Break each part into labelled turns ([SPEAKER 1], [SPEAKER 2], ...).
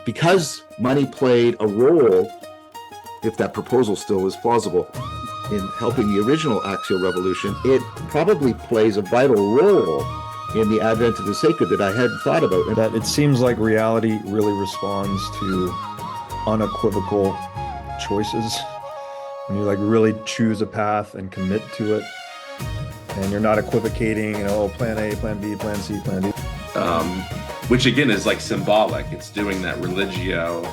[SPEAKER 1] because money played a role, if that proposal still is plausible, in helping the original axial revolution, it probably plays a vital role in the advent of the sacred that I hadn't thought about.
[SPEAKER 2] That it seems like reality really responds to unequivocal choices. When you like really choose a path and commit to it, and you're not equivocating, plan A, plan B, plan C, plan D.
[SPEAKER 3] Which again is like symbolic. It's doing that religio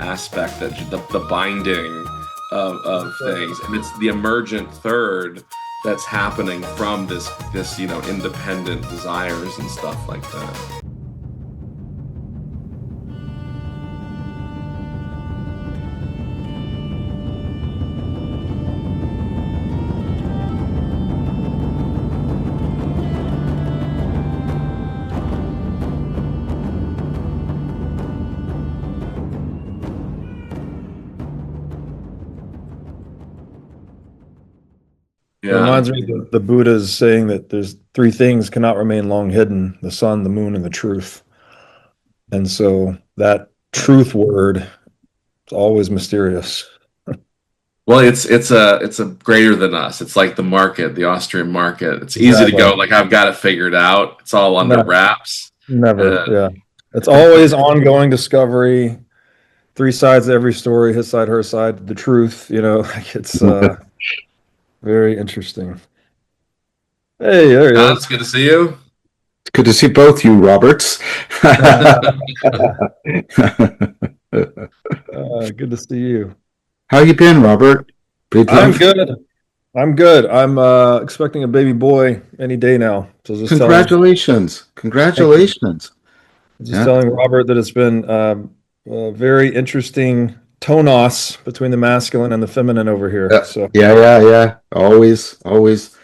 [SPEAKER 3] aspect, that the binding of things, and it's the emergent third that's happening from this independent desires and stuff like that.
[SPEAKER 2] It reminds me of the Buddha's saying that there's three things cannot remain long hidden: the sun, the moon, and the truth. And so that truth word is always mysterious.
[SPEAKER 3] Well, it's a greater than us. It's like the market, the Austrian market. It's easy to go like, I've got it figured out. It's all under wraps.
[SPEAKER 2] Never. Yeah. It's always ongoing discovery. Three sides to every story: his side, her side, the truth. Like it's very interesting. Hey, there he is.
[SPEAKER 3] It's good to see you.
[SPEAKER 1] It's good to see both you, Roberts.
[SPEAKER 2] Good to see you.
[SPEAKER 1] How you been, Robert?
[SPEAKER 2] I'm good. I'm expecting a baby boy any day now. So
[SPEAKER 1] congratulations. Congratulations.
[SPEAKER 2] Just telling Robert that it's been a very interesting tonos between the masculine and the feminine over here.
[SPEAKER 1] Yeah. Always. It's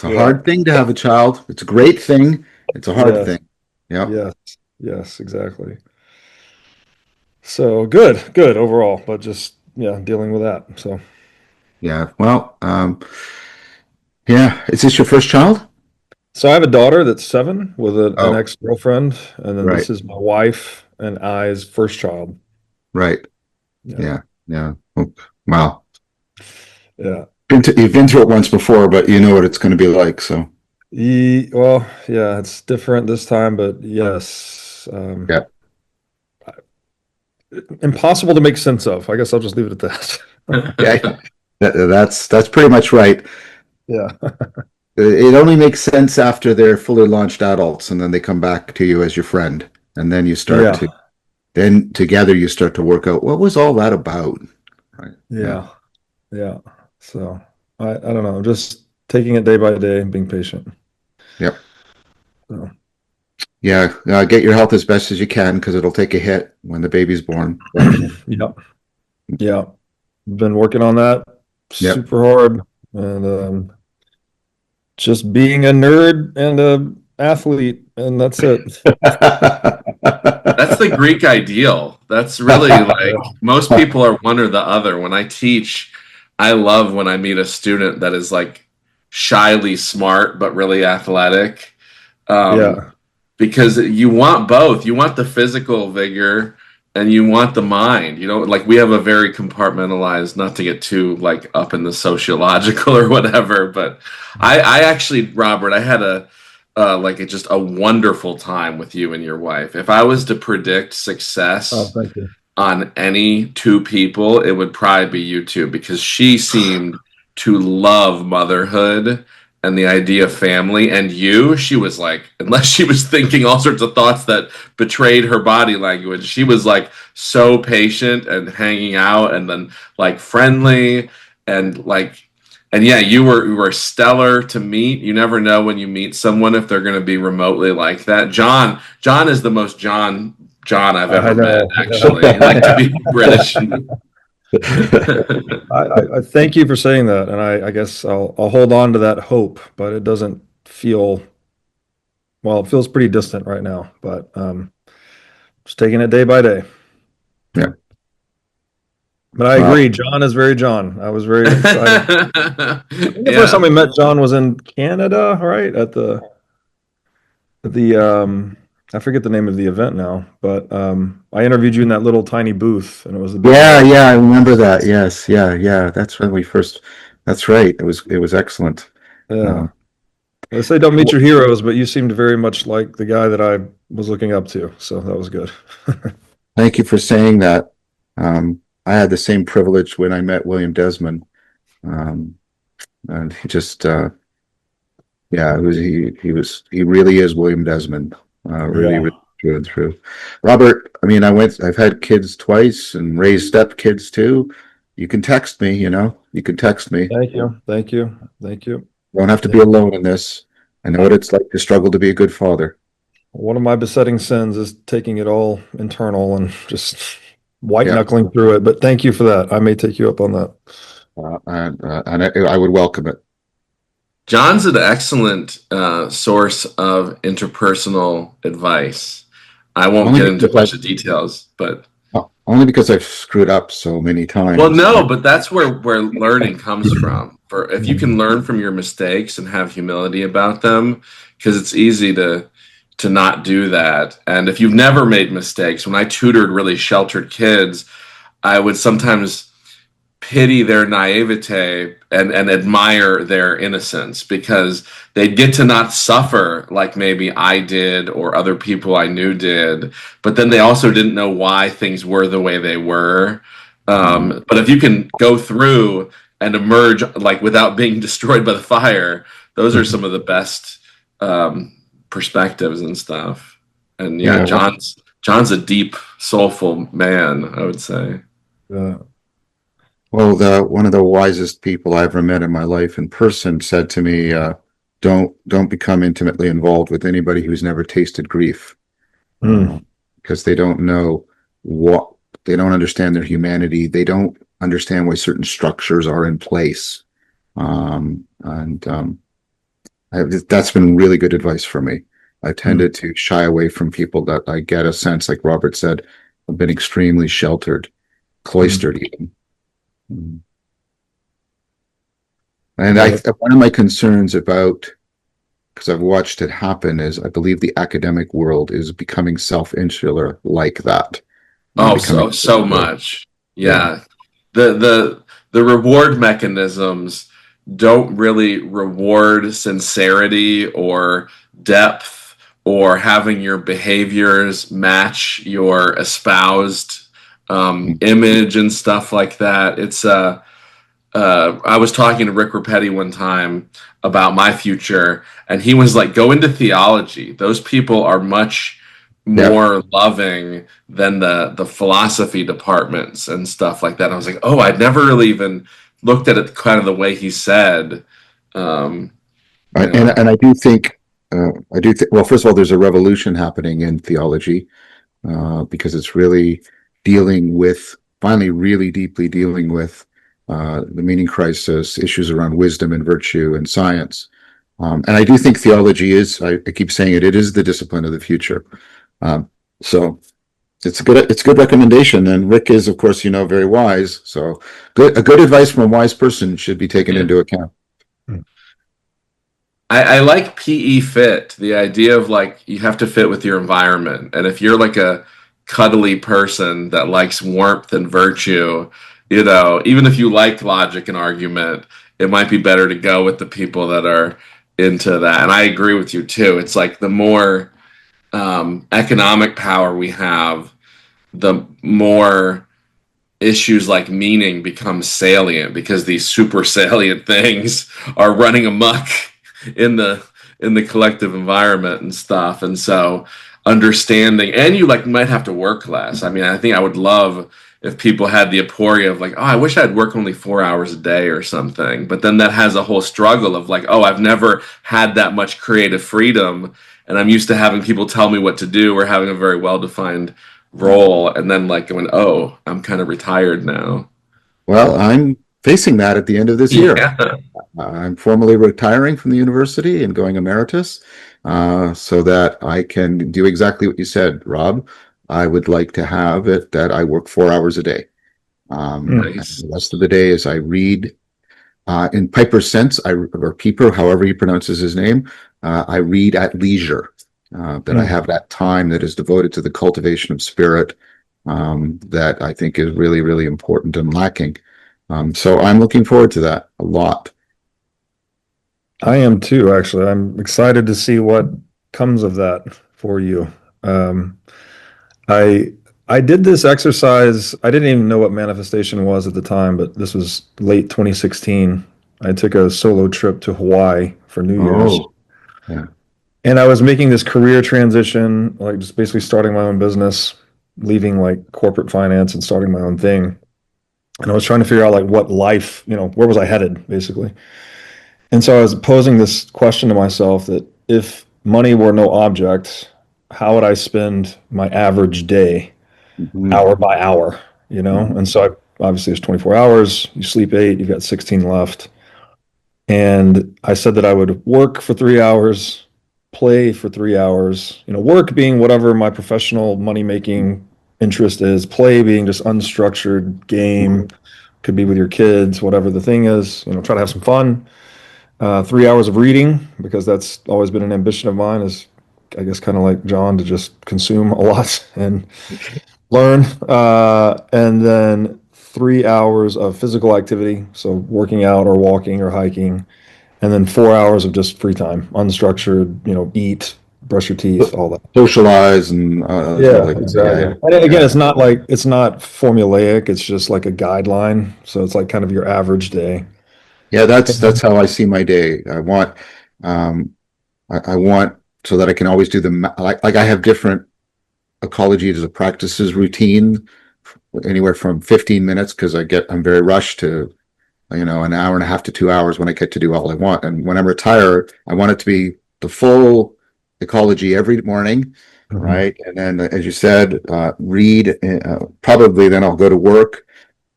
[SPEAKER 1] a hard thing to have a child. It's a great thing. It's a hard thing. Yeah.
[SPEAKER 2] Yes, exactly. So good overall, but just dealing with that. So
[SPEAKER 1] well, is this your first child?
[SPEAKER 2] So I have a daughter that's 7 with an ex-girlfriend, and then this is my wife and I's first child.
[SPEAKER 1] Right. Yeah. Wow.
[SPEAKER 2] Yeah.
[SPEAKER 1] You've been through it once before, but you know what it's going to be like. So.
[SPEAKER 2] It's different this time, but yes. Impossible to make sense of. I guess I'll just leave it at
[SPEAKER 1] that. That's pretty much right.
[SPEAKER 2] Yeah.
[SPEAKER 1] It only makes sense after they're fully launched adults, and then they come back to you as your friend, and then you start then together you start to work out what was all that about. Right.
[SPEAKER 2] Yeah. So I don't know. I'm just taking it day by day and being patient.
[SPEAKER 1] Yep.
[SPEAKER 2] So.
[SPEAKER 1] Yeah. Get your health as best as you can, because it'll take a hit when the baby's born.
[SPEAKER 2] Yep. Yeah. Been working on that super hard, and just being a nerd and an athlete, and that's it.
[SPEAKER 3] That's the Greek ideal. That's really like most people are one or the other. When I teach, I love when I meet a student that is like shyly smart but really athletic. Because you want both. You want the physical vigor and you want the mind. Like we have a very compartmentalized, not to get too like up in the sociological or whatever, but I actually, Robert, I had just a wonderful time with you and your wife. If I was to predict success on any two people, it would probably be you two, because she seemed to love motherhood and the idea of family, and she was like, unless she was thinking all sorts of thoughts that betrayed her body language, she was like so patient and hanging out and then like friendly and like. And you were stellar to meet. You never know when you meet someone if they're going to be remotely like that. John is the most John I've ever met, actually. Like to be British.
[SPEAKER 2] I thank you for saying that, and I guess I'll hold on to that hope, but it doesn't feel it feels pretty distant right now. But just taking it day by day.
[SPEAKER 1] Yeah.
[SPEAKER 2] But I agree. John is very John. I was very excited. The first time we met John was in Canada, right? At the I forget the name of the event now, but I interviewed you in that little tiny booth, and it was a big
[SPEAKER 1] Yeah,
[SPEAKER 2] deal.
[SPEAKER 1] yeah, I remember that. Yes, yeah, yeah. That's when we first. That's right. It was excellent.
[SPEAKER 2] Yeah.
[SPEAKER 1] Um,
[SPEAKER 2] They say don't meet your heroes, but you seemed very much like the guy that I was looking up to, so that was good.
[SPEAKER 1] Thank you for saying that. I had the same privilege when I met William Desmond, um, and he just, yeah, he really is William Desmond, really,
[SPEAKER 2] Yeah.
[SPEAKER 1] really through and through. Robert, I mean, I've had kids twice and raised step kids too. You can text me, you can text me.
[SPEAKER 2] Thank you. Thank you. Thank you.
[SPEAKER 1] You don't have to
[SPEAKER 2] Yeah.
[SPEAKER 1] be alone in this. I know what it's like to struggle to be a good father.
[SPEAKER 2] One of my besetting sins is taking it all internal and just white
[SPEAKER 1] Yeah,
[SPEAKER 2] knuckling through it. But thank you for that. I may take you up on that.
[SPEAKER 1] and I would welcome it.
[SPEAKER 3] John's an excellent source of interpersonal advice. I won't
[SPEAKER 1] Only
[SPEAKER 3] get into a
[SPEAKER 1] because
[SPEAKER 3] bunch of details, but
[SPEAKER 1] only because I've screwed up so many
[SPEAKER 3] well,
[SPEAKER 1] times.
[SPEAKER 3] no, but that's where learning comes from. For if you can learn from your mistakes and have humility about them, because it's easy to not do that. And if you've never made mistakes, when I tutored really sheltered kids, I would sometimes pity their naivete and admire their innocence because they'd get to not suffer like maybe I did or other people I knew did, but then they also didn't know why things were the way they were. But if you can go through and emerge like without being destroyed by the fire, those are some of the best perspectives and stuff. And yeah,
[SPEAKER 1] Yeah, well,
[SPEAKER 3] John's a deep, soulful man, I would say.
[SPEAKER 2] Yeah.
[SPEAKER 1] one of the wisest people I ever met in my life in person said to me, don't become intimately involved with anybody who's never tasted grief,
[SPEAKER 2] Mm.
[SPEAKER 1] because they don't know what they don't understand their humanity. They don't understand why certain structures are in place, and that's been really good advice for me. I
[SPEAKER 2] Mm.
[SPEAKER 1] tended to shy away from people that I get a sense, like Robert said, have been extremely sheltered,
[SPEAKER 2] Mm.
[SPEAKER 1] cloistered even. And
[SPEAKER 2] Yeah.
[SPEAKER 1] one of my concerns about, because I've watched it happen, is I believe the academic world is becoming self-insular like that.
[SPEAKER 3] Oh,
[SPEAKER 1] Becoming,
[SPEAKER 3] so much.
[SPEAKER 1] yeah,
[SPEAKER 3] Yeah. The reward mechanisms don't really reward sincerity or depth or having your behaviors match your espoused image and stuff like that. I was talking to Rick Rapetti one time about my future, and he was like, "Go into theology. Those people are much
[SPEAKER 1] yeah.
[SPEAKER 3] more loving than the philosophy departments and stuff like that." And I was like, "Oh, I'd never really even looked at it kind of the way he said." Um,
[SPEAKER 1] And
[SPEAKER 3] yeah.
[SPEAKER 1] I do think, well, first of all, there's a revolution happening in theology, because it's really dealing with, finally, really deeply dealing with the meaning crisis, issues around wisdom and virtue and science. And I do think theology is, I keep saying it is the discipline of the future. So it's a good recommendation. And Rick is, of course, very wise. So a good advice from a wise person should be taken
[SPEAKER 3] Yeah.
[SPEAKER 1] into account.
[SPEAKER 3] I like PE fit, the idea of like you have to fit with your environment. And if you're like a cuddly person that likes warmth and virtue, even if you like logic and argument, it might be better to go with the people that are into that. And I agree with you too. It's like the more economic power we have, the more issues like meaning become salient because these super salient things are running amok in the collective environment and stuff. And so understanding, and you like might have to work less. I mean, I think I would love if people had the aporia of like, oh, I wish I'd work only 4 hours a day or something. But then that has a whole struggle of like, oh, I've never had that much creative freedom, and I'm used to having people tell me what to do or having a very well defined role, and then like going, oh, I'm kind of retired now.
[SPEAKER 1] Well, I'm facing that at the end of this year.
[SPEAKER 3] Yeah.
[SPEAKER 1] I'm formally retiring from the university and going emeritus, so that I can do exactly what you said, Rob. I would like to have it that I work 4 hours a day. And
[SPEAKER 3] Nice.
[SPEAKER 1] the rest of the day is I read, in Piper's sense, or Pieper, however he pronounces his name, I read at leisure. that I have that time that is devoted to the cultivation of spirit, that I think is really, really important and lacking. So I'm looking forward to that a lot.
[SPEAKER 2] I am too, actually. I'm excited to see what comes of that for you. Um, I I did this exercise. I didn't even know what manifestation was at the time, but this was late 2016. I took a solo trip to Hawaii for New Year's.
[SPEAKER 1] Oh, yeah.
[SPEAKER 2] And I was making this career transition, like just basically starting my own business, leaving like corporate finance and starting my own thing. And I was trying to figure out like what life, where was I headed, basically. And so I was posing this question to myself that if money were no object, how would I spend my average day,
[SPEAKER 1] Mhm.
[SPEAKER 2] hour by hour, you know?
[SPEAKER 1] Mhm.
[SPEAKER 2] And so obviously it's 24 hours, you sleep 8, you've got 16 left. And I said that I would work for 3 hours, play for 3 hours, work being whatever my professional money making interest is, play being just unstructured game, could be with your kids, whatever the thing is, try to have some fun. 3 hours of reading, because that's always been an ambition of mine, is I guess kind of like John, to just consume a lot and learn. And then 3 hours of physical activity, so working out or walking or hiking, and then 4 hours of just free time, unstructured, eat, brush your teeth, all that.
[SPEAKER 1] Socialize and stuff
[SPEAKER 2] Yeah,
[SPEAKER 1] like that.
[SPEAKER 2] exactly.
[SPEAKER 1] Yeah,
[SPEAKER 2] And again,
[SPEAKER 1] yeah,
[SPEAKER 2] it's not formulaic. It's just like a guideline. So it's like kind of your average day.
[SPEAKER 1] yeah. That's how I see my day. Um, I want so that I can always do like I have different ecology as a practices routine, anywhere from 15 minutes because I'm very rushed to an hour and a half to 2 hours when I get to do all I want. And when I'm retired, I want it to be the full ecology every morning,
[SPEAKER 2] Mhm.
[SPEAKER 1] right? And then, as you said, read. Probably then I'll go to work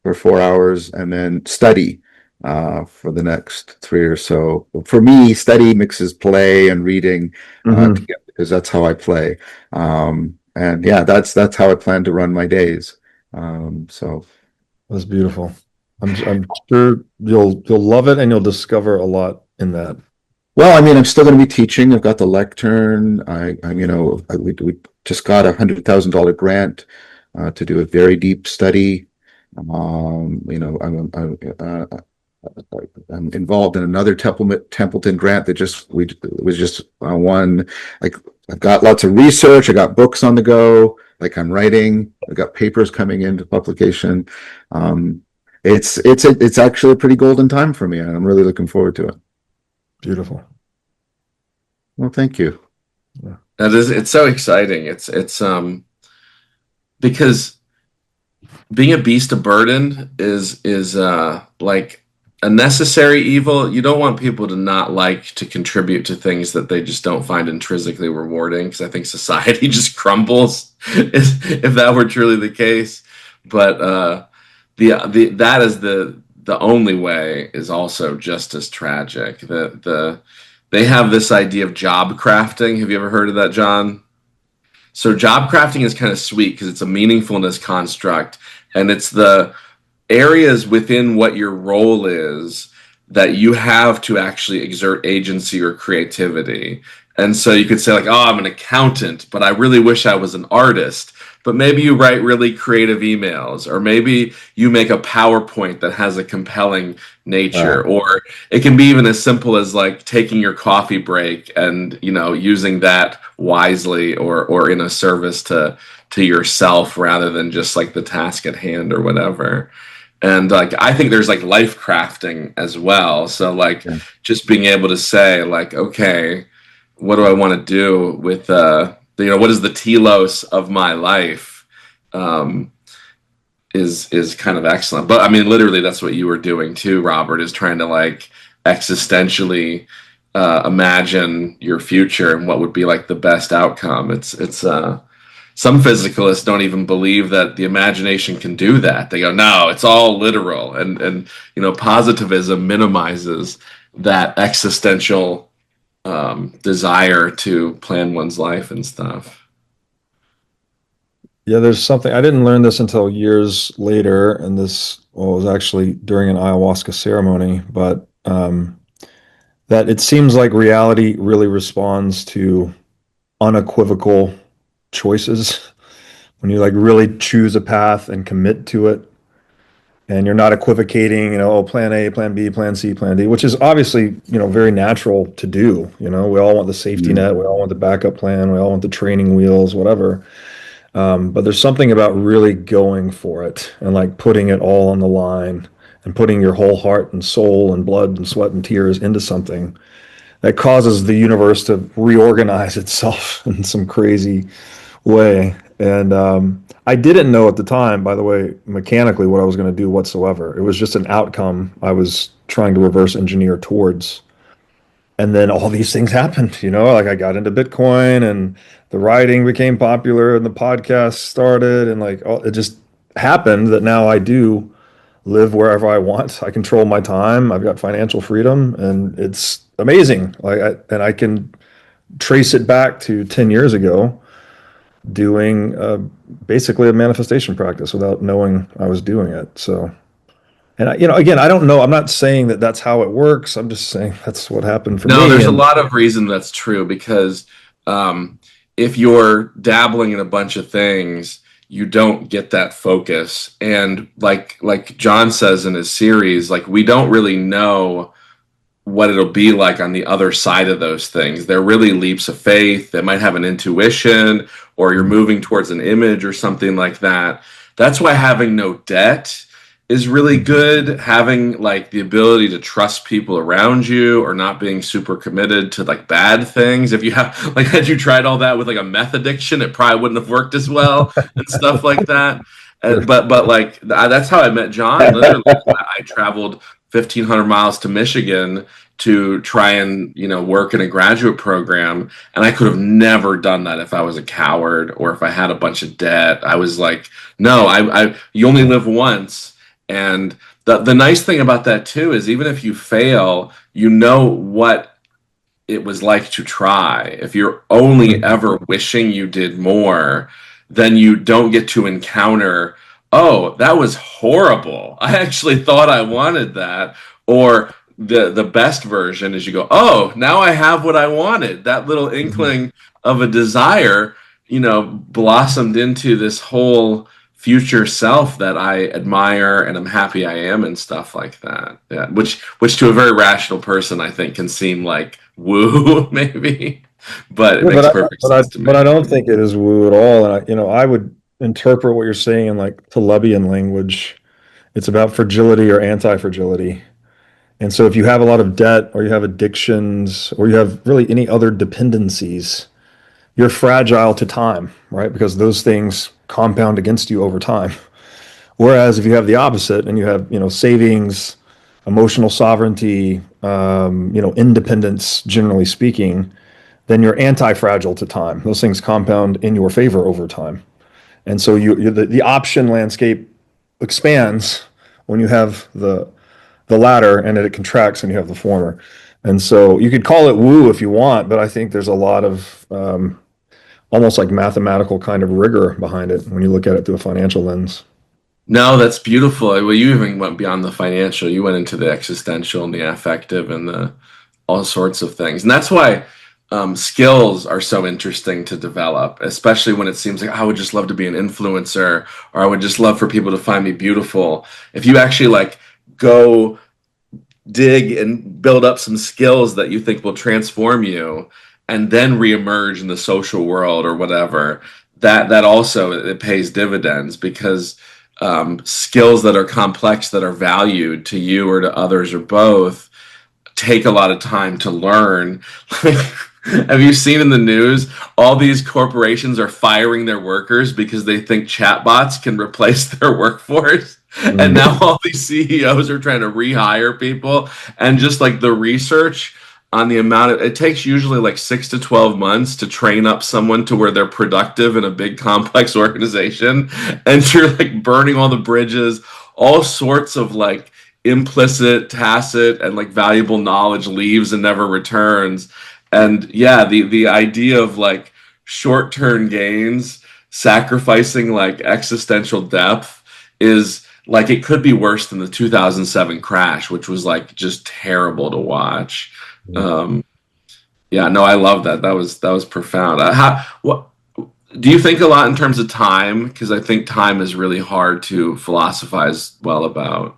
[SPEAKER 1] for 4 hours and then study for the next three or so. For me, study mixes play and reading
[SPEAKER 2] Mhm.
[SPEAKER 1] together because that's how I play. And yeah, that's how I plan to run my days. So
[SPEAKER 2] That's beautiful. I'm sure you'll love it and you'll discover a lot in that.
[SPEAKER 1] well, I mean, I'm still going to be teaching. I've got the lectern. We just got $100,000 grant to do a very deep study. I'm involved in another Templeton grant that was just one. Like I've got lots of research. I got books on the go. Like I'm writing. I've got papers coming into publication. Um, it's actually a pretty golden time for me, and I'm really looking forward to it.
[SPEAKER 2] Beautiful.
[SPEAKER 1] Well, thank you.
[SPEAKER 2] Yeah.
[SPEAKER 3] It's so exciting. It's because being a beast of burden is like a necessary evil. You don't want people to not like to contribute to things that they just don't find intrinsically rewarding, because I think society just crumbles if that were truly the case. But the that is the only way is also just as tragic. They have this idea of job crafting. Have you ever heard of that, John? So job crafting is kind of sweet because it's a meaningfulness construct, and it's the areas within what your role is that you have to actually exert agency or creativity. And so you could say, like, oh, I'm an accountant, but I really wish I was an artist. But maybe you write really creative emails, or maybe you make a PowerPoint that has a compelling nature, or it can be even as simple as like taking your coffee break and using that wisely, or in a service to yourself rather than just like the task at hand or whatever. And like I think there's like life crafting as well, so like
[SPEAKER 1] Yeah.
[SPEAKER 3] just being able to say like, okay, what do I want to do with what is the telos of my life, um is kind of excellent. But I mean, literally that's what you were doing too, Robert, is trying to like existentially imagine your future and what would be like the best outcome. It's some physicalists don't even believe that the imagination can do that. They go, no, it's all literal. And positivism minimizes that existential desire to plan one's life and stuff.
[SPEAKER 2] Yeah, there's something I didn't learn this until years later, and this was actually during an ayahuasca ceremony, but that it seems like reality really responds to unequivocal choices, when you like really choose a path and commit to it, and you're not equivocating, oh, plan A, plan B, plan C, plan D, which is obviously, very natural to do. We all want the safety net, we all want the backup plan, we all want the training wheels, whatever. But there's something about really going for it and like putting it all on the line and putting your whole heart and soul and blood and sweat and tears into something that causes the universe to reorganize itself in some crazy way. And I didn't know at the time, by the way, mechanically what I was going to do whatsoever. It was just an outcome I was trying to reverse engineer towards. And then all these things happened, like I got into Bitcoin and the writing became popular and the podcast started and like it just happened that now I do live wherever I want. I control my time. I've got financial freedom and it's amazing. And I can trace it back to 10 years ago doing basically a manifestation practice without knowing I was doing it. So, and again, I don't know. I'm not saying that that's how it works. I'm just saying that's what happened for me.
[SPEAKER 3] No, there's a lot of reason that's true because if you're dabbling in a bunch of things, you don't get that focus. And like John says in his series, like we don't really know what it'll be like on the other side of those things. They're really leaps of faith. They might have an intuition, or you're moving towards an image or something like that. That's why having no debt is really good. Having like the ability to trust people around you or not being super committed to like bad things. If you have like, had you tried all that with like a meth addiction, it probably wouldn't have worked as well and stuff like that. But like that's how I met John. Literally, I traveled 1,500 miles to Michigan to try and work in a graduate program, and I could have never done that if I was a coward or if I had a bunch of debt. I was like, no, I you only live once. And the nice thing about that too is even if you fail, you know what it was like to try. If you're only ever wishing you did more, then you don't get to encounter, oh, that was horrible. I actually thought I wanted that. Or the best version is you go, oh, now I have what I wanted. That little inkling of a desire, blossomed into this whole future self that I admire and I'm happy I am and stuff like that. Yeah, which to a very rational person I think can seem like woo maybe, but it makes perfect sense to me.
[SPEAKER 2] But I don't think it is woo at all. And I would interpret what you're saying in like Telebian language. It's about fragility or anti-fragility. And so if you have a lot of debt or you have addictions or you have really any other dependencies, you're fragile to time, right? Because those things compound against you over time. Whereas if you have the opposite and you have, savings, emotional sovereignty, independence, generally speaking, then you're anti-fragile to time. Those things compound in your favor over time. And so the option landscape expands when you have the latter, and it contracts when you have the former. And so you could call it woo if you want, but I think there's a lot of almost like mathematical kind of rigor behind it when you look at it through a financial lens.
[SPEAKER 3] No, that's beautiful. Well, you even went beyond the financial. You went into the existential and the affective and the all sorts of things. And that's why skills are so interesting to develop, especially when it seems like I would just love to be an influencer, or I would just love for people to find me beautiful. If you actually like go dig and build up some skills that you think will transform you and then reemerge in the social world or whatever, that also it pays dividends, because skills that are complex, that are valued to you or to others or both, take a lot of time to learn. Have you seen in the news, all these corporations are firing their workers because they think chatbots can replace their workforce? Mm-hmm. And now all these CEOs are trying to rehire people, and just like the research on the amount of, it takes usually like 6 to 12 months to train up someone to where they're productive in a big complex organization. And you're like burning all the bridges, all sorts of like implicit, tacit, and like valuable knowledge leaves and never returns. And yeah, the idea of like short-term gains, sacrificing like existential depth is like, it could be worse than the 2007 crash, which was like just terrible to watch. Yeah, no, I love that. That was profound. What do you think a lot in terms of time? Because I think time is really hard to philosophize well about.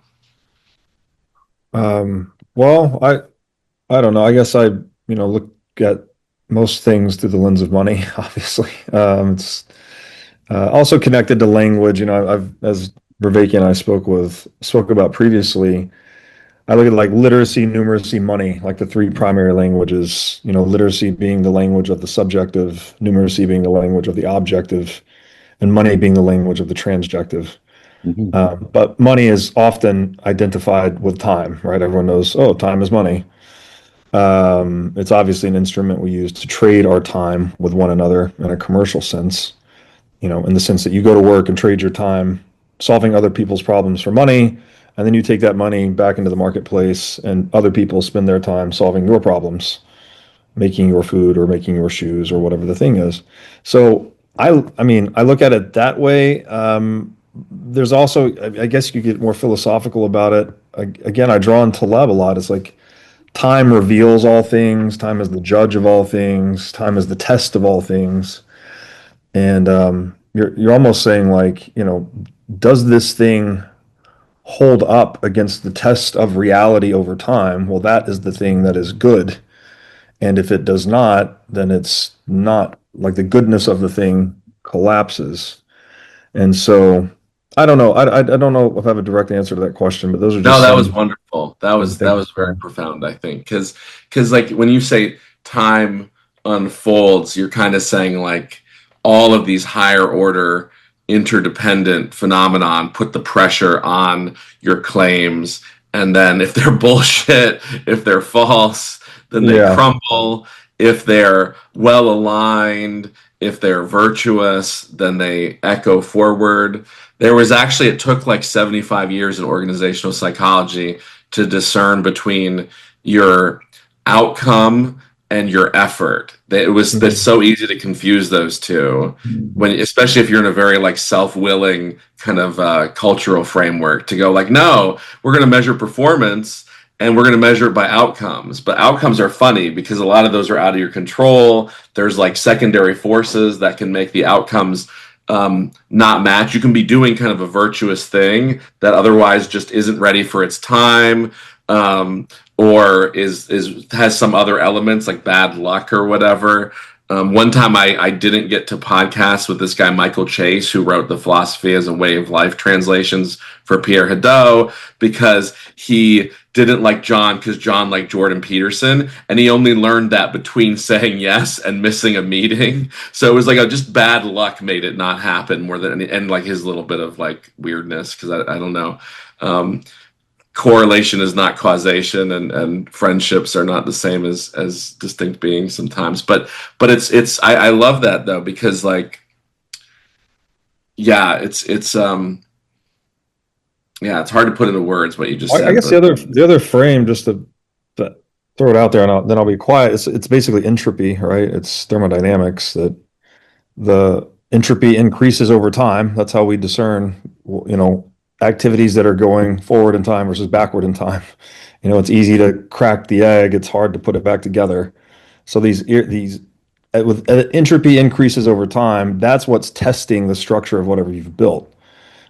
[SPEAKER 2] Well, I don't know. I guess I, look at most things through the lens of money, obviously. It's also connected to language. As Vervaeke and I spoke about previously, I look at like literacy, numeracy, money, like the three primary languages, literacy being the language of the subjective, numeracy being the language of the objective, and money being the language of the transjective.
[SPEAKER 1] Mhm.
[SPEAKER 2] But money is often identified with time, right? Everyone knows, oh, time is money. It's obviously an instrument we use to trade our time with one another in a commercial sense, in the sense that you go to work and trade your time solving other people's problems for money, and then you take that money back into the marketplace, and other people spend their time solving your problems, making your food or making your shoes or whatever the thing is. So I mean, I look at it that way. There's also, I guess you get more philosophical about it. Again, I draw on Taleb a lot. It's like time reveals all things. Time is the judge of all things. Time is the test of all things. And you're almost saying like, does this thing hold up against the test of reality over time? Well, that is the thing that is good. And if it does not, then it's not like the goodness of the thing collapses. And so I don't know. I don't know if I have a direct answer to that question, but those are
[SPEAKER 3] No,
[SPEAKER 2] just
[SPEAKER 3] that was
[SPEAKER 2] some
[SPEAKER 3] wonderful. That
[SPEAKER 2] of the
[SPEAKER 3] was that
[SPEAKER 2] things.
[SPEAKER 3] was very profound, I think, because like when you say time unfolds, you're kind of saying like all of these higher order interdependent phenomenon put the pressure on your claims, and then if they're bullshit, if they're false, then they
[SPEAKER 2] Yeah.
[SPEAKER 3] crumble. If they're well aligned, if they're virtuous, then they echo forward. There was actually, it took like 75 years in organizational psychology to discern between your outcome and your effort. That's
[SPEAKER 2] Mhm.
[SPEAKER 3] so easy to confuse those two when, especially if you're in a very like self-willing kind of cultural framework to go like, no, we're going to measure performance and we're going to measure it by outcomes. But outcomes are funny because a lot of those are out of your control. There's like secondary forces that can make the outcomes not match. You can be doing kind of a virtuous thing that otherwise just isn't ready for its time, or is has some other elements like bad luck or whatever. One time I didn't get to podcast with this guy Michael Chase, who wrote the Philosophy as a Way of Life translations for Pierre Hadot, because he didn't like John because John liked Jordan Peterson, and he only learned that between saying yes and missing a meeting. So it was like just bad luck made it not happen more than and like his little bit of like weirdness because I don't know. Um, Correlation is not causation, and friendships are not the same as distinct beings sometimes. But it's I love that though because like yeah yeah, it's hard to put into words what you just
[SPEAKER 2] I
[SPEAKER 3] said,
[SPEAKER 2] guess
[SPEAKER 3] but
[SPEAKER 2] the other frame, just to throw it out there, and then I'll be quiet. It's basically entropy, right? It's thermodynamics that the entropy increases over time. That's how we discern, activities that are going forward in time versus backward in time. It's easy to crack the egg. It's hard to put it back together. So these with entropy increases over time. That's what's testing the structure of whatever you've built.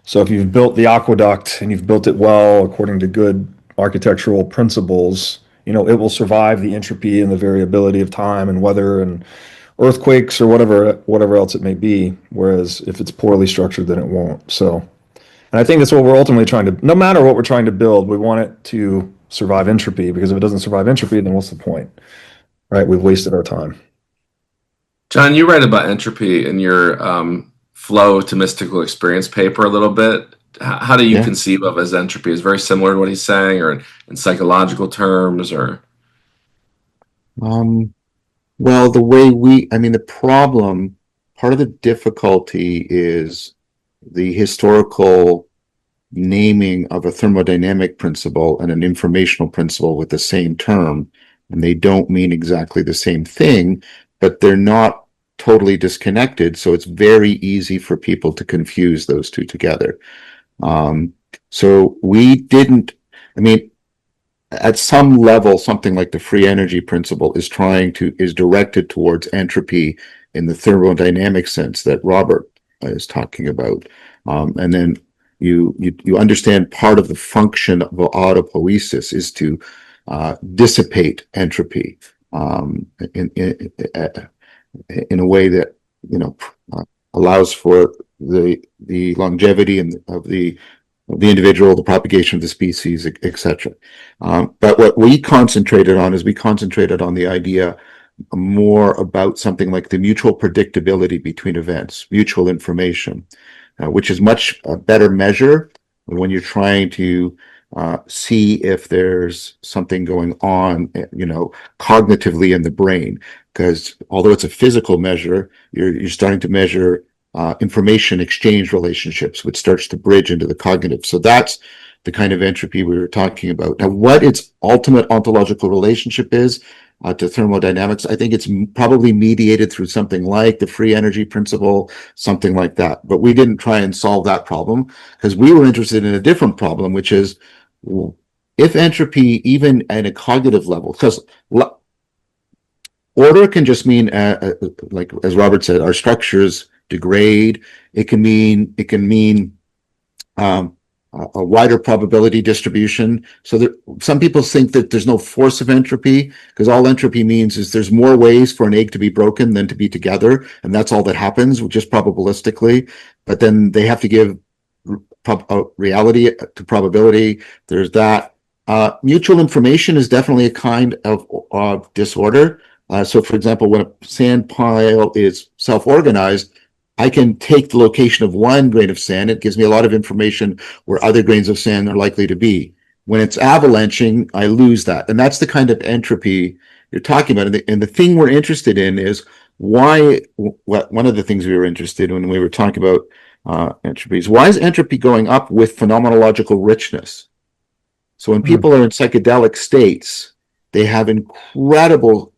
[SPEAKER 2] So if you've built the aqueduct and you've built it well according to good architectural principles, it will survive the entropy and the variability of time and weather and earthquakes or whatever else it may be. Whereas if it's poorly structured, then it won't. So, and I think that's what we're ultimately trying to. No matter what we're trying to build, we want it to survive entropy, because if it doesn't survive entropy, then what's the point, right? We've wasted our time.
[SPEAKER 3] John, you write about entropy in your flow to mystical experience paper a little bit. How do you
[SPEAKER 1] Yeah.
[SPEAKER 3] conceive of as entropy? Is it very similar to what he's saying, or in psychological terms, or
[SPEAKER 1] Um, well, I mean, the problem, part of the difficulty is the historical naming of a thermodynamic principle and an informational principle with the same term, and they don't mean exactly the same thing, but they're not totally disconnected. So it's very easy for people to confuse those two together. So we didn't, I mean, at some level, something like the free energy principle is directed towards entropy in the thermodynamic sense that Robert is talking about. And then you understand part of the function of autopoiesis is to dissipate entropy in, in in a way that allows for the longevity of the individual, the propagation of the species, etc. But what we concentrated on is we concentrated on the idea more about something like the mutual predictability between events, mutual information, which is much a better measure when you're trying to see if there's something going on, cognitively in the brain. Because although it's a physical measure, you're starting to measure information exchange relationships, which starts to bridge into the cognitive. So that's the kind of entropy we were talking about. Now, what its ultimate ontological relationship is to thermodynamics, I think it's probably mediated through something like the free energy principle, something like that. But we didn't try and solve that problem because we were interested in a different problem, which is if entropy, even at a cognitive level, because order can just mean, like as Robert said, our structures degrade. It can mean a wider probability distribution. So that some people think that there's no force of entropy because all entropy means is there's more ways for an egg to be broken than to be together, and that's all that happens, just probabilistically. But then they have to give reality to probability. There's that. Mutual information is definitely a kind of disorder. So, for example, when a sand pile is self-organized, I can take the location of one grain of sand. It gives me a lot of information where other grains of sand are likely to be. When it's avalanching, I lose that. And that's the kind of entropy you're talking about. And the thing we're interested in is one of the things we were interested in when we were talking about entropy is why is entropy going up with phenomenological richness? So when people are in psychedelic states, they have incredible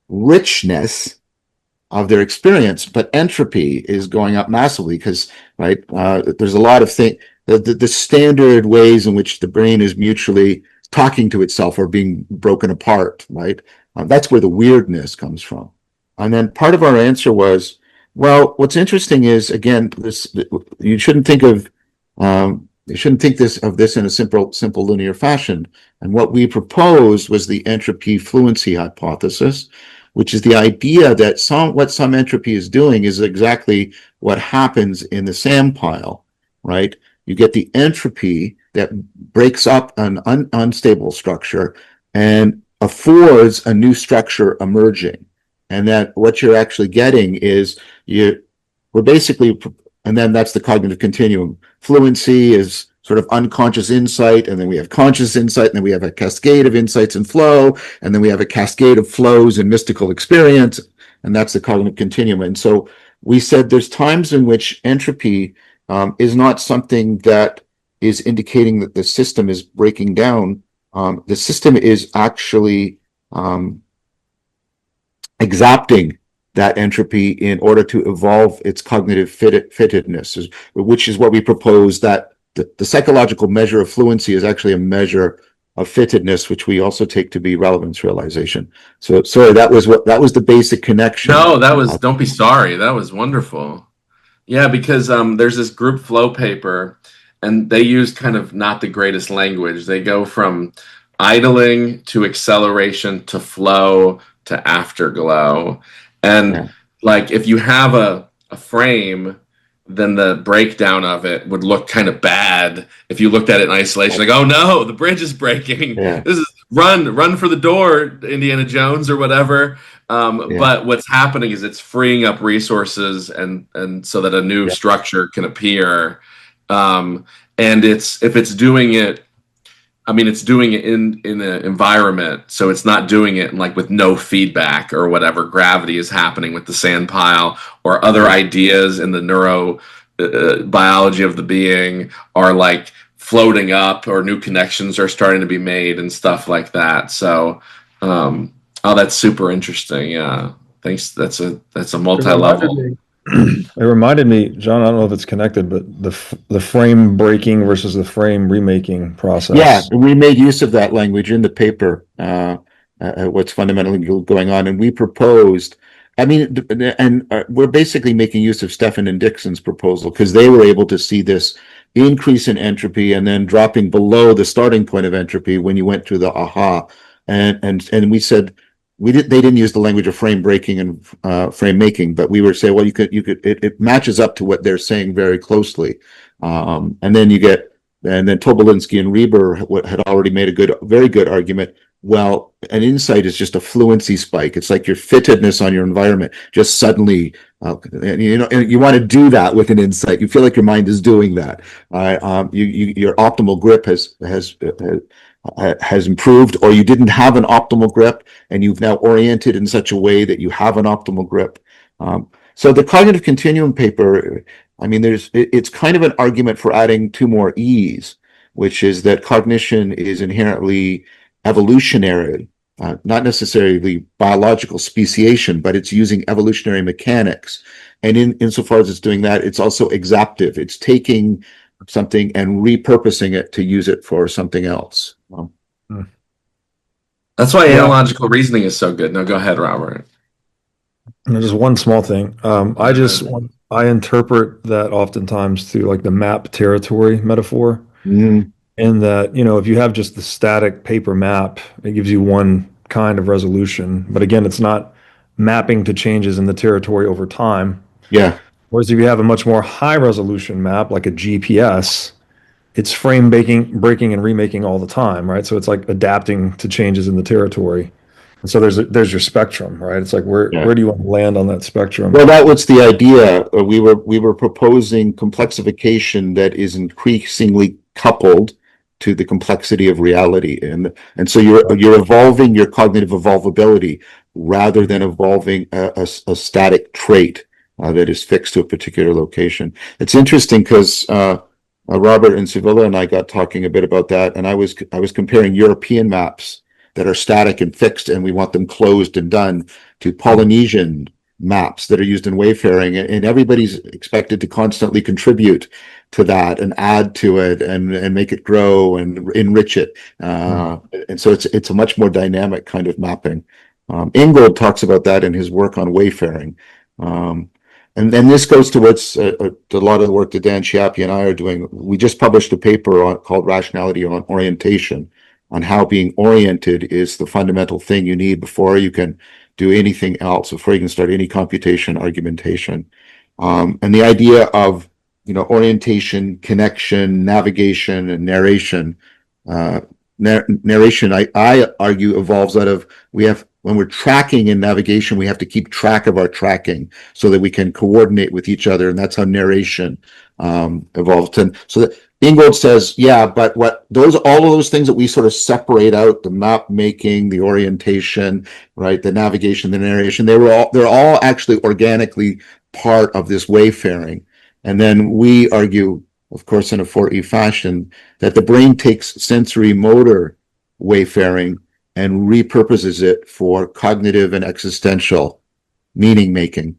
[SPEAKER 1] richness of their experience, but entropy is going up massively because, right, there's a lot of things, the standard ways in which the brain is mutually talking to itself are being broken apart, right? That's where the weirdness comes from. And then part of our answer was, well, what's interesting is, again, you shouldn't think of this in a simple linear fashion. And what we proposed was the entropy fluency hypothesis, which is the idea that what some entropy is doing is exactly what happens in the sand pile, right? You get the entropy that breaks up an unstable structure and affords a new structure emerging. And that what you're actually getting is we're basically, and then that's the cognitive continuum. Fluency is sort of unconscious insight, and then we have conscious insight, and then we have a cascade of insights and flow, and then we have a cascade of flows and mystical experience, and that's the cognitive continuum. And so we said there's times in which entropy is not something that is indicating that the system is breaking down. The system is actually exapting that entropy in order to evolve its cognitive fittedness, which is what we propose, that the psychological measure of fluency is actually a measure of fittedness, which we also take to be relevance realization. So sorry, that was the basic connection.
[SPEAKER 3] No, that was, don't be sorry. That was wonderful. Yeah, because there's this group flow paper, and they use kind of not the greatest language. They go from idling to acceleration to flow to afterglow. And like if you have a frame, then the breakdown of it would look kind of bad if you looked at it in isolation. Like, oh no, the bridge is breaking. This is run for the door, Indiana Jones or whatever. But what's happening is it's freeing up resources and so that a new structure can appear. And if it's doing it, I mean, it's doing it in an environment, so it's not doing it like with no feedback or whatever. Gravity is happening with the sand pile, or other ideas in the neuro biology of the being are like floating up, or new connections are starting to be made and stuff like that. So, that's super interesting. Yeah, thanks. That's a multi-level.
[SPEAKER 2] It reminded me, John, I don't know if it's connected, but the frame breaking versus the frame remaking
[SPEAKER 1] Yeah,
[SPEAKER 2] process.
[SPEAKER 1] we made use of that language in the paper, what's fundamentally going on. And we proposed, I mean, we're basically making use of Stephan and Dixon's proposal because they were able to see this increase in entropy and then dropping below the starting point of entropy when you went through the aha. And we said, they didn't use the language of frame breaking and frame making, but we were saying, well, it matches up to what they're saying very closely. And then Tobolensky and Reber had already made very good argument. Well, an insight is just a fluency spike. It's like your fittedness on your environment just suddenly, and you want to do that with an insight. You feel like your mind is doing that. Your optimal grip has improved, or you didn't have an optimal grip, and you've now oriented in such a way that you have an optimal grip. So the cognitive continuum paper, I mean, it's kind of an argument for adding two more E's, which is that cognition is inherently evolutionary, not necessarily biological speciation, but it's using evolutionary mechanics. And insofar as it's doing that, it's also exaptive. It's taking something and repurposing it to use it for something else.
[SPEAKER 3] That's why analogical reasoning is so good. No, go ahead, Robert.
[SPEAKER 2] Just one small thing. I interpret that oftentimes through like the map territory metaphor.
[SPEAKER 1] Mm,
[SPEAKER 2] In that, if you have just the static paper map, it gives you one kind of resolution. But again, it's not mapping to changes in the territory over time.
[SPEAKER 1] yeah.
[SPEAKER 2] Whereas if you have a much more high resolution map, like a GPS, it's breaking and remaking all the time, right? So it's like adapting to changes in the territory. And so there's your spectrum, right? It's like
[SPEAKER 1] Yeah.
[SPEAKER 2] where do you want to land on that spectrum?
[SPEAKER 1] Well, that was the idea. We were proposing complexification that is increasingly coupled to the complexity of reality, and so you're evolving your cognitive evolvability rather than evolving a static trait that is fixed to a particular location. It's interesting because Robert and Sevilla and I got talking a bit about that, and I was comparing European maps that are static and fixed, and we want them closed and done, to Polynesian maps that are used in wayfaring, and everybody's expected to constantly contribute to that and add to it and make it grow and enrich it. And so it's a much more dynamic kind of mapping. Ingold talks about that in his work on wayfaring. And then this goes towards a lot of the work that Dan Chiappi and I are doing. We just published a paper called Rationality on Orientation, on how being oriented is the fundamental thing you need before you can do anything else, before you can start any computation, argumentation. And the idea of, orientation, connection, navigation, and narration. Narration, I argue, evolves out of, when we're tracking in navigation, we have to keep track of our tracking so that we can coordinate with each other. And that's how narration evolved. And so that Ingold says, yeah, but all of those things that we sort of separate out, the map making, the orientation, right, the navigation, the narration, they're all actually organically part of this wayfaring. And then we argue, of course, in a 4E fashion, that the brain takes sensory motor wayfaring and repurposes it for cognitive and existential meaning making.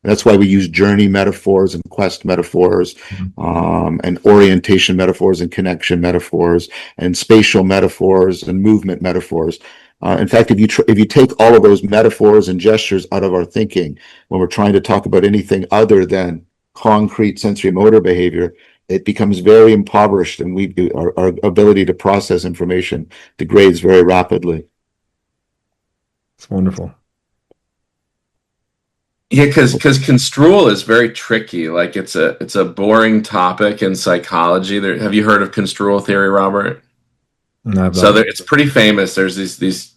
[SPEAKER 1] That's why we use journey metaphors and quest metaphors, and orientation metaphors and connection metaphors and spatial metaphors and movement metaphors. In fact, if you take all of those metaphors and gestures out of our thinking when we're trying to talk about anything other than concrete sensory motor behavior, it becomes very impoverished, and our ability to process information degrades very rapidly.
[SPEAKER 2] It's wonderful.
[SPEAKER 3] Yeah, because construal is very tricky. Like it's a boring topic in psychology. Have you heard of construal theory, Robert?
[SPEAKER 2] No,
[SPEAKER 3] So it's pretty famous. There's these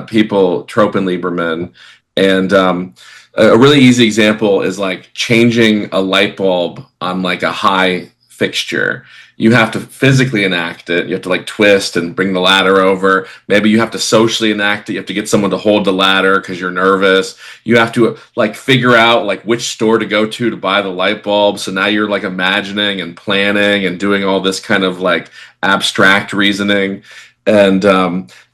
[SPEAKER 3] people, Trope and Lieberman, and a really easy example is like changing a light bulb on like a high fixture. You have to physically enact it. You have to like twist and bring the ladder over. Maybe you have to socially enact it. You have to get someone to hold the ladder because you're nervous. You have to like figure out like which store to go to buy the light bulb. So now you're like imagining and planning and doing all this kind of like abstract reasoning. And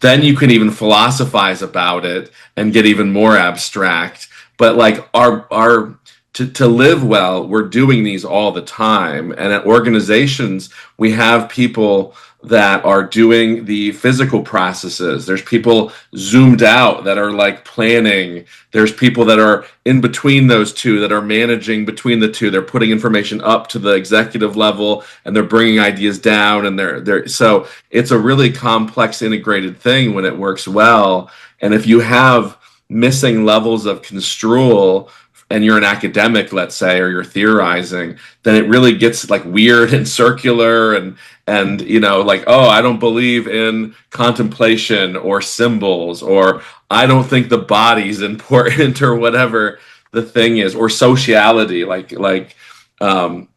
[SPEAKER 3] then you can even philosophize about it and get even more abstract. but like our to live well, we're doing these all the time. And at organizations, we have people that are doing the physical processes. There's people zoomed out that are like planning. There's people that are in between those two that are managing between the two. They're putting information up to the executive level and they're bringing ideas down, and they're so it's a really complex integrated thing when it works well. And if you have missing levels of construal and you're an academic, let's say, or you're theorizing, then it really gets like weird and circular, and you know, like, oh, I don't believe in contemplation or symbols, or I don't think the body's important, or whatever the thing is, or sociality, um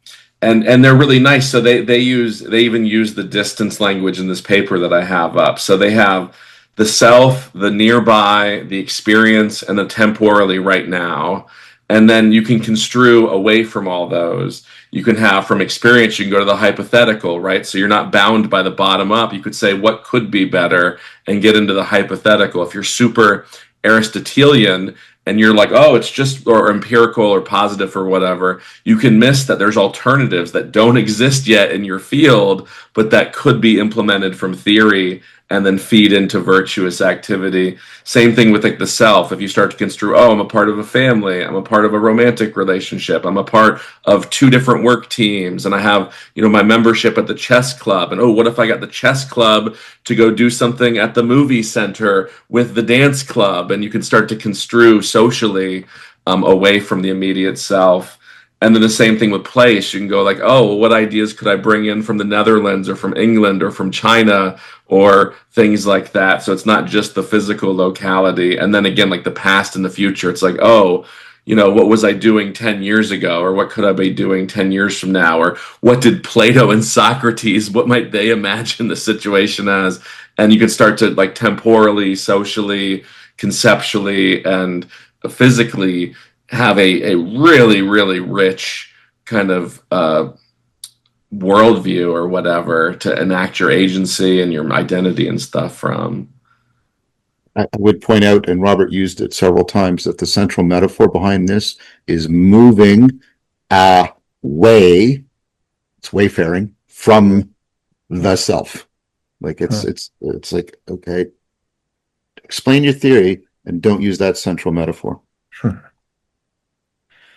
[SPEAKER 3] and they're really nice. So they even use the distance language in this paper that I have up. So they have the self, the nearby, the experience, and the temporally right now. And then you can construe away from all those. You can have from experience, you can go to the hypothetical, right? So you're not bound by the bottom up. You could say, what could be better, and get into the hypothetical. If you're super Aristotelian and you're like, oh, it's just or empirical or positive or whatever, you can miss that there's alternatives that don't exist yet in your field, but that could be implemented from theory and then feed into virtuous activity. Same thing with like the self. If you start to construe, oh, I'm a part of a family, I'm a part of a romantic relationship, I'm a part of 2 different work teams, and I have, you know, my membership at the chess club. And oh, what if I got the chess club to go do something at the movie center with the dance club? And you can start to construe socially away from the immediate self. And then the same thing with place. You can go like, oh, well, what ideas could I bring in from the Netherlands or from England or from China or things like that. So it's not just the physical locality. And then again, like the past and the future, it's like, oh, you know, what was I doing 10 years ago? Or what could I be doing 10 years from now? Or what did Plato and Socrates, what might they imagine the situation as? And you can start to like temporally, socially, conceptually, and physically have a really, really rich kind of worldview or whatever to enact your agency and your identity and stuff from.
[SPEAKER 1] I would point out, and Robert used it several times, that the central metaphor behind this is moving away, it's wayfaring, from the self. Like it's like, okay, explain your theory and don't use that central metaphor.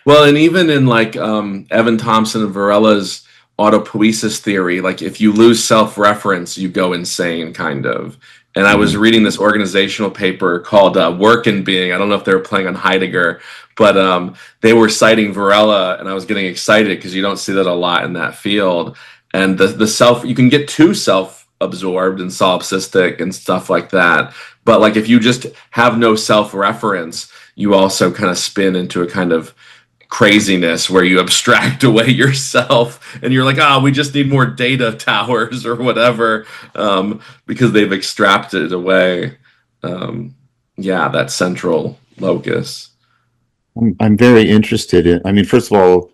[SPEAKER 3] Well, and even in like Evan Thompson and Varela's autopoiesis theory, like if you lose self-reference, you go insane, kind of. And I was reading this organizational paper called Work and Being. I don't know if they were playing on Heidegger, but they were citing Varela, and I was getting excited because you don't see that a lot in that field. And the self, you can get too self-absorbed and solipsistic and stuff like that. But like if you just have no self-reference, you also kind of spin into a kind of craziness where you abstract away yourself and you're like, we just need more data towers or whatever, because they've extracted away that central locus.
[SPEAKER 1] I'm very interested in, I mean, first of all,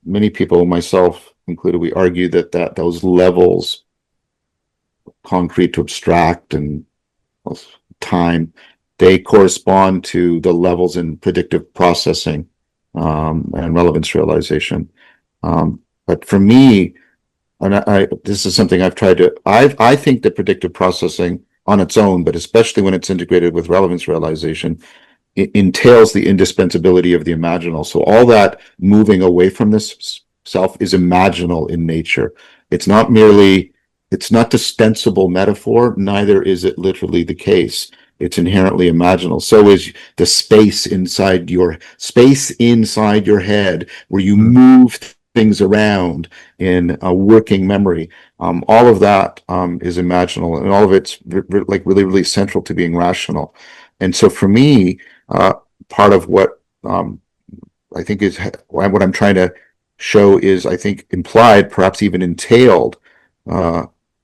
[SPEAKER 1] many people, myself included, we argue that those levels, concrete to abstract and time, they correspond to the levels in predictive processing and relevance realization. But for me, and this is something I've tried to, I think that predictive processing on its own, but especially when it's integrated with relevance realization, it entails the indispensability of the imaginal. So all that moving away from this self is imaginal in nature. It's not ostensible metaphor, neither is it literally the case. It's inherently imaginal. So is the space inside your head where you move things around in a working memory. All of that is imaginal, and all of it's like really, really central to being rational. And so for me, part of what I think is what I'm trying to show is, I think, implied, perhaps even entailed,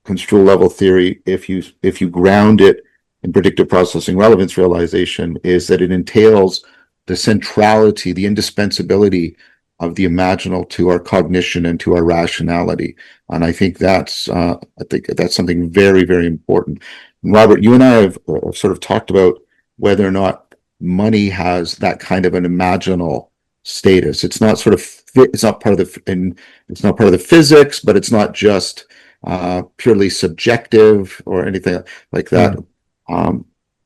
[SPEAKER 1] construal level theory, if you ground it in predictive processing relevance realization, is that it entails the centrality, the indispensability of the imaginal to our cognition and to our rationality. And I think that's something very, very important. And Robert, you and I have sort of talked about whether or not money has that kind of an imaginal status. It's not sort of it's not part of the and it's not part of the physics, but it's not just purely subjective or anything like that.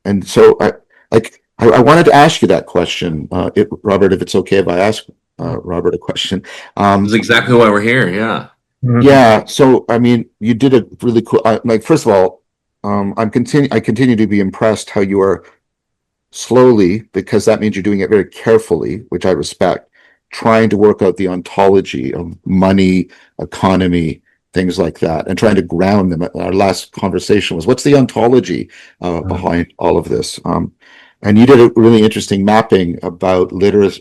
[SPEAKER 1] And so I wanted to ask you that question, Robert, if it's okay if I ask Robert a question.
[SPEAKER 3] This is exactly why we're here. Yeah.
[SPEAKER 1] Yeah. So, I mean, you did a really cool, like, first of all, I continue to be impressed how you are slowly, because that means you're doing it very carefully, which I respect, trying to work out the ontology of money, economy, things like that, and trying to ground them. Our last conversation was, what's the ontology behind all of this? And you did a really interesting mapping about literacy,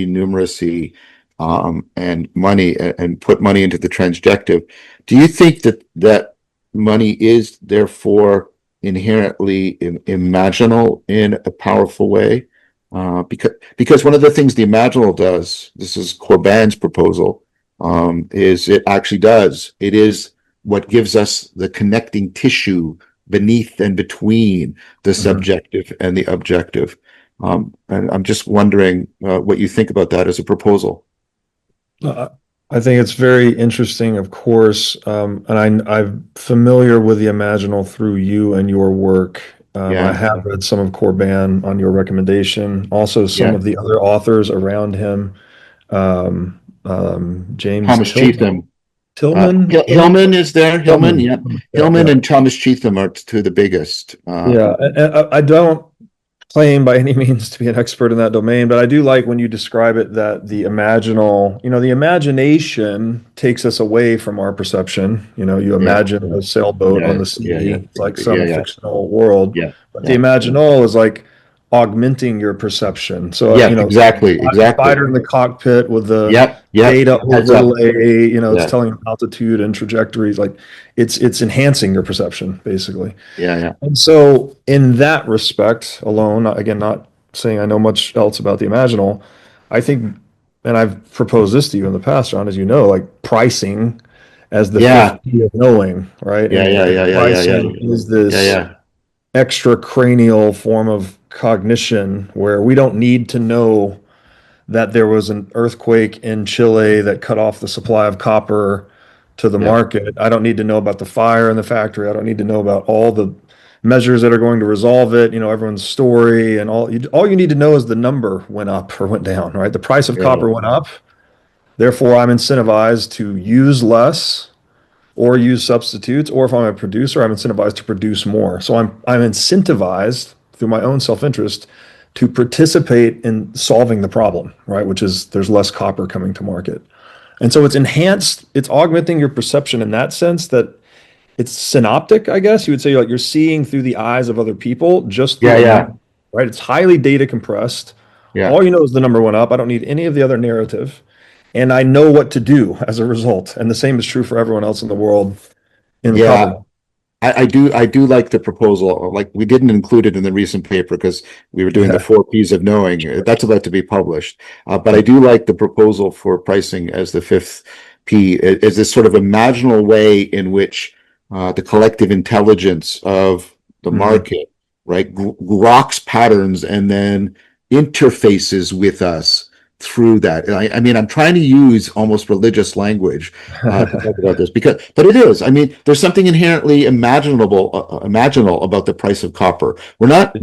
[SPEAKER 1] numeracy, and money, and put money into the transjective. Do you think that money is therefore inherently imaginal in a powerful way? Because one of the things the Imaginal does, this is Corbin's proposal, is it actually does. It is what gives us the connecting tissue beneath and between the subjective and the objective. And I'm just wondering what you think about that as a proposal.
[SPEAKER 2] I think it's very interesting, of course, and I'm familiar with the Imaginal through you and your work. I have read some of Corbin on your recommendation, also some of the other authors around him, James
[SPEAKER 1] Thomas Cheetham.
[SPEAKER 2] Tillman.
[SPEAKER 1] Hillman is there. Hillman,
[SPEAKER 2] Yeah,
[SPEAKER 1] Hillman and Thomas Cheetham are two of the biggest.
[SPEAKER 2] And I don't claim by any means to be an expert in that domain, but I do like when you describe it that the Imaginal, the imagination takes us away from our perception. You imagine a sailboat on the sea, it's like some fictional world. But the Imaginal is like augmenting your perception. So
[SPEAKER 1] exactly.
[SPEAKER 2] Fighter in the cockpit with the data overlay, it's telling you altitude and trajectories. Like it's enhancing your perception, basically. And so in that respect alone, again, not saying I know much else about the Imaginal, I think, and I've proposed this to you in the past, John, as you know, like pricing as the fifth key of knowing, right? Pricing is this extracranial form of cognition where we don't need to know that there was an earthquake in Chile that cut off the supply of copper to the market. I don't need to know about the fire in the factory. I don't need to know about all the measures that are going to resolve it, everyone's story, and all you need to know is the number went up or went down, right? The price of copper went up. Therefore, I'm incentivized to use less or use substitutes, or if I'm a producer, I'm incentivized to produce more. So I'm incentivized through my own self-interest to participate in solving the problem, right? Which is there's less copper coming to market. And so it's augmenting your perception in that sense, that it's synoptic, I guess. You would say, like, you're seeing through the eyes of other people, just through right? It's highly data compressed. All you know is the number went up. I don't need any of the other narrative. And I know what to do as a result. And the same is true for everyone else in the world.
[SPEAKER 1] I do like the proposal. Like, we didn't include it in the recent paper because we were doing the 4 Ps of knowing. That's about to be published. But I do like the proposal for pricing as the fifth P, is this sort of imaginal way in which the collective intelligence of the market, right, rocks patterns and then interfaces with us through that. And I mean, I'm trying to use almost religious language to talk about this but it is. I mean, there's something inherently imaginal about the price of copper. We're not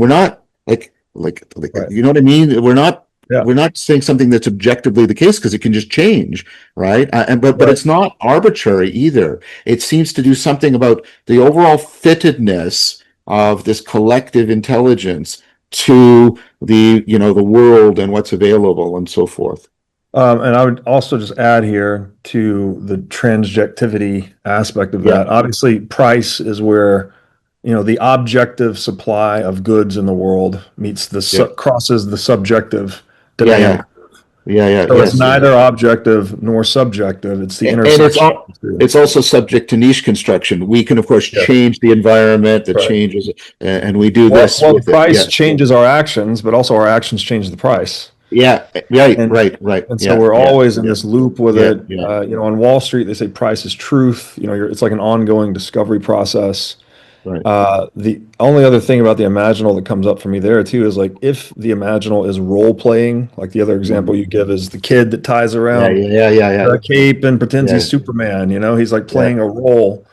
[SPEAKER 1] like you know what I mean? We're not saying something that's objectively the case, because it can just change, right? But it's not arbitrary either. It seems to do something about the overall fittedness of this collective intelligence to the world and what's available and so forth.
[SPEAKER 2] And I would also just add here to the transjectivity aspect of that. Obviously, price is where the objective supply of goods in the world meets crosses the subjective demand. So it's neither objective nor subjective. It's the intersection.
[SPEAKER 1] And it's also subject to niche construction. We can, of course, change the environment that changes, and we do this.
[SPEAKER 2] Well, the price changes our actions, but also our actions change the price.
[SPEAKER 1] Right.
[SPEAKER 2] And so we're always in this loop with it. On Wall Street, they say price is truth. It's like an ongoing discovery process.
[SPEAKER 1] Right.
[SPEAKER 2] The only other thing about the imaginal that comes up for me there too is like if the imaginal is role playing, like the other example
[SPEAKER 1] Mhm.
[SPEAKER 2] you give is the kid that ties
[SPEAKER 1] Yeah,
[SPEAKER 2] around
[SPEAKER 1] yeah, yeah, yeah,
[SPEAKER 2] a cape and pretends
[SPEAKER 1] yeah,
[SPEAKER 2] he's Superman, he's like
[SPEAKER 1] yeah,
[SPEAKER 2] playing a role.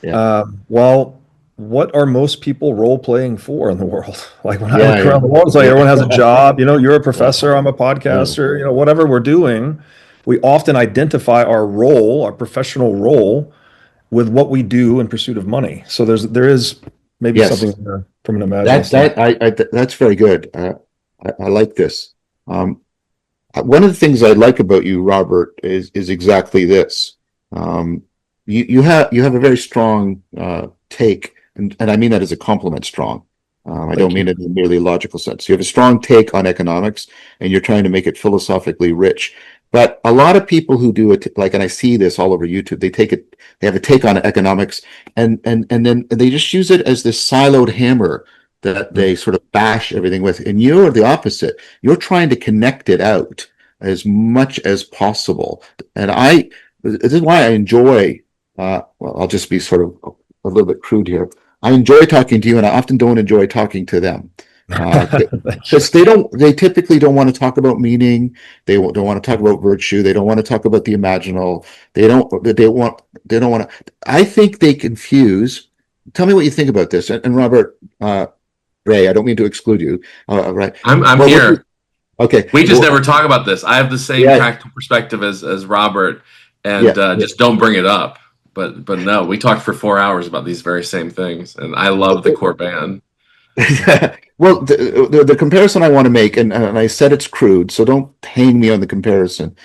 [SPEAKER 1] yeah,
[SPEAKER 2] Well, what are most people role playing for in the world? Like when I
[SPEAKER 1] yeah,
[SPEAKER 2] look
[SPEAKER 1] yeah,
[SPEAKER 2] around the world, it's like
[SPEAKER 1] yeah,
[SPEAKER 2] everyone has a job. You're a
[SPEAKER 1] yeah,
[SPEAKER 2] professor, I'm a
[SPEAKER 1] yeah.
[SPEAKER 2] podcaster, whatever we're doing, we often identify our role, our professional role, with what we do in pursuit of money. So there is maybe
[SPEAKER 1] Yes,
[SPEAKER 2] something there from an imaginal standpoint.
[SPEAKER 1] that's very good. I like this. Um, One of the things I like about you, Robert, is exactly this. Um, you have a very strong take, and I mean that as a compliment. Strong. I don't
[SPEAKER 2] Thank
[SPEAKER 1] mean
[SPEAKER 2] you.
[SPEAKER 1] it in a merely logical sense. You have a strong take on economics, and you're trying to make it philosophically rich. But a lot of people who do it, like, and I see this all over YouTube, they have a take on economics, and then they just use it as this siloed hammer that
[SPEAKER 2] Mm.
[SPEAKER 1] they sort of bash everything with. And you're the opposite. You're trying to connect it out as much as possible. And this is why I enjoy, well, I'll just be sort of a little bit crude here. I enjoy talking to you, and I often don't enjoy talking to them.
[SPEAKER 2] Thank you.
[SPEAKER 1] Because they typically don't want to talk about meaning. Don't want to talk about virtue. They don't want to talk about the imaginal. They don't want to. I think they confuse. Tell me what you think about this. And Robert, Ray, I don't mean to exclude you. Right.
[SPEAKER 3] I'm
[SPEAKER 1] Well,
[SPEAKER 3] here.
[SPEAKER 1] okay.
[SPEAKER 3] We just never
[SPEAKER 1] Well,
[SPEAKER 3] talk about this. I have the same
[SPEAKER 1] yeah,
[SPEAKER 3] practical perspective as Robert, and
[SPEAKER 1] yeah.
[SPEAKER 3] just don't bring it up. But no, we talked for 4 hours about these very same things, and I love the core band.
[SPEAKER 1] Well, the comparison I want to make, and I said it's crude, so don't hang me on the comparison.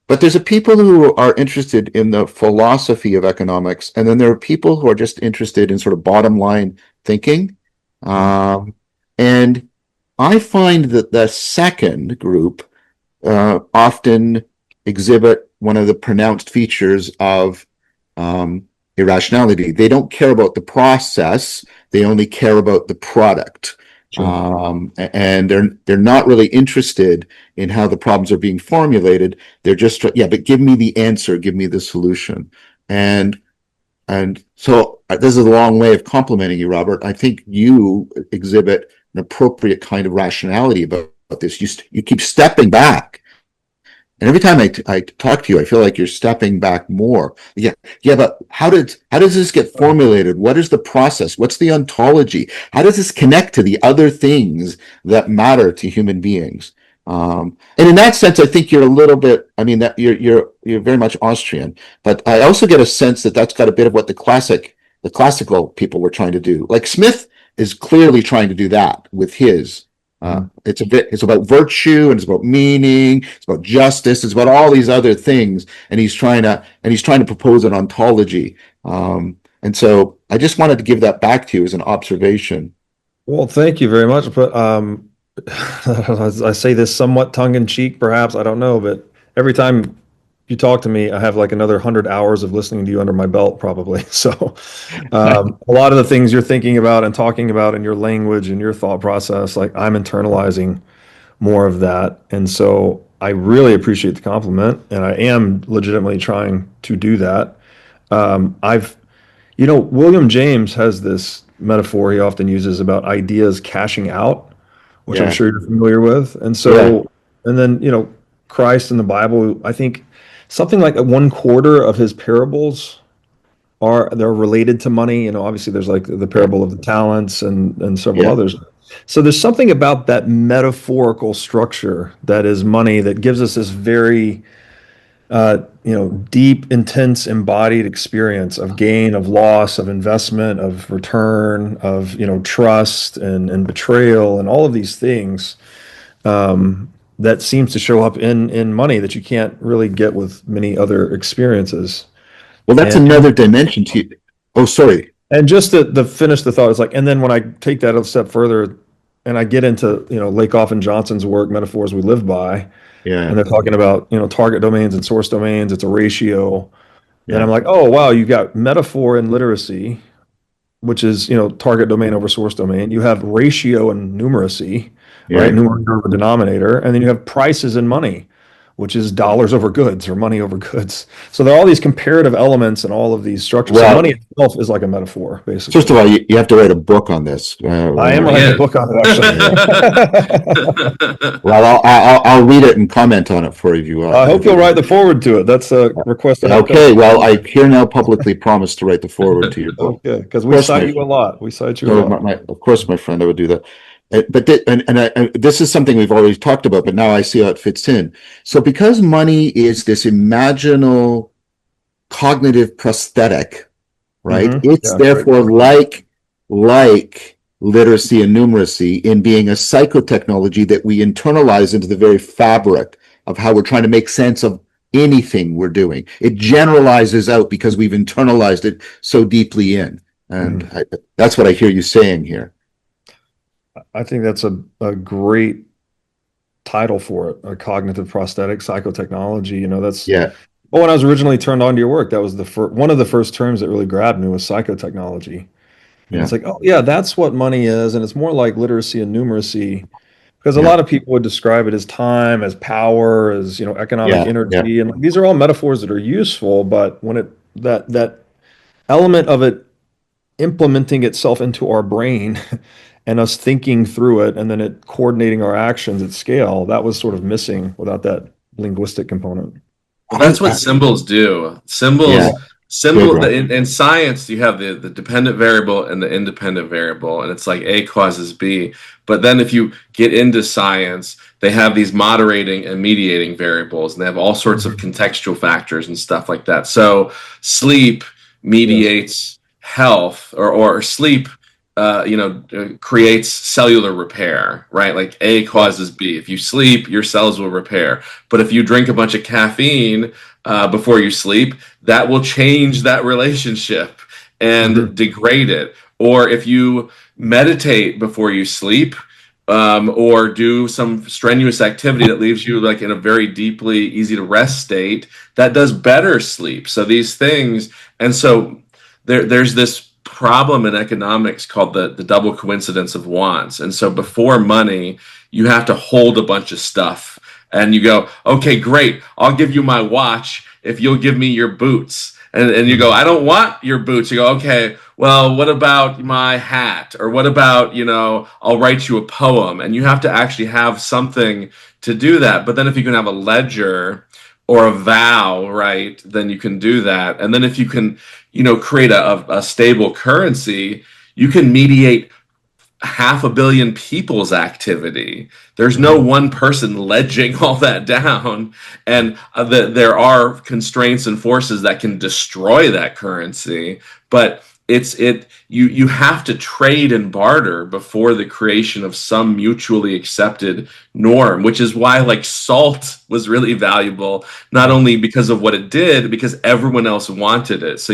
[SPEAKER 1] But there's a people who are interested in the philosophy of economics, and then there are people who are just interested in sort of bottom line thinking.
[SPEAKER 2] Mm.
[SPEAKER 1] Um, and I find that the second group often exhibit one of the pronounced features of irrationality. They don't care about the process; they only care about the product,
[SPEAKER 2] Sure.
[SPEAKER 1] and they're not really interested in how the problems are being formulated. They're just yeah, but give me the answer, give me the solution, and and so this is a long way of complimenting you, Robert. I think you exhibit an appropriate kind of rationality about this. You keep stepping back, and every time I talk to you, I feel like you're stepping back more. Yeah, yeah, but how does this get formulated? What is the process? What's the ontology? How does this connect to the other things that matter to human beings? And in that sense, I think you're a little bit. I mean, that you're very much Austrian, but I also get a sense that that's got a bit of what the classical people were trying to do. Like Smith is clearly trying to do that with his.
[SPEAKER 2] Mm.
[SPEAKER 1] It's about virtue and it's about meaning, it's about justice, it's about all these other things, and he's trying to propose an ontology. And so I just wanted to give that back to you as an observation.
[SPEAKER 2] Well, thank you very much. But I say this somewhat tongue in cheek, perhaps. I don't know, but every time you talk to me, I have like another 100 hours of listening to you under my belt, probably. So, a lot of the things you're thinking about and talking about in your language and your thought process, like I'm internalizing more of that. And so I really appreciate the compliment, and I am legitimately trying to do that. I've William James has this metaphor he often uses about ideas cashing out, which I'm
[SPEAKER 1] Yeah,
[SPEAKER 2] sure you're familiar with. And
[SPEAKER 1] yeah,
[SPEAKER 2] so, and then, Christ in the Bible, I think something like 1/4 of his parables they're related to money. Obviously there's like the
[SPEAKER 1] yeah,
[SPEAKER 2] parable of the talents and several
[SPEAKER 1] yeah,
[SPEAKER 2] others. So there's something about that metaphorical structure that is money that gives us this very deep, intense, embodied experience of gain, of loss, of investment, of return, of trust and betrayal, and all of these things that seems to show up in money that you can't really get with many other experiences.
[SPEAKER 1] well, that's
[SPEAKER 2] And
[SPEAKER 1] another dimension to you. Oh, sorry.
[SPEAKER 2] and just to finish the thought, it's like, and then when I take that a step further, and I get into Lakoff and Johnson's work, Metaphors We Live By, and
[SPEAKER 1] Yeah,
[SPEAKER 2] they're talking about target domains and source domains. It's a ratio. Then I'm
[SPEAKER 1] yeah,
[SPEAKER 2] like, oh wow, you've got metaphor and literacy, which is target domain over source domain. You have ratio and numeracy, right?
[SPEAKER 1] yeah,
[SPEAKER 2] Numerator over denominator, and then you have prices and money, which is dollars over goods or money over goods. So there are all these comparative elements and all of these structures. So
[SPEAKER 1] Well,
[SPEAKER 2] money itself is like a metaphor, basically.
[SPEAKER 1] first of all, you have to write a book on this.
[SPEAKER 2] I am writing a book on it, actually.
[SPEAKER 1] Well, I'll read it and comment on it for you.
[SPEAKER 2] I hope you'll write the forward to it. That's a request.
[SPEAKER 1] Okay, well, I here now publicly promise to write the forward to your book.
[SPEAKER 2] Okay, because we cite you a lot. We cite you a lot.
[SPEAKER 1] Of course, my friend, I would do that. But this is something we've always talked about, but now I see how it fits in. So because money is this imaginal cognitive prosthetic, right? It's therefore like literacy and numeracy in being a psychotechnology that we internalize into the very fabric of how we're trying to make sense of anything we're doing. It generalizes out because we've internalized it so deeply in. And that's what I hear you saying here.
[SPEAKER 2] I think that's a great title for it, a cognitive prosthetic psychotechnology. That's Well, when I was originally turned on to your work, that was one of the first terms that really grabbed me was psychotechnology. And it's like, oh yeah, that's what money is, and it's more like literacy and numeracy, because a lot of people would describe it as time, as power, as economic energy, and these are all metaphors that are useful. But when that element of it implementing itself into our brain and us thinking through it and then it coordinating our actions at scale, that was sort of missing without that linguistic component.
[SPEAKER 3] Well, that's what symbols do. In science, you have the dependent variable and the independent variable, and it's like A causes B. But then if you get into science, they have these moderating and mediating variables, and they have all sorts of contextual factors and stuff like that. So sleep mediates health, or sleep creates cellular repair, right? Like A causes B. If you sleep, your cells will repair. But if you drink a bunch of caffeine before you sleep, that will change that relationship and degrade it. Or if you meditate before you sleep, or do some strenuous activity that leaves you like in a very deeply easy to rest state, that does better sleep. So these things, and so there's this problem in economics called the double coincidence of wants. And so before money, you have to hold a bunch of stuff, and you go, okay, great, I'll give you my watch if you'll give me your boots. And you go, I don't want your boots. You go, okay, well, what about my hat? Or what about, I'll write you a poem. And you have to actually have something to do that. But then if you can have a ledger or a vow, right, then you can do that. And then if you can, create a stable currency, you can mediate 500 million people's activity. There's no one person ledging all that down, and there are constraints and forces that can destroy that currency. But you have to trade and barter before the creation of some mutually accepted norm, which is why like salt was really valuable, not only because of what it did, because everyone else wanted it. So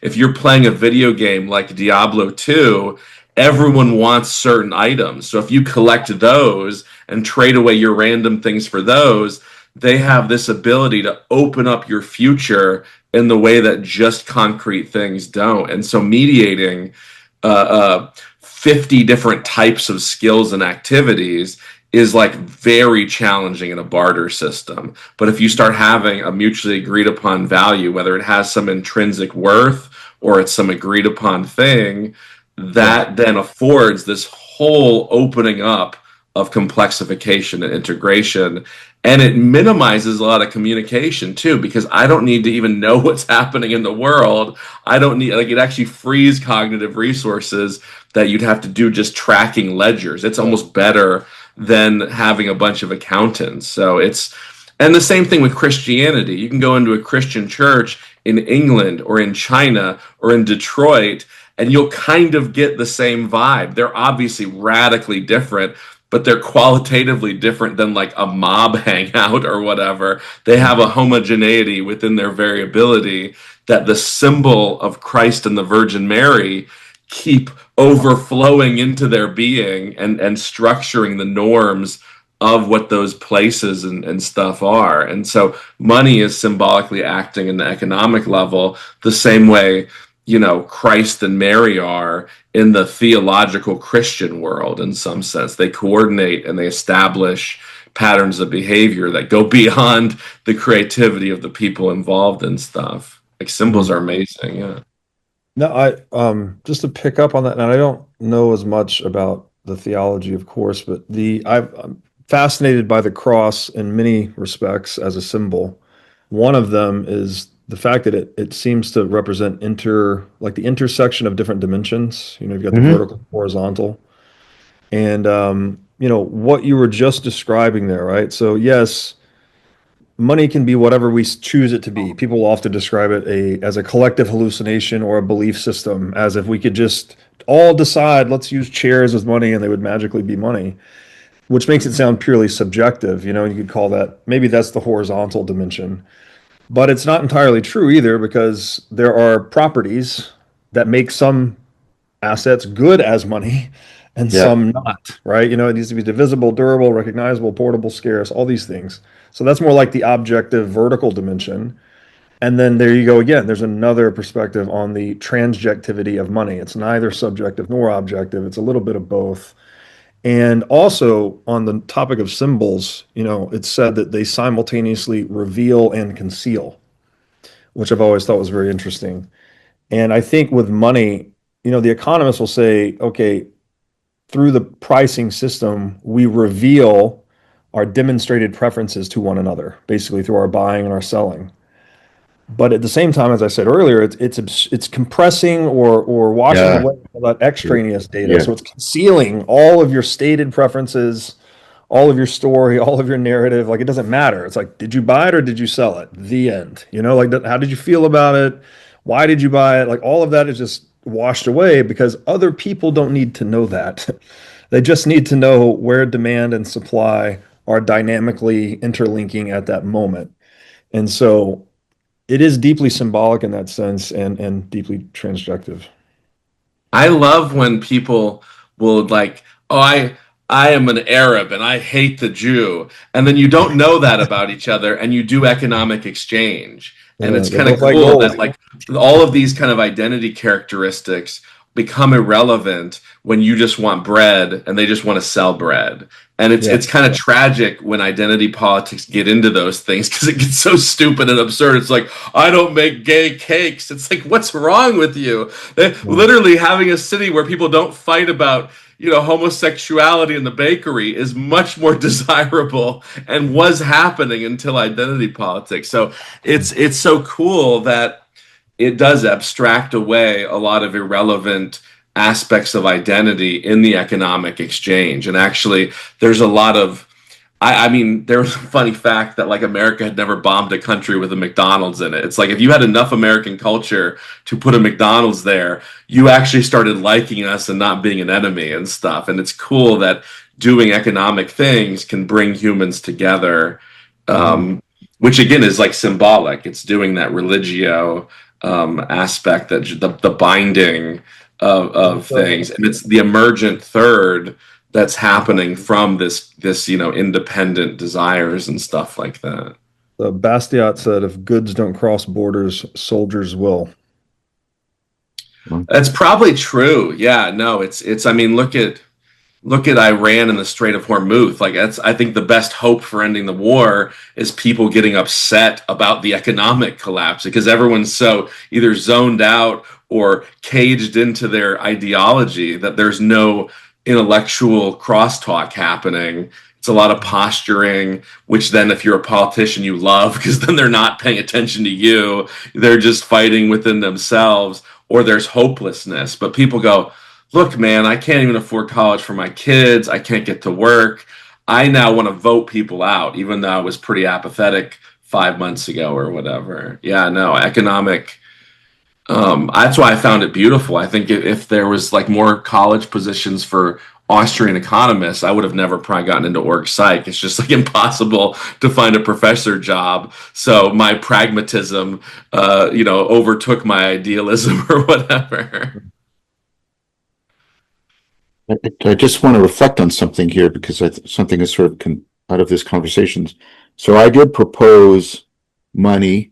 [SPEAKER 3] if you're playing a video game like Diablo 2, everyone wants certain items. So if you collect those and trade away your random things for those, they have this ability to open up your future in the way that just concrete things don't. And so mediating 50 different types of skills and activities is like very challenging in a barter system. But if you start having a mutually agreed upon value, whether it has some intrinsic worth or it's some agreed upon thing, that then affords this whole opening up of complexification and integration. And it minimizes a lot of communication too, because I don't need to even know what's happening in the world. I don't need, it actually frees cognitive resources that you'd have to do just tracking ledgers. It's almost better than having a bunch of accountants. And the same thing with Christianity. You can go into a Christian church in England or in China or in Detroit, and you'll kind of get the same vibe. They're obviously radically different, but they're qualitatively different than like a mob hangout or whatever. They have a homogeneity within their variability that the symbol of Christ and the Virgin Mary keep overflowing into their being and structuring the norms of what those places and stuff are. And so money is symbolically acting in the economic level the same way Christ and Mary are in the theological Christian world in some sense. They coordinate and they establish patterns of behavior that go beyond the creativity of the people involved in stuff. Like symbols are amazing. Yeah.
[SPEAKER 2] No, just to pick up on that, and I don't know as much about the theology, of course, but I'm fascinated by the cross in many respects as a symbol. One of them is the fact that it seems to represent like the intersection of different dimensions. You've got the
[SPEAKER 1] Mhm.
[SPEAKER 2] vertical, horizontal, and what you were just describing there, right? So yes, money can be whatever we choose it to be. People often describe it as a collective hallucination or a belief system, as if we could just all decide, let's use chairs as money and they would magically be money, which makes it sound purely subjective. You could call that, maybe that's the horizontal dimension. But it's not entirely true either, because there are properties that make some assets good as money and
[SPEAKER 1] Yeah.
[SPEAKER 2] some not, right? It needs to be divisible, durable, recognizable, portable, scarce, all these things. So that's more like the objective vertical dimension. And then there you go again. There's another perspective on the transjectivity of money. It's neither subjective nor objective. It's a little bit of both. And also on the topic of symbols, it's said that they simultaneously reveal and conceal, which I've always thought was very interesting. And I think with money, the economists will say, okay, through the pricing system, we reveal our demonstrated preferences to one another, basically through our buying and our selling. But at the same time, as I said earlier, it's compressing or washing
[SPEAKER 1] Yeah.
[SPEAKER 2] away all that extraneous data.
[SPEAKER 1] Yeah.
[SPEAKER 2] So it's concealing all of your stated preferences, all of your story, all of your narrative. Like, it doesn't matter. It's like, did you buy it or did you sell it? The end. Like, how did you feel about it? Why did you buy it? Like, all of that is just washed away, because other people don't need to know that. They just need to know where demand and supply are dynamically interlinking at that moment. And so it is deeply symbolic in that sense, and deeply transjective.
[SPEAKER 3] I love when people will like, oh, I am an Arab and I hate the Jew, and then you don't know that about each other, and you do economic exchange, and it's
[SPEAKER 2] They
[SPEAKER 3] kind of
[SPEAKER 2] both like
[SPEAKER 3] cool
[SPEAKER 2] gold.
[SPEAKER 3] that like all of these kind of identity characteristics become irrelevant when you just want bread and they just want to sell bread. And it's
[SPEAKER 2] Yeah.
[SPEAKER 3] it's kind of tragic when identity politics get into those things because it gets so stupid and absurd. It's like, I don't make gay cakes. It's like, what's wrong with you?
[SPEAKER 2] Yeah.
[SPEAKER 3] Literally having a city where people don't fight about homosexuality in the bakery is much more desirable and was happening until identity politics. So it's so cool that it does abstract away a lot of irrelevant aspects of identity in the economic exchange. And actually, there's a lot of I mean, there was a funny fact that like America had never bombed a country with a McDonald's in it. It's like if you had enough American culture to put a McDonald's there, you actually started liking us and not being an enemy and stuff. And it's cool that doing economic things can bring humans together,
[SPEAKER 2] Mhm.
[SPEAKER 3] which again is like symbolic. It's doing that religio aspect, that the binding of
[SPEAKER 2] So
[SPEAKER 3] things, and it's the emergent third that's happening from this independent desires and stuff like that.
[SPEAKER 2] the Bastiat said, if goods don't cross borders, soldiers will.
[SPEAKER 1] Well,
[SPEAKER 3] That's probably true. Yeah, no, it's I mean, look at Iran and the Strait of Hormuz. Like that's I think the best hope for ending the war is people getting upset about the economic collapse because everyone's so either zoned out or caged into their ideology that there's no intellectual crosstalk happening. It's a lot of posturing, which then if you're a politician you love because then they're not paying attention to you. They're just fighting within themselves, or there's hopelessness. But people go, look, man, I can't even afford college for my kids. I can't get to work. I now want to vote people out, even though I was pretty apathetic 5 months ago or whatever. Yeah, no, economic. That's why I found it beautiful. I think if there was like more college positions for Austrian economists, I would have never probably gotten into org psych. It's just like impossible to find a professor job. So my pragmatism, overtook my idealism or whatever.
[SPEAKER 1] I just want to reflect on something here because something is sort of out of this conversation. So I did propose money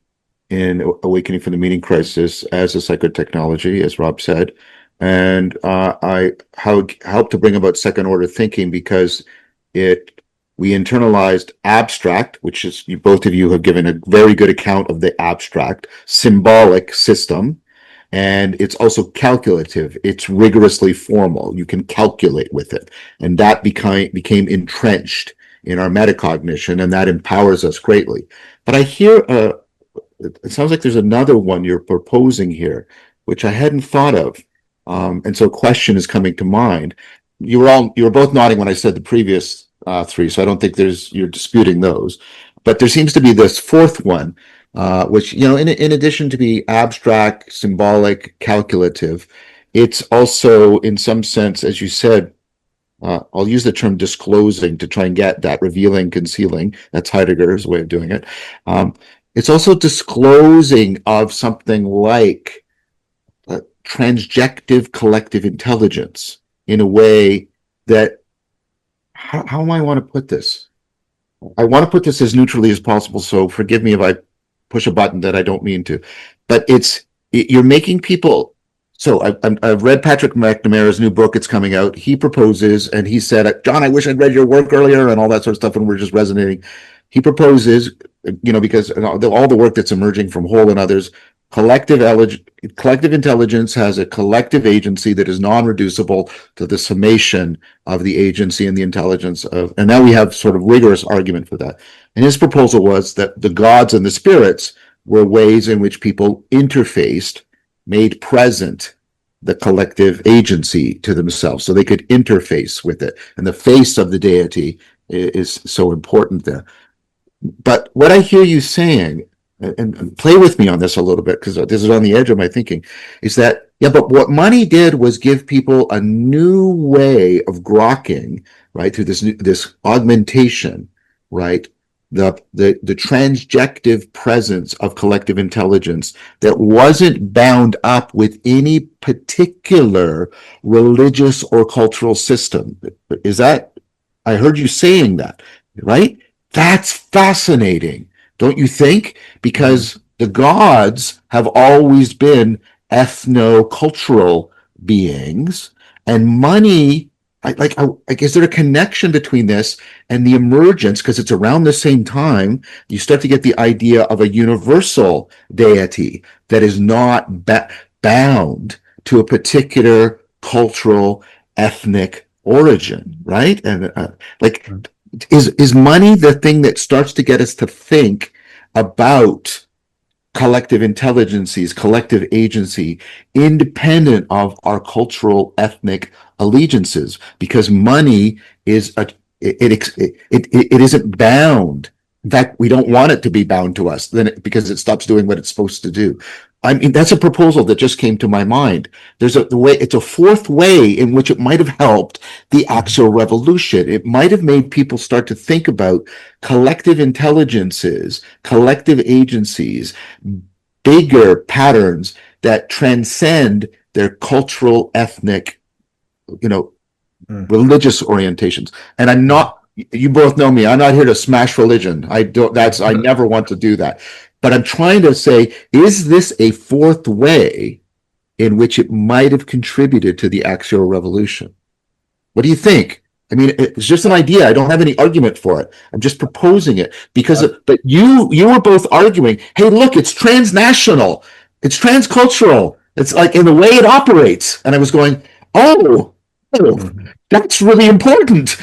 [SPEAKER 1] in Awakening from the Meaning Crisis as a psychotechnology, as Rob said, and I helped to bring about second order thinking because it we internalized abstract, which is, both of you have given a very good account of the abstract, symbolic system, and it's also calculative. It's rigorously formal. You can calculate with it. And that became entrenched in our metacognition, and that empowers us greatly. But I hear, it sounds like there's another one you're proposing here, which I hadn't thought of. And so a question is coming to mind. You were both nodding when I said the previous three, so I don't think you're disputing those. But there seems to be this fourth one, which, in addition to be abstract, symbolic, calculative, it's also, in some sense, as you said, I'll use the term disclosing to try and get that revealing, concealing. That's Heidegger's way of doing it. It's also disclosing of something like transjective collective intelligence in a way that, how do I want to put this? I want to put this as neutrally as possible, so forgive me if I push a button that I don't mean to. But you're making people. So I've read Patrick McNamara's new book. It's coming out. He proposes, and he said, "John, I wish I'd read your work earlier," and all that sort of stuff, and we're just resonating. He proposes, because all the work that's emerging from Hole and others, collective intelligence has a collective agency that is non-reducible to the summation of the agency and the intelligence of, and now we have sort of rigorous argument for that. And his proposal was that the gods and the spirits were ways in which people interfaced, made present the collective agency to themselves, so they could interface with it. And the face of the deity is so important there. But what I hear you saying, and play with me on this a little bit, because this is on the edge of my thinking, is that, yeah, but what money did was give people a new way of grokking, right, through this augmentation, right, the transjective presence of collective intelligence that wasn't bound up with any particular religious or cultural system. Is that, I heard you saying that, right? That's fascinating, don't you think? Because the gods have always been ethno-cultural beings, and money, is there a connection between this and the emergence, because it's around the same time, you start to get the idea of a universal deity that is not bound to a particular cultural, ethnic origin, right? And is money the thing that starts to get us to think about collective intelligences, collective agency, independent of our cultural, ethnic allegiances? Because money is it isn't bound. In fact, we don't want it to be bound to us, because it stops doing what it's supposed to do. I mean, that's a proposal that just came to my mind. It's a fourth way in which it might have helped the actual revolution. It might have made people start to think about collective intelligences, collective agencies, bigger patterns that transcend their cultural, ethnic, religious orientations. And you both know me, I'm not here to smash religion. I never want to do that. But I'm trying to say, is this a fourth way in which it might have contributed to the actual revolution? What do you think? I mean, it's just an idea. I don't have any argument for it. I'm just proposing it but you were both arguing, hey, look, it's transnational. It's transcultural. It's like in the way it operates. And I was going, oh, that's really important.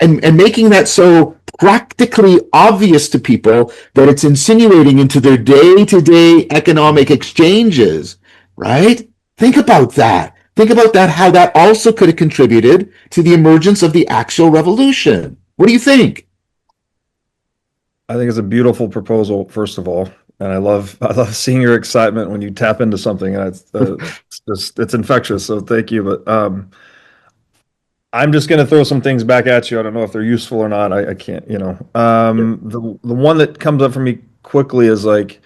[SPEAKER 1] And making that so practically obvious to people that it's insinuating into their day-to-day economic exchanges, right? Think about that. How that also could have contributed to the emergence of the actual revolution. What do you think?
[SPEAKER 2] I think it's a beautiful proposal, first of all. And I love seeing your excitement when you tap into something, and it's infectious. So thank you. But I'm just going to throw some things back at you. I don't know if they're useful or not. I can't, the one that comes up for me quickly is like,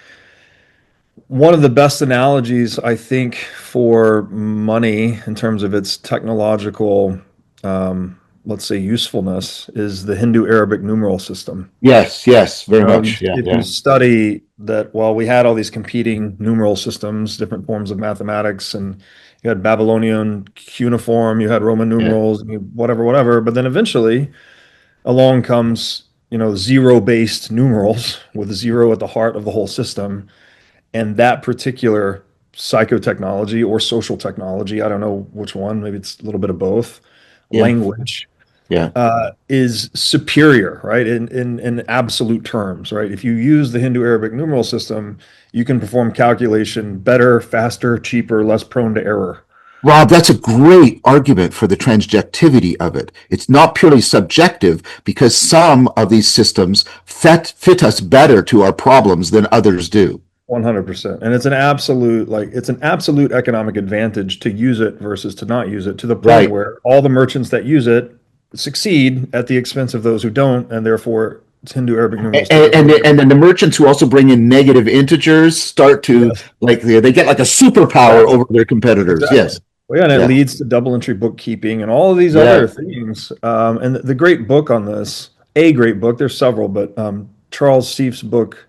[SPEAKER 2] one of the best analogies, I think, for money in terms of its technological, let's say, usefulness is the Hindu Arabic numeral system.
[SPEAKER 1] Yes, very much.
[SPEAKER 2] If you study that, well, we had all these competing numeral systems, different forms of mathematics, and you had Babylonian cuneiform, you had Roman numerals, whatever. But then eventually along comes, zero-based numerals with zero at the heart of the whole system. And that particular psychotechnology or social technology, I don't know which one, maybe it's a little bit of both,
[SPEAKER 1] Yeah.
[SPEAKER 2] language,
[SPEAKER 1] Yeah.
[SPEAKER 2] is superior, right? In absolute terms, right? If you use the Hindu Arabic numeral system, you can perform calculation better, faster, cheaper, less prone to error.
[SPEAKER 1] Rob, that's a great argument for the transjectivity of it. It's not purely subjective because some of these systems fit us better to our problems than others do.
[SPEAKER 2] 100%. And it's an absolute economic advantage to use it versus to not use it, to the point
[SPEAKER 1] Right.
[SPEAKER 2] where all the merchants that use it succeed at the expense of those who don't, and therefore Hindu Arabic numerals take
[SPEAKER 1] And,
[SPEAKER 2] advantage of
[SPEAKER 1] and
[SPEAKER 2] it.
[SPEAKER 1] then the merchants who also bring in negative integers start to,
[SPEAKER 2] Yes,
[SPEAKER 1] like, they get like a superpower
[SPEAKER 2] exactly.
[SPEAKER 1] over their competitors.
[SPEAKER 2] Exactly.
[SPEAKER 1] Yes.
[SPEAKER 2] Well, yeah, and it
[SPEAKER 1] Yeah.
[SPEAKER 2] leads to double entry bookkeeping and all of these other
[SPEAKER 1] Yes.
[SPEAKER 2] things. And the great book on this, a great book, there's several, but Charles Seif's book,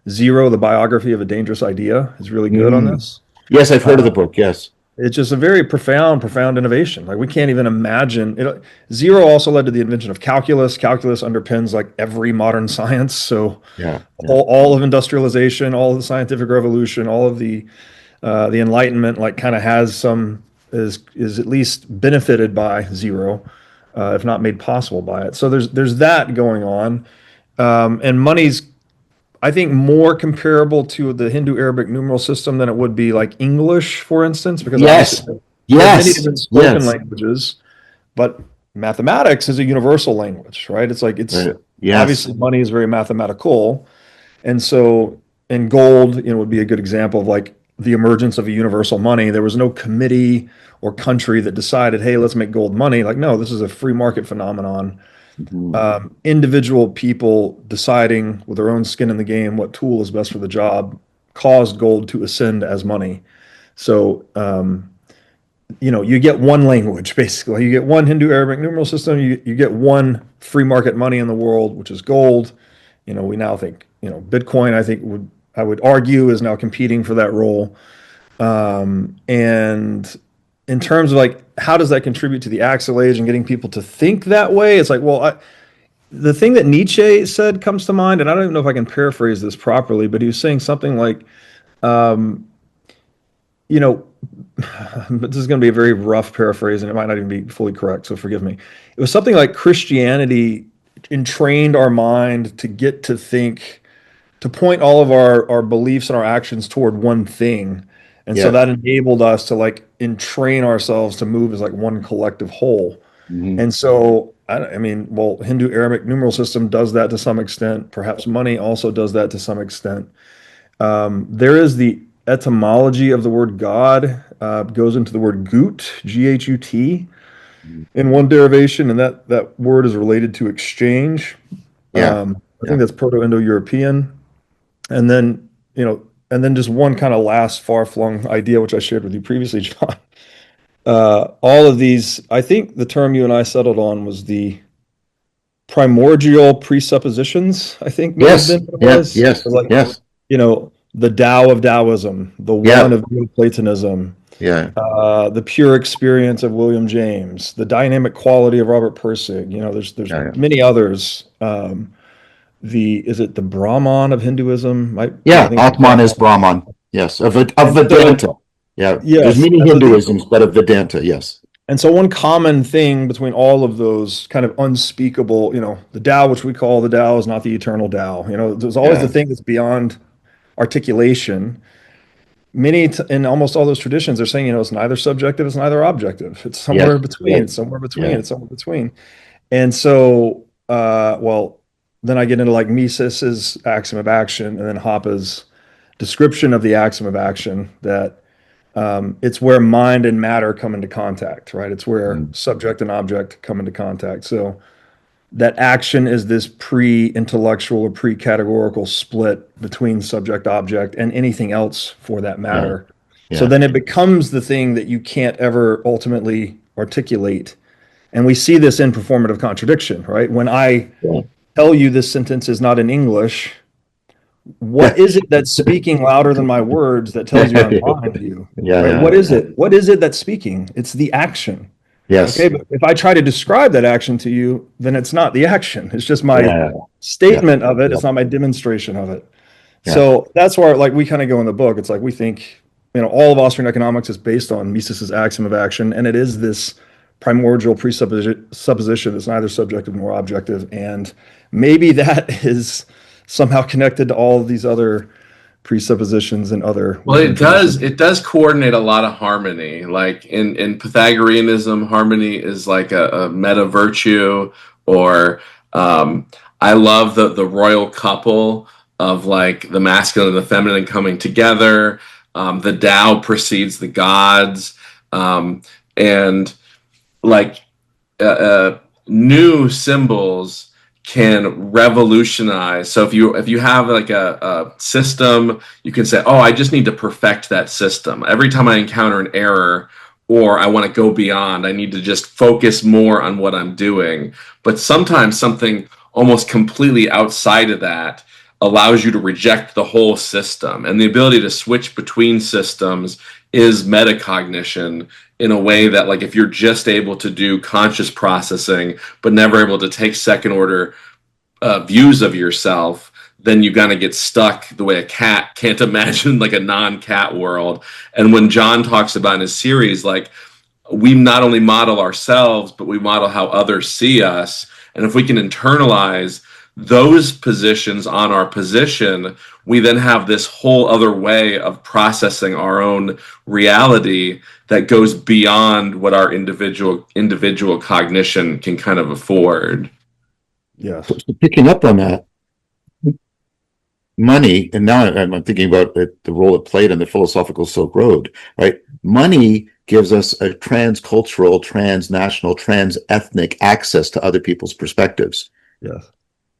[SPEAKER 2] Zero, The Biography of a Dangerous Idea, is really good on
[SPEAKER 1] Mm.
[SPEAKER 2] this.
[SPEAKER 1] Yes, I've heard of
[SPEAKER 2] Uh,
[SPEAKER 1] the book. Yes.
[SPEAKER 2] it's just a very profound innovation. Like we can't even imagine it. Zero also led to the invention of calculus. Calculus underpins like every modern science. So
[SPEAKER 1] Yeah. Yeah.
[SPEAKER 2] all of industrialization, all of the scientific revolution, all of the Enlightenment, like kind of has some is at least benefited by zero, if not made possible by it. So there's that going on, and money's, I think, more comparable to the Hindu Arabic numeral system than it would be like English, for instance, because obviously
[SPEAKER 1] Yes.
[SPEAKER 2] it has many
[SPEAKER 1] Yes.
[SPEAKER 2] different spoken
[SPEAKER 1] Yes.
[SPEAKER 2] languages, but mathematics is a universal language, right? It's
[SPEAKER 1] Yes.
[SPEAKER 2] obviously money is very mathematical, and so, and gold, would be a good example of like the emergence of a universal money. There was no committee or country that decided, hey, let's make gold money. Like, no, this is a free market phenomenon.
[SPEAKER 1] Mhm.
[SPEAKER 2] Individual people deciding with their own skin in the game what tool is best for the job caused gold to ascend as money. So, you get one language basically. You get one Hindu Arabic numeral system. You get one free market money in the world, which is gold. We now think, Bitcoin, I would argue is now competing for that role. And in terms of like, how does that contribute to the Axel Age and getting people to think that way? It's like, well, the thing that Nietzsche said comes to mind, and I don't even know if I can paraphrase this properly, but he was saying something like, you know, but this is going to be a very rough paraphrase, and it might not even be fully correct, so forgive me. It was something like Christianity entrained our mind to get to think, to point all of our beliefs and our actions toward one thing. And so
[SPEAKER 1] Yeah.
[SPEAKER 2] that enabled us to like entrain ourselves to move as like one collective whole.
[SPEAKER 1] Mhm.
[SPEAKER 2] And so, I mean, well, Hindu Arabic numeral system does that to some extent. Perhaps money also does that to some extent. There is the etymology of the word God, goes into the word gut, Ghut, in one derivation, and that word is related to exchange.
[SPEAKER 1] Yeah.
[SPEAKER 2] I
[SPEAKER 1] Yeah.
[SPEAKER 2] think that's Proto-Indo-European. And then, just one kind of last far-flung idea, which I shared with you previously, John. All of these, I think the term you and I settled on was the primordial presuppositions, I think may have
[SPEAKER 1] Yes.
[SPEAKER 2] been what it
[SPEAKER 1] Yeah.
[SPEAKER 2] was.
[SPEAKER 1] Yes.
[SPEAKER 2] Like,
[SPEAKER 1] Yes.
[SPEAKER 2] the Tao of Taoism, the one
[SPEAKER 1] Yeah.
[SPEAKER 2] of Neoplatonism,
[SPEAKER 1] Yeah.
[SPEAKER 2] the pure experience of William James, the dynamic quality of Robert Pirsig. There's
[SPEAKER 1] Yeah.
[SPEAKER 2] many others. Is it the Brahman of Hinduism? Yeah, I
[SPEAKER 1] Yeah.
[SPEAKER 2] think it's the
[SPEAKER 1] Atman is
[SPEAKER 2] Brahman.
[SPEAKER 1] Brahman. Yes. Of
[SPEAKER 2] And so,
[SPEAKER 1] Vedanta. Yeah. There's
[SPEAKER 2] yes,
[SPEAKER 1] many
[SPEAKER 2] and so
[SPEAKER 1] Hinduisms, but of Vedanta. Yes.
[SPEAKER 2] one common thing between all of those kind of unspeakable, the Tao, which we call the Tao, is not the eternal Tao. There's always the
[SPEAKER 1] Yeah.
[SPEAKER 2] thing that's beyond articulation. In almost all those traditions, they're saying, it's neither subjective, it's neither objective. It's somewhere
[SPEAKER 1] Yes.
[SPEAKER 2] in between.
[SPEAKER 1] Yes.
[SPEAKER 2] It's somewhere between.
[SPEAKER 1] Yeah.
[SPEAKER 2] It's somewhere between. And so, well, then I get into like Mises's axiom of action, and then Hoppe's description of the axiom of action, that it's where mind and matter come into contact, right? It's where
[SPEAKER 1] Mm.
[SPEAKER 2] subject and object come into contact. So that action is this pre-intellectual or pre-categorical split between subject, object, and anything else for that
[SPEAKER 1] Yeah.
[SPEAKER 2] matter. So
[SPEAKER 1] Yeah.
[SPEAKER 2] then it becomes the thing that you can't ever ultimately articulate. And we see this in performative contradiction, right? When I
[SPEAKER 1] Yeah.
[SPEAKER 2] tell you this sentence is not in English, what
[SPEAKER 1] Yeah.
[SPEAKER 2] is it that's speaking louder than my words that tells you I'm lying to you,
[SPEAKER 1] Yeah.
[SPEAKER 2] right?
[SPEAKER 1] Yeah.
[SPEAKER 2] What is it? What is it that's speaking? It's the action.
[SPEAKER 1] Yes.
[SPEAKER 2] Okay, but if I try to describe that action to you, then it's not the action. It's just my
[SPEAKER 1] Yeah. Yeah.
[SPEAKER 2] statement of it.
[SPEAKER 1] Yeah.
[SPEAKER 2] It's not my demonstration of it.
[SPEAKER 1] Yeah.
[SPEAKER 2] So that's where like we kind of go in the book. It's like we think, all of Austrian economics is based on Mises's axiom of action, and it is this primordial presupposition that's neither subjective nor objective. And maybe that is somehow connected to all of these other presuppositions and other
[SPEAKER 3] Well,
[SPEAKER 2] wisdom traditions.
[SPEAKER 3] it does coordinate a lot of harmony. Like in Pythagoreanism, harmony is like a meta virtue, or I love the royal couple of like the masculine and the feminine coming together. The Tao precedes the gods, and like new symbols can revolutionize. So if you have like a system, you can say, oh, I just need to perfect that system. Every time I encounter an error or I want to go beyond, I need to just focus more on what I'm doing. But sometimes something almost completely outside of that allows you to reject the whole system. And the ability to switch between systems is metacognition in a way that, like, if you're just able to do conscious processing but never able to take second order views of yourself, then you kind of get stuck the way a cat can't imagine like a non-cat world. And when John talks about in his series, like, we not only model ourselves, but we model how others see us. And if we can internalize those positions on our position, we then have this whole other way of processing our own reality that goes beyond what our individual cognition can kind of afford.
[SPEAKER 2] Yes.
[SPEAKER 1] So picking up on that, money, and now I'm thinking about it, the role it played in the philosophical Silk Road, right? Money gives us a transcultural, transnational, trans-ethnic access to other people's perspectives,
[SPEAKER 2] Yes.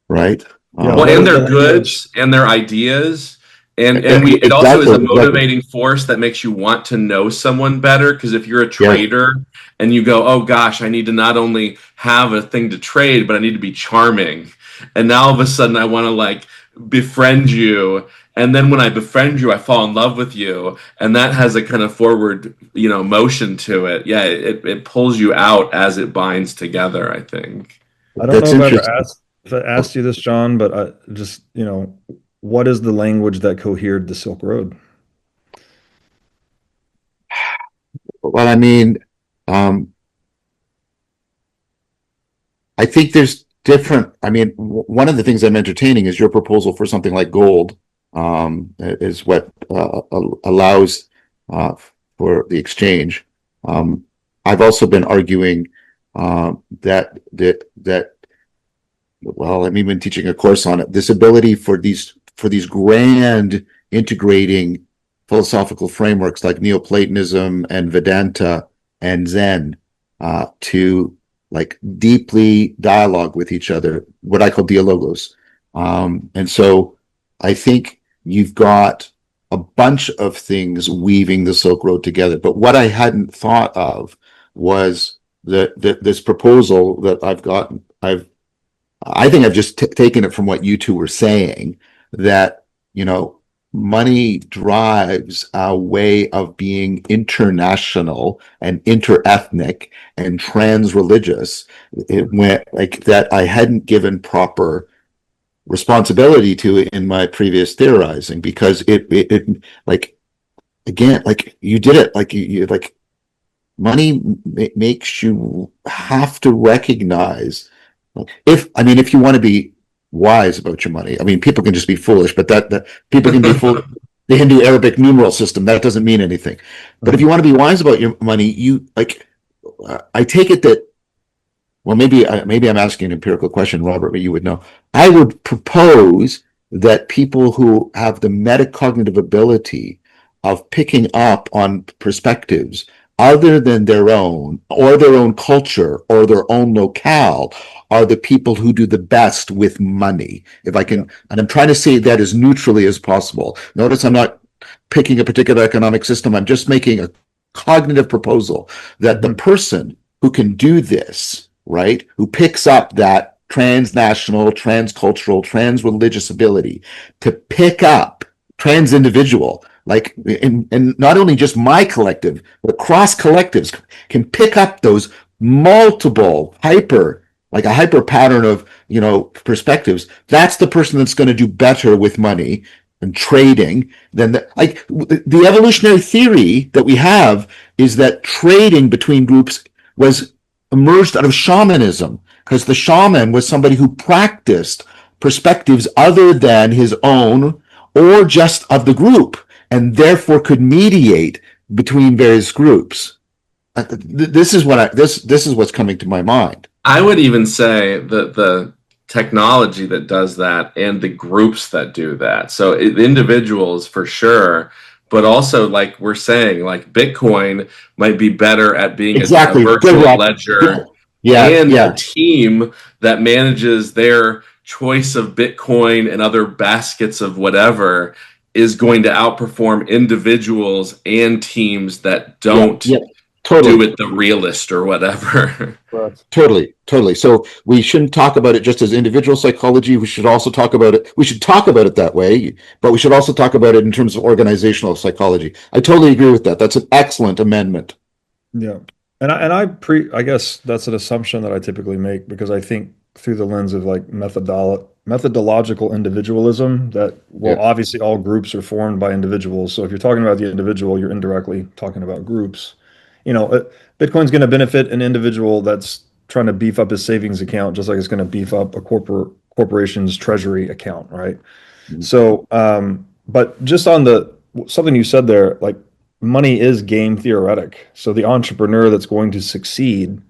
[SPEAKER 1] right?
[SPEAKER 2] Yeah.
[SPEAKER 3] Well, and their goods and their ideas. And it also is a motivating force that makes you want to know someone better. Because if you're a trader and you go, oh gosh, I need to not only have a thing to trade, but I need to be charming. And now all of a sudden I want to like befriend you. And then when I befriend you, I fall in love with you. And that has a kind of forward, motion to it. Yeah, it pulls you out as it binds together, I think.
[SPEAKER 2] I don't know if I asked you this, John, but I just, what is the language that cohered the Silk Road?
[SPEAKER 1] Well, I mean, I think there's different. I mean, one of the things I'm entertaining is your proposal for something like gold, is what allows for the exchange. I've also been arguing that well, I've been teaching a course on it. This ability for these grand integrating philosophical frameworks like Neoplatonism and Vedanta and Zen to like deeply dialogue with each other, what I call dialogos. And so I think you've got a bunch of things weaving the Silk Road together. But what I hadn't thought of was this proposal that I've gotten. I think I've just taken it from what you two were saying, that, money drives a way of being international and interethnic and trans-religious. It went like that. I hadn't given proper responsibility to it in my previous theorizing, because it like, again, like you did it, like you like money makes you have to recognize, if you want to be wise about your money, people can just be foolish, but that people can be foolish. The Hindu Arabic numeral system, that doesn't mean anything. But if you want to be wise about your money, you like, I take it that, well, maybe I'm asking an empirical question, Robert, but you would know. I would propose that people who have the metacognitive ability of picking up on perspectives other than their own, or their own culture, or their own locale, are the people who do the best with money. If I can, and I'm trying to say that as neutrally as possible. Notice I'm not picking a particular economic system. I'm just making a cognitive proposal that the person who can do this, right, who picks up that transnational, transcultural, trans-religious ability to pick up trans-individual, like, and not only just my collective, but cross collectives can pick up those multiple like a hyper pattern of, perspectives, that's the person that's going to do better with money and trading than the evolutionary theory that we have is that trading between groups was emerged out of shamanism, because the shaman was somebody who practiced perspectives other than his own or just of the group, and therefore could mediate between various groups. This is what's coming to my mind.
[SPEAKER 3] I would even say that the technology that does that and the groups that do that. So individuals for sure, but also like we're saying, like Bitcoin might be better at being a
[SPEAKER 1] Exactly.
[SPEAKER 3] virtual ledger,
[SPEAKER 1] Yeah,
[SPEAKER 3] and
[SPEAKER 1] yeah.
[SPEAKER 3] a team that manages their choice of Bitcoin and other baskets of whatever is going to outperform individuals and teams that don't
[SPEAKER 1] Yeah, totally.
[SPEAKER 3] do it the realist or whatever.
[SPEAKER 1] Totally. So we shouldn't talk about it just as individual psychology. We should also talk about it. We should talk about it that way, but we should also talk about it in terms of organizational psychology. I totally agree with that. That's an excellent amendment.
[SPEAKER 2] Yeah. I guess that's an assumption that I typically make because I think through the lens of like methodological individualism that, well,
[SPEAKER 1] Yeah.
[SPEAKER 2] obviously all groups are formed by individuals. So if you're talking about the individual, you're indirectly talking about groups. Bitcoin's going to benefit an individual that's trying to beef up his savings account, just like it's going to beef up a corporation's treasury account, right?
[SPEAKER 1] Mhm.
[SPEAKER 2] So, but just on something you said there, like money is game theoretic. So the entrepreneur that's going to succeed,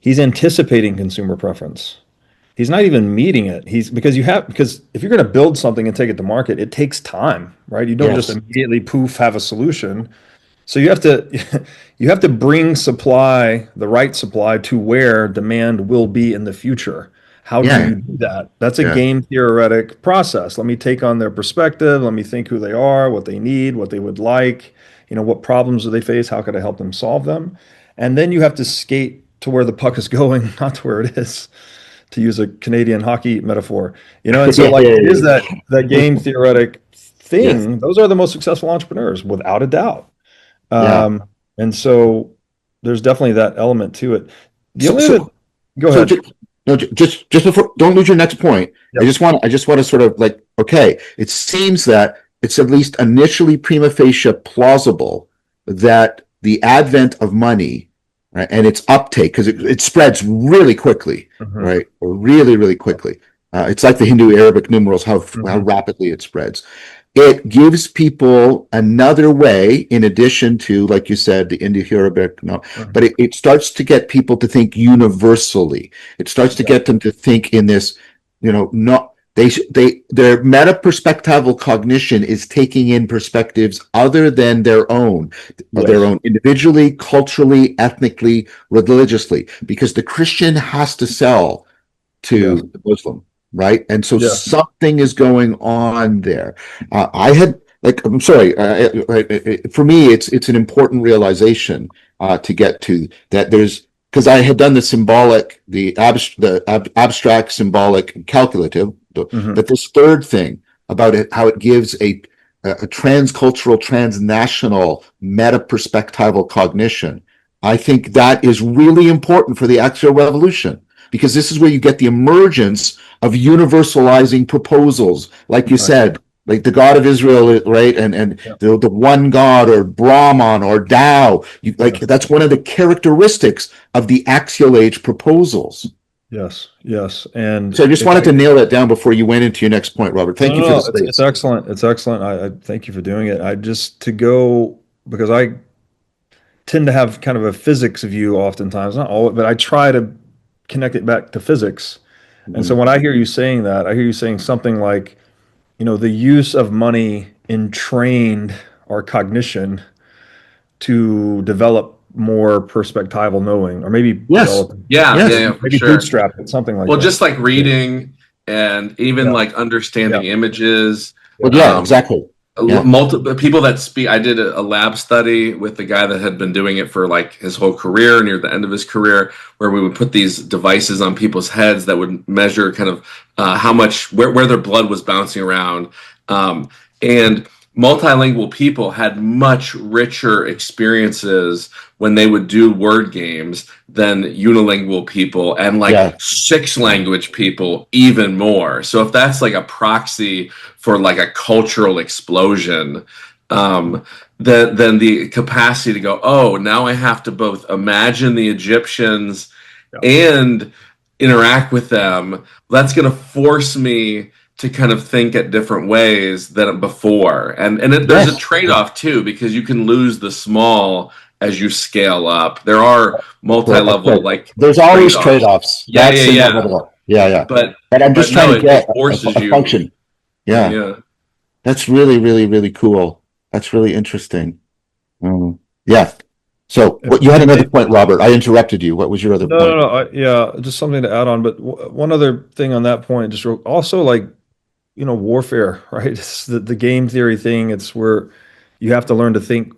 [SPEAKER 2] he's anticipating consumer preference. He's not even meeting it. Because if you're going to build something and take it to market, it takes time, right? You don't just
[SPEAKER 1] Yes.
[SPEAKER 2] immediately poof have a solution. So you have to you have to bring the right supply to where demand will be in the future. How do
[SPEAKER 1] Yeah.
[SPEAKER 2] you do that? That's a
[SPEAKER 1] Yeah.
[SPEAKER 2] game theoretic process. Let me take on their perspective. Let me think who they are, what they need, what they would like, what problems do they face, how could I help them solve them? And then you have to skate to where the puck is going, not to where it is, to use a Canadian hockey metaphor. And so like it is that game theoretic
[SPEAKER 1] Yes.
[SPEAKER 2] thing. Those are the most successful entrepreneurs, without a doubt.
[SPEAKER 1] Yeah.
[SPEAKER 2] And so there's definitely that element to it. The
[SPEAKER 1] So,
[SPEAKER 2] only
[SPEAKER 1] so,
[SPEAKER 2] other, go
[SPEAKER 1] so
[SPEAKER 2] ahead.
[SPEAKER 1] no, just before, don't lose your next point.
[SPEAKER 2] Yep.
[SPEAKER 1] I just want to sort of like, okay, it seems that it's at least initially prima facie plausible that the advent of money, right, and its uptake, because it spreads really quickly,
[SPEAKER 2] Mhm.
[SPEAKER 1] right, or really, really quickly. It's like the Hindu Arabic numerals, how
[SPEAKER 2] Mhm.
[SPEAKER 1] rapidly it spreads. It gives people another way, in addition to, like you said, the Indo-Arabic, no,
[SPEAKER 2] Mhm.
[SPEAKER 1] but it starts to get people to think universally. It starts to
[SPEAKER 2] Yeah.
[SPEAKER 1] get them to think in this, not their meta perspectival cognition is taking in perspectives other than their own,
[SPEAKER 2] Yes.
[SPEAKER 1] individually, culturally, ethnically, religiously, because the Christian has to sell
[SPEAKER 2] Yes.
[SPEAKER 1] to the Muslim, right? And so
[SPEAKER 2] Yeah.
[SPEAKER 1] something is going on there. I had I'm sorry. For me, it's an important realization to get to that. Because I had done the symbolic, abstract, symbolic, and calculative.
[SPEAKER 2] Mhm.
[SPEAKER 1] But this third thing about it, how it gives a transcultural, transnational, meta perspectival cognition. I think that is really important for the Axial Revolution, because this is where you get the emergence of universalizing proposals, like you
[SPEAKER 2] Right.
[SPEAKER 1] said, like the God of Israel, right, and
[SPEAKER 2] Yeah.
[SPEAKER 1] the one God, or Brahman, or Tao.
[SPEAKER 2] Yeah.
[SPEAKER 1] That's one of the characteristics of the Axial Age proposals.
[SPEAKER 2] Yes. Yes. And
[SPEAKER 1] So I just
[SPEAKER 2] if
[SPEAKER 1] wanted
[SPEAKER 2] I
[SPEAKER 1] to nail that down before you went into your next point, Robert.
[SPEAKER 2] no,
[SPEAKER 1] Thank you
[SPEAKER 2] no,
[SPEAKER 1] for the
[SPEAKER 2] no, it's
[SPEAKER 1] space.
[SPEAKER 2] excellent. It's excellent. I thank you for doing it. I just to go because I tend to have kind of a physics view oftentimes, not all, but I try to connect it back to physics. And so
[SPEAKER 1] Mhm.
[SPEAKER 2] when I hear you saying that, I hear you saying something like, the use of money entrained our cognition to develop more perspectival knowing, or maybe
[SPEAKER 1] Yes.
[SPEAKER 2] develop,
[SPEAKER 3] Yeah, yeah,
[SPEAKER 1] Yes.
[SPEAKER 3] yeah, for
[SPEAKER 2] maybe
[SPEAKER 3] sure.
[SPEAKER 2] bootstrap it, something like
[SPEAKER 3] Well,
[SPEAKER 2] that.
[SPEAKER 3] just like
[SPEAKER 1] Yeah.
[SPEAKER 3] reading and even
[SPEAKER 2] Yeah,
[SPEAKER 3] like
[SPEAKER 2] yeah,
[SPEAKER 3] understanding images.
[SPEAKER 2] yeah.
[SPEAKER 1] Well, yeah, exactly. Yeah.
[SPEAKER 3] Multiple people that speak. I did a lab study with the guy that had been doing it for like his whole career, near the end of his career, where we would put these devices on people's heads that would measure kind of how much where their blood was bouncing around, and multilingual people had much richer experiences when they would do word games than unilingual people, and like
[SPEAKER 1] Yeah.
[SPEAKER 3] six language people even more. So if that's like a proxy for like a cultural explosion, then the capacity to go, oh, now I have to both imagine the Egyptians
[SPEAKER 2] Yeah.
[SPEAKER 3] and interact with them, that's going to force me to kind of think at different ways than before. There's a
[SPEAKER 1] Yes.
[SPEAKER 3] trade-off too, because you can lose the small as you scale up. There are
[SPEAKER 1] Of
[SPEAKER 3] multi-level
[SPEAKER 1] course.
[SPEAKER 3] like
[SPEAKER 1] There's always
[SPEAKER 3] trade-offs.
[SPEAKER 1] trade-offs.
[SPEAKER 3] Yeah, yeah,
[SPEAKER 1] That's
[SPEAKER 3] yeah.
[SPEAKER 1] inevitable. Yeah, yeah.
[SPEAKER 3] But
[SPEAKER 1] But I'm just
[SPEAKER 3] but
[SPEAKER 1] trying
[SPEAKER 3] no,
[SPEAKER 1] to
[SPEAKER 3] it
[SPEAKER 1] get
[SPEAKER 3] forces
[SPEAKER 1] a
[SPEAKER 3] you.
[SPEAKER 1] function. Yeah.
[SPEAKER 3] Yeah.
[SPEAKER 1] That's really, really, really cool. That's really interesting. Mm. Yeah. So
[SPEAKER 2] And
[SPEAKER 1] what you had another
[SPEAKER 2] maybe,
[SPEAKER 1] point, Robert. I interrupted you. What was your other
[SPEAKER 2] no, no,
[SPEAKER 1] point?
[SPEAKER 2] no. Yeah, just something to add on. But one other thing on that point, just also like, warfare, right? It's the game theory thing. It's where you have to learn to think,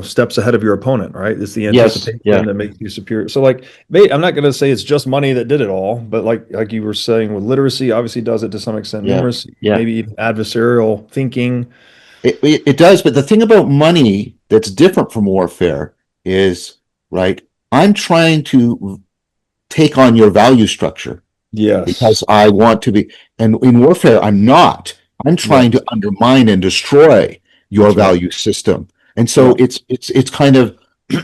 [SPEAKER 2] steps ahead of your opponent, right? It's the
[SPEAKER 1] Yes.
[SPEAKER 2] anticipation
[SPEAKER 1] Yeah.
[SPEAKER 2] that makes you superior. So like, I'm not going to say it's just money that did it all, but like you were saying with literacy, obviously does it to some extent.
[SPEAKER 1] Yeah.
[SPEAKER 2] Numeracy,
[SPEAKER 1] Yeah.
[SPEAKER 2] maybe even adversarial thinking.
[SPEAKER 1] It does, but the thing about money that's different from warfare is, right, I'm trying to take on your value structure
[SPEAKER 2] Yes.
[SPEAKER 1] because I want to be, and in warfare, I'm not. I'm
[SPEAKER 2] Yeah,
[SPEAKER 1] trying to undermine and destroy your
[SPEAKER 2] that's right.
[SPEAKER 1] value system. And
[SPEAKER 2] Yeah.
[SPEAKER 1] so it's kind of,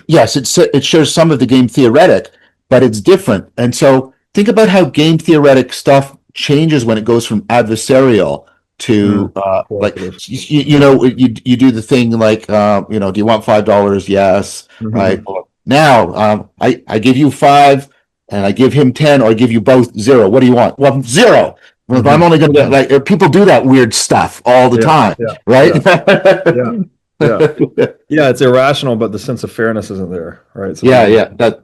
[SPEAKER 1] yes, it shares some of the game theoretic, but it's different. And so think about how game theoretic stuff changes when it goes from adversarial to like
[SPEAKER 2] Cooperative.
[SPEAKER 1] you do the thing like do you want $5? Yes, right.
[SPEAKER 2] Hmm.
[SPEAKER 1] Well, now I give you five and I give him 10, or I give you both zero. What do you want? Well, zero. Well, I'm
[SPEAKER 2] Hmm.
[SPEAKER 1] only going to get like people do that weird stuff all the
[SPEAKER 2] Yeah.
[SPEAKER 1] time,
[SPEAKER 2] Yeah.
[SPEAKER 1] right?
[SPEAKER 2] Yeah. Yeah. Yeah. Yeah. It's irrational, but the sense of fairness isn't there, right? So
[SPEAKER 1] Yeah,
[SPEAKER 2] people,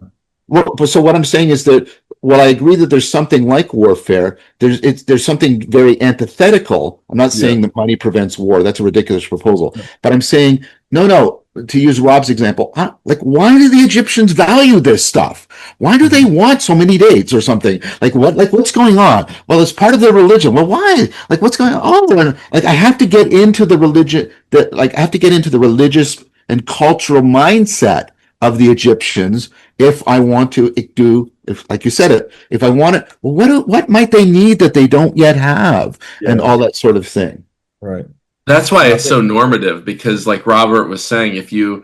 [SPEAKER 1] yeah. So what I'm saying is that while I agree that there's something like warfare, there's something very antithetical. I'm not
[SPEAKER 2] yeah.
[SPEAKER 1] saying that money prevents war. That's a ridiculous proposal. But I'm saying no. To use Rob's example, like why do the Egyptians value this stuff? Why do they
[SPEAKER 2] Mhm.
[SPEAKER 1] want so many dates or something? Like what? Like what's going on? Well, it's part of their religion. Well, why? Like what's going on? Oh, and, like I have to get into the religion. That like I have to get into the religious and cultural mindset of the Egyptians if I want to do, if like you said it, if I want it, well, what might they need that they don't yet have, and
[SPEAKER 2] Yeah.
[SPEAKER 1] all that sort of thing.
[SPEAKER 2] Right.
[SPEAKER 3] That's why
[SPEAKER 2] No, I
[SPEAKER 3] it's
[SPEAKER 2] think,
[SPEAKER 3] so normative, because like Robert was saying, if you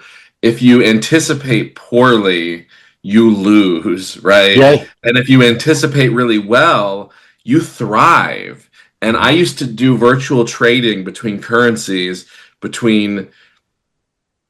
[SPEAKER 3] anticipate poorly, you lose, right?
[SPEAKER 1] Yeah.
[SPEAKER 3] And if you anticipate really well, you thrive. And I used to do virtual trading between currencies, between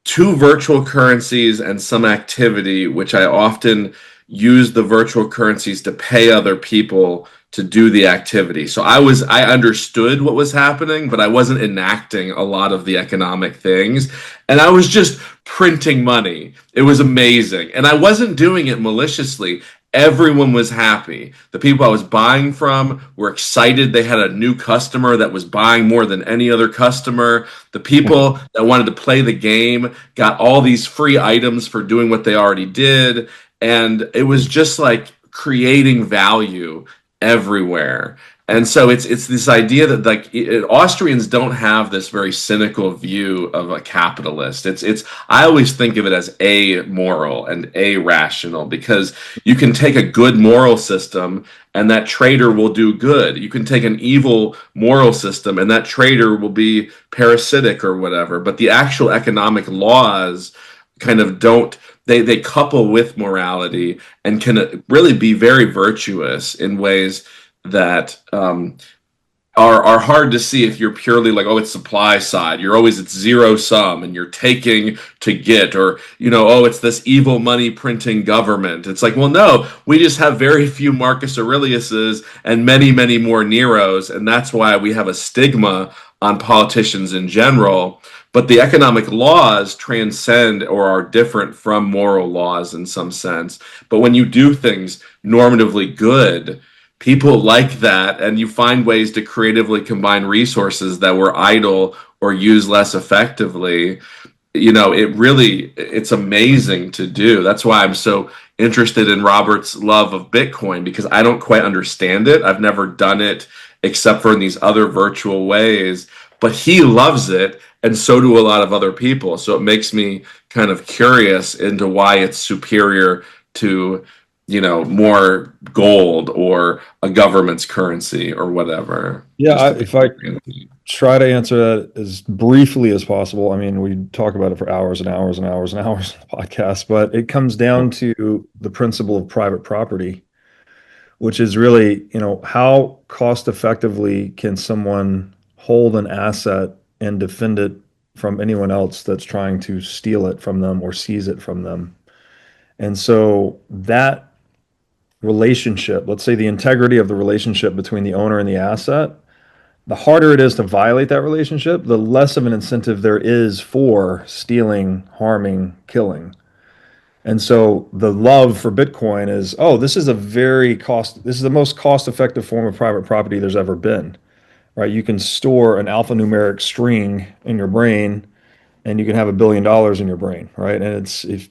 [SPEAKER 3] two virtual currencies and some activity, which I often use the virtual currencies to pay other people to do the activity. So I understood what was happening, but I wasn't enacting a lot of the economic things. And I was just printing money. It was amazing. And I wasn't doing it maliciously. Everyone was happy. The people I was buying from were excited. They had a new customer that was buying more than any other customer. The people that wanted to play the game got all these free items for doing what they already did. And it was just like creating value everywhere. And so it's this idea that Austrians don't have this very cynical view of a capitalist. It's I always think of it as amoral and irrational, because you can take a good moral system and that trader will do good. You can take an evil moral system and that trader will be parasitic or whatever. But the actual economic laws kind of don't, they couple with morality and can really be very virtuous in ways that are hard to see if you're purely like, oh, it's supply side. You're always it's zero sum and you're taking to get, or oh, it's this evil money printing government. It's like, well, no, we just have very few Marcus Aureliuses and many, many more Neros, and that's why we have a stigma on politicians in general. But the economic laws transcend or are different from moral laws in some sense. But when you do things normatively good, people like that, and you find ways to creatively combine resources that were idle or used less effectively. It's amazing to do. That's why I'm so interested in Robert's love of Bitcoin, because I don't quite understand it. I've never done it except for in these other virtual ways. but he loves it, and so do a lot of other people. So it makes me kind of curious into why it's superior to, more gold or a government's currency or whatever.
[SPEAKER 2] Yeah,
[SPEAKER 3] Just to
[SPEAKER 2] if I try to answer that as briefly as possible, I mean, we talk about it for hours and hours and hours and hours on the podcast, but it comes down to the principle of private property, which is really, how cost effectively can someone hold an asset and defend it from anyone else that's trying to steal it from them or seize it from them. And so that relationship, let's say the integrity of the relationship between the owner and the asset, the harder it is to violate that relationship, the less of an incentive there is for stealing, harming, killing. And so the love for Bitcoin is, oh, this is the most cost effective form of private property there's ever been, right? You can store an alphanumeric string in your brain and you can have $1 billion in your brain, right? And it's, if,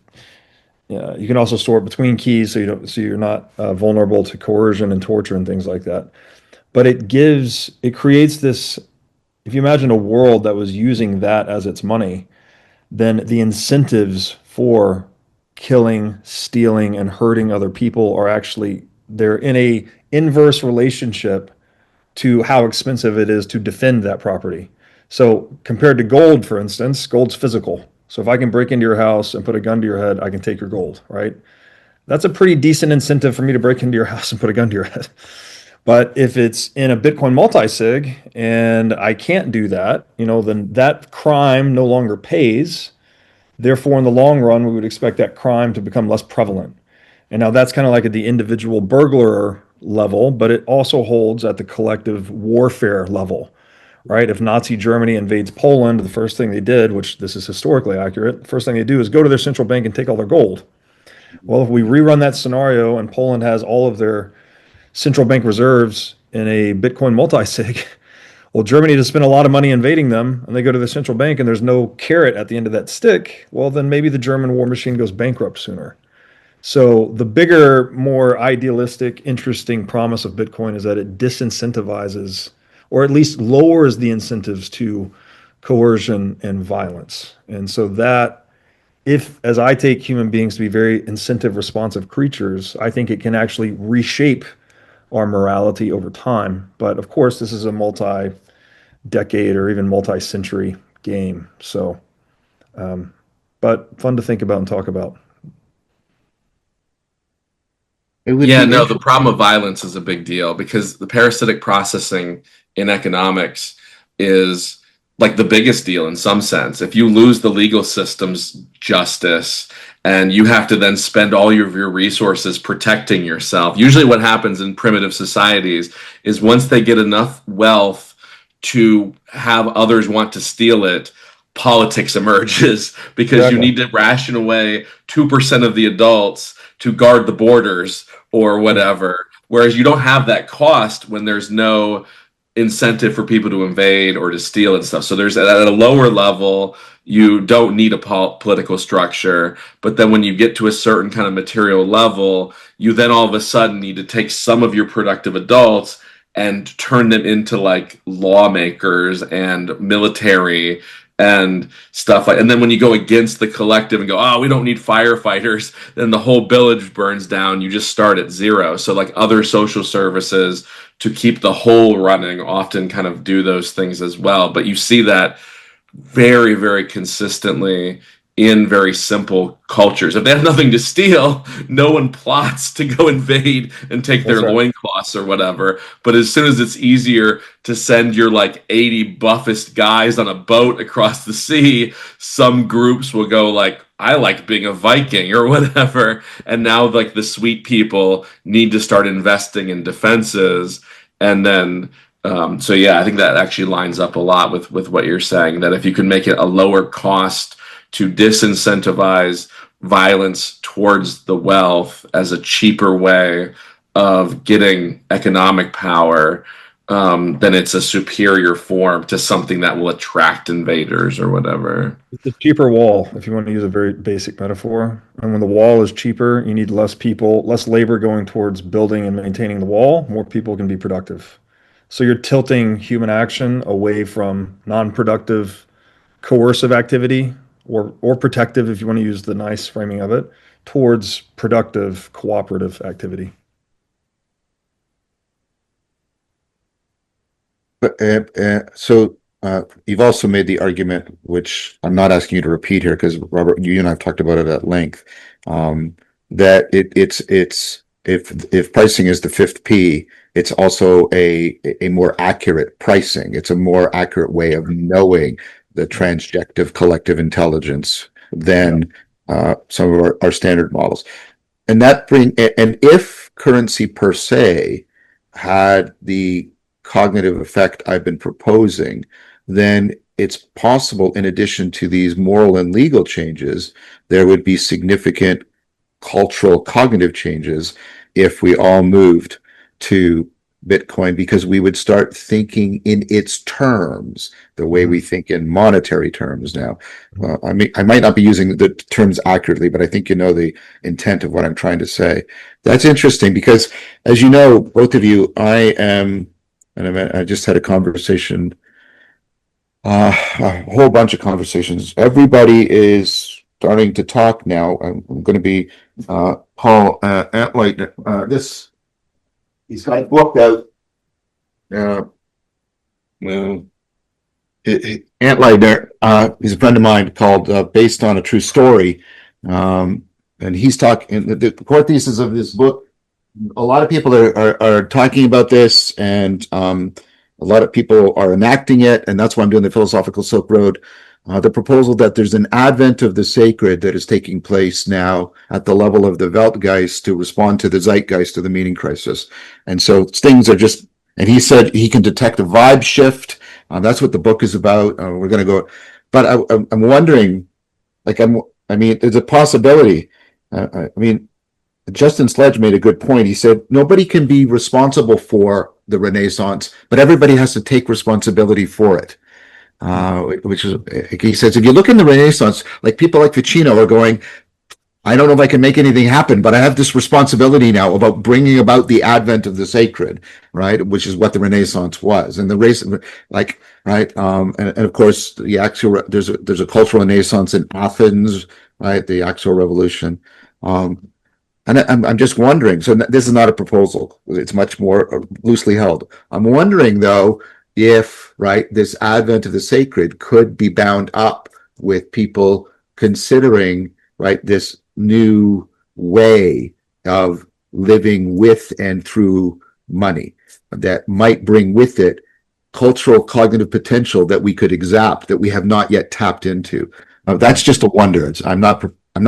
[SPEAKER 2] yeah, you can also store it between keys so you're not vulnerable to coercion and torture and things like that. But it creates this, if you imagine a world that was using that as its money, then the incentives for killing, stealing, and hurting other people are actually, they're in a inverse relationship to how expensive it is to defend that property. So compared to gold, for instance, gold's physical. So if I can break into your house and put a gun to your head, I can take your gold, right? That's a pretty decent incentive for me to break into your house and put a gun to your head. But if it's in a Bitcoin multi-sig and I can't do that, then that crime no longer pays. Therefore, in the long run, we would expect that crime to become less prevalent. And now that's kind of like at the individual burglar level, but it also holds at the collective warfare level, right? If Nazi Germany invades Poland, the first thing they did, which this is historically accurate, the first thing they do is go to their central bank and take all their gold. Well, if we rerun that scenario and Poland has all of their central bank reserves in a Bitcoin multi-sig, well, Germany just spent a lot of money invading them, and they go to the central bank and there's no carrot at the end of that stick. Well, then maybe the German war machine goes bankrupt sooner. So the bigger, more idealistic, interesting promise of Bitcoin is that it disincentivizes, or at least lowers the incentives to coercion and violence. And so that, if, as I take human beings to be very incentive responsive creatures, I think it can actually reshape our morality over time. But of course, this is a multi-decade or even multi-century game. So, but fun to think about and talk about.
[SPEAKER 1] It would
[SPEAKER 3] Yeah,
[SPEAKER 1] be
[SPEAKER 3] no, the
[SPEAKER 1] interesting.
[SPEAKER 3] problem of violence is a big deal because the parasitic processing in economics is like the biggest deal in some sense. If you lose the legal system's justice and you have to then spend all of your resources protecting yourself, usually what happens in primitive societies is once they get enough wealth to have others want to steal it, politics emerges because you
[SPEAKER 2] Exactly.
[SPEAKER 3] need to ration away 2% of the adults to guard the borders or
[SPEAKER 2] Yeah.
[SPEAKER 3] whatever. Whereas you don't have that cost when there's no incentive for people to invade or to steal and stuff. So there's at a lower level, you don't need a political structure. But then when you get to a certain kind of material level, you then all of a sudden need to take some of your productive adults and turn them into like lawmakers and military and stuff like, and then when you go against the collective and go, oh, we don't need firefighters, then the whole village burns down. You just start at zero. So like other social services to keep the whole running often kind of do those things as well. But you see that very, very consistently in very simple cultures. If they have nothing to steal, no one plots to go invade and take their
[SPEAKER 2] That's right.
[SPEAKER 3] loincloths or whatever. But as soon as it's easier to send your like 80 buffest guys on a boat across the sea, some groups will go like, I like being a Viking or whatever. And now like the sweet people need to start investing in defenses. And then so yeah, I think that actually lines up a lot with what you're saying, that if you can make it a lower cost to disincentivize violence towards the wealth as a cheaper way of getting economic power, then it's a superior form to something that will attract invaders or whatever.
[SPEAKER 2] It's a cheaper wall, if you want to use a very basic metaphor. And when the wall is cheaper, you need less people, less labor going towards building and maintaining the wall. More people can be productive. So you're tilting human action away from non-productive, coercive activity, or protective, if you want to use the nice framing of it, towards productive, cooperative activity.
[SPEAKER 1] So you've also made the argument, which I'm not asking you to repeat here, because Robert, you and I've talked about it at length, that it's if pricing is the fifth P, it's also a more accurate pricing. It's a more accurate way of knowing the transjective collective intelligence than some of our standard models. And if currency per se had the cognitive effect I've been proposing, then it's possible, in addition to these moral and legal changes, there would be significant cultural cognitive changes if we all moved to Bitcoin, because we would start thinking in its terms, the way we think in monetary terms now. I might not be using the terms accurately, but I think you know the intent of what I'm trying to say. That's interesting because, as you know, both of you, I just had a conversation, a whole bunch of conversations. Everybody is starting to talk now. I'm going to be Paul Antlight. He's got a book out. Antlight, he's a friend of mine, called "Based on a True Story," and he's talking. The core thesis of this book, a lot of people are talking about this, and a lot of people are enacting it, and that's why I'm doing the Philosophical Silk Road. The proposal that there's an advent of the sacred that is taking place now at the level of the Weltgeist to respond to the zeitgeist of the meaning crisis. And so things are just, and he said he can detect a vibe shift. That's what the book is about. We're going to go, but I'm wondering, I mean, there's a possibility. I mean, Justin Sledge made a good point. He said, nobody can be responsible for the Renaissance, but everybody has to take responsibility for it. Which is, he says, if you look in the Renaissance, like people like Ficino are going, I don't know if I can make anything happen, but I have this responsibility now about bringing about the advent of the sacred, right? Which is what the Renaissance was. And the race, like, right. And of course, the actual, there's a cultural renaissance in Athens, right? The actual revolution. And I'm just wondering, so this is not a proposal. It's much more loosely held. I'm wondering though, if, right, this advent of the sacred could be bound up with people considering, right, this new way of living with and through money that might bring with it cultural cognitive potential that we could exapt that we have not yet tapped into. That's just a wonder. I'm not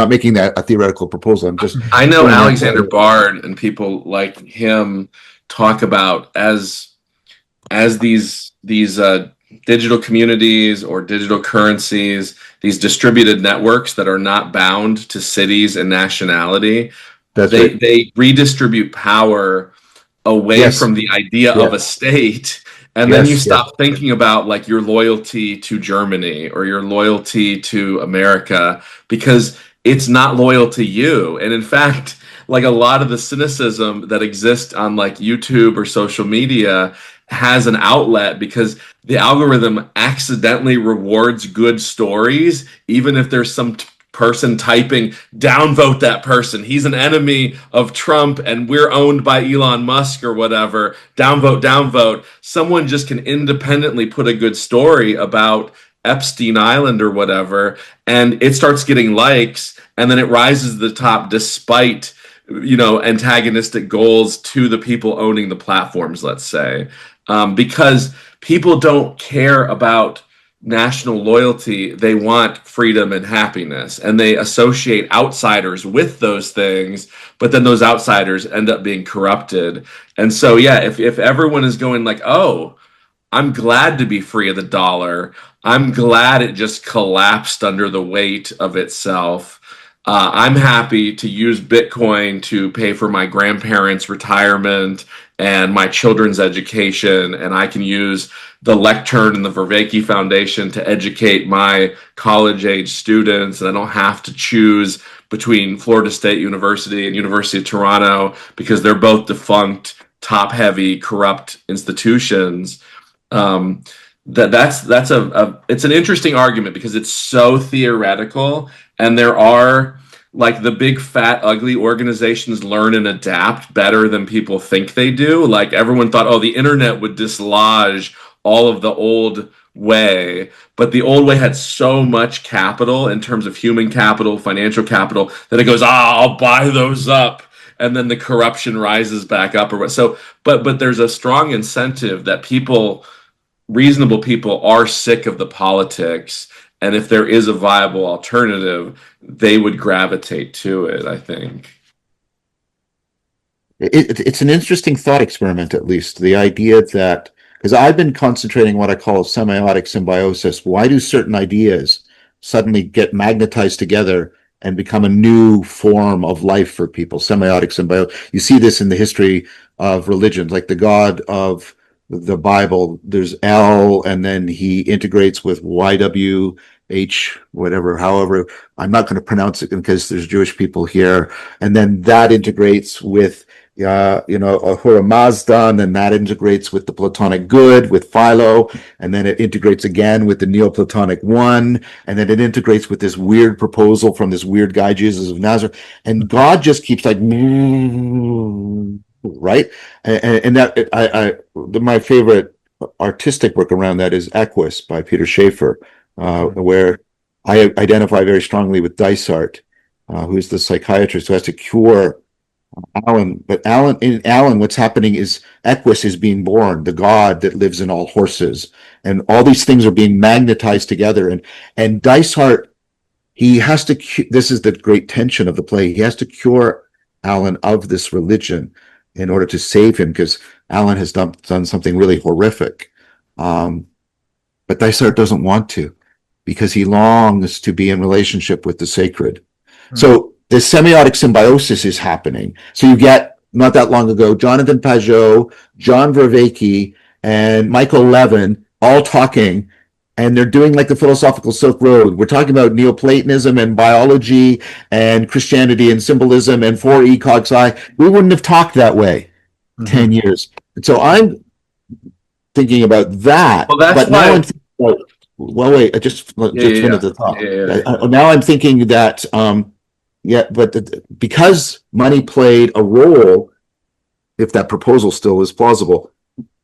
[SPEAKER 1] making that a theoretical proposal.
[SPEAKER 3] I know Alexander Bard and people like him talk about as these digital communities or digital currencies, these distributed networks that are not bound to cities and nationality, they redistribute power away from the idea of a state. And then you stop thinking about like your loyalty to Germany or your loyalty to America, because it's not loyal to you. And in fact, like a lot of the cynicism that exists on like YouTube or social media has an outlet because the algorithm accidentally rewards good stories, even if there's some person typing, downvote that person. He's an enemy of Trump and we're owned by Elon Musk or whatever. Downvote, downvote. Someone just can independently put a good story about Epstein Island or whatever, and it starts getting likes, and then it rises to the top despite, you know, antagonistic goals to the people owning the platforms, let's say. Because people don't care about national loyalty. They want freedom and happiness, and they associate outsiders with those things, but then those outsiders end up being corrupted. And so, yeah, if everyone is going like, oh, I'm glad to be free of the dollar, I'm glad it just collapsed under the weight of itself. I'm happy to use Bitcoin to pay for my grandparents' retirement and my children's education, and I can use the lectern and the Vervaeke Foundation to educate my college-age students, and I don't have to choose between Florida State University and University of Toronto because they're both defunct top-heavy, corrupt institutions. That's it's an interesting argument because it's so theoretical, and there are like the big fat ugly organizations learn and adapt better than people think they do. Like everyone thought, oh, the internet would dislodge all of the old way, but the old way had so much capital in terms of human capital, financial capital, that it goes, I'll buy those up, and then the corruption rises back up or what. So but there's a strong incentive that reasonable people are sick of the politics, and if there is a viable alternative, they would gravitate to it, I think.
[SPEAKER 1] It's an interesting thought experiment, at least the idea that, because I've been concentrating what I call semiotic symbiosis. Why do certain ideas suddenly get magnetized together and become a new form of life for people? Semiotic symbiosis. You see this in the history of religions, like the God of the Bible. There's L, and then he integrates with YWH, whatever. However, I'm not going to pronounce it because there's Jewish people here, and then that integrates with Ahura Mazda, and then that integrates with the Platonic good, with Philo, and then it integrates again with the Neoplatonic one, and then it integrates with this weird proposal from this weird guy, Jesus of Nazareth, and God just keeps like, right? And that my favorite artistic work around that is Equus by Peter Schaeffer, where I identify very strongly with Dysart, who's the psychiatrist who has to cure Alan. But in Alan, what's happening is Equus is being born, the god that lives in all horses, and all these things are being magnetized together. And Dysart, he has to. This is the great tension of the play. He has to cure Alan of this religion in order to save him, because Alan has done something really horrific. But Dysart doesn't want to, because he longs to be in relationship with the sacred. So the semiotic symbiosis is happening. So you get, not that long ago, Jonathan Pajot, John Vervaeke, and Michael Levin all talking, and they're doing like the philosophical Silk Road. We're talking about Neoplatonism and biology and Christianity and symbolism and 4E Cogs I. We wouldn't have talked that way 10 years. And so I'm thinking about that.
[SPEAKER 3] Well, that's
[SPEAKER 1] but
[SPEAKER 3] why.
[SPEAKER 1] now I'm thinking about, well, wait, I just finished the thought. Now I'm thinking that, because money played a role, if that proposal still is plausible,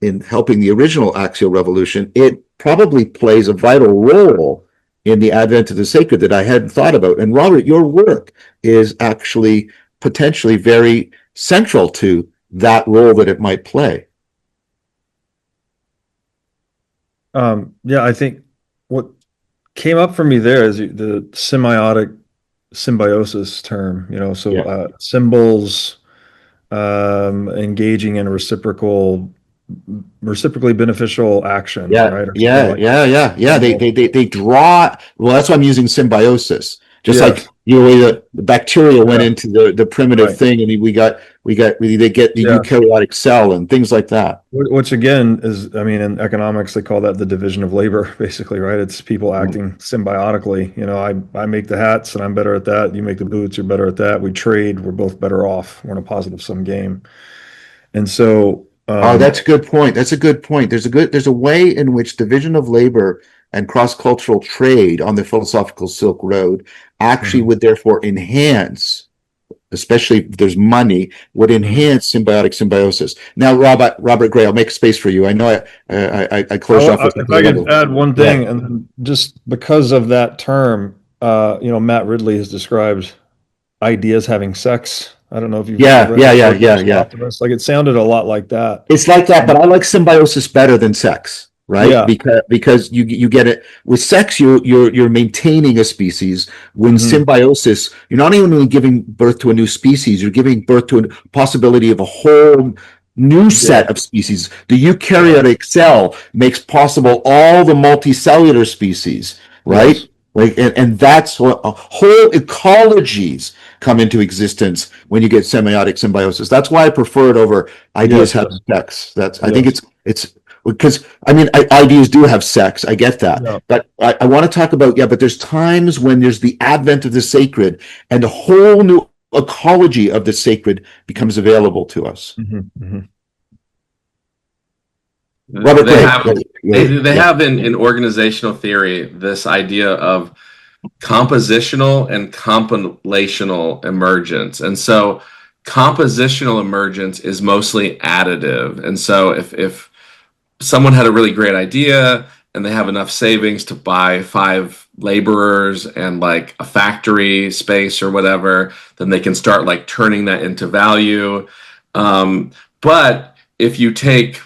[SPEAKER 1] in helping the original axial revolution, it probably plays a vital role in the advent of the sacred that I hadn't thought about. And Robert, your work is actually potentially very central to that role that it might play.
[SPEAKER 2] I think what came up for me there is the semiotic symbiosis term, symbols engaging in reciprocally beneficial action, right?
[SPEAKER 1] They draw. Well, that's why I'm using symbiosis. Just like the bacteria went into the primitive thing, and they get the eukaryotic cell and things like that.
[SPEAKER 2] Which again is, in economics they call that the division of labor, basically, right? It's people acting symbiotically. I make the hats and I'm better at that. You make the boots, you're better at that. We trade, we're both better off. We're in a positive sum game. And so
[SPEAKER 1] that's a good point. There's a way in which division of labor and cross-cultural trade on the philosophical Silk Road actually would therefore enhance, especially if there's money, would enhance symbiotic symbiosis. Now, Robert Gray, I'll make space for you. I know I closed off.
[SPEAKER 2] If I could add one thing, and just because of that term, Matt Ridley has described ideas having sex. I don't know if you've Optimist. Like, it sounded a lot like that.
[SPEAKER 1] It's like that, but I like symbiosis better than sex. Right, because you get it with sex. You're maintaining a species. When symbiosis, you're not even giving birth to a new species. You're giving birth to a possibility of a whole new set of species. The eukaryotic cell makes possible all the multicellular species. Right, and that's what whole ecologies come into existence when you get semiotic symbiosis. That's why I prefer it over ideas having sex. I think it's. Because ideas do have sex. I get that, but I want to talk about but there's times when there's the advent of the sacred, and a whole new ecology of the sacred becomes available to us. Robert
[SPEAKER 3] They
[SPEAKER 1] Gray.
[SPEAKER 3] have they
[SPEAKER 1] Yeah.
[SPEAKER 3] have in organizational theory this idea of compositional and compilational emergence. And so compositional emergence is mostly additive. And so if someone had a really great idea and they have enough savings to buy 5 laborers and like a factory space or whatever, then they can start like turning that into value. But if you take,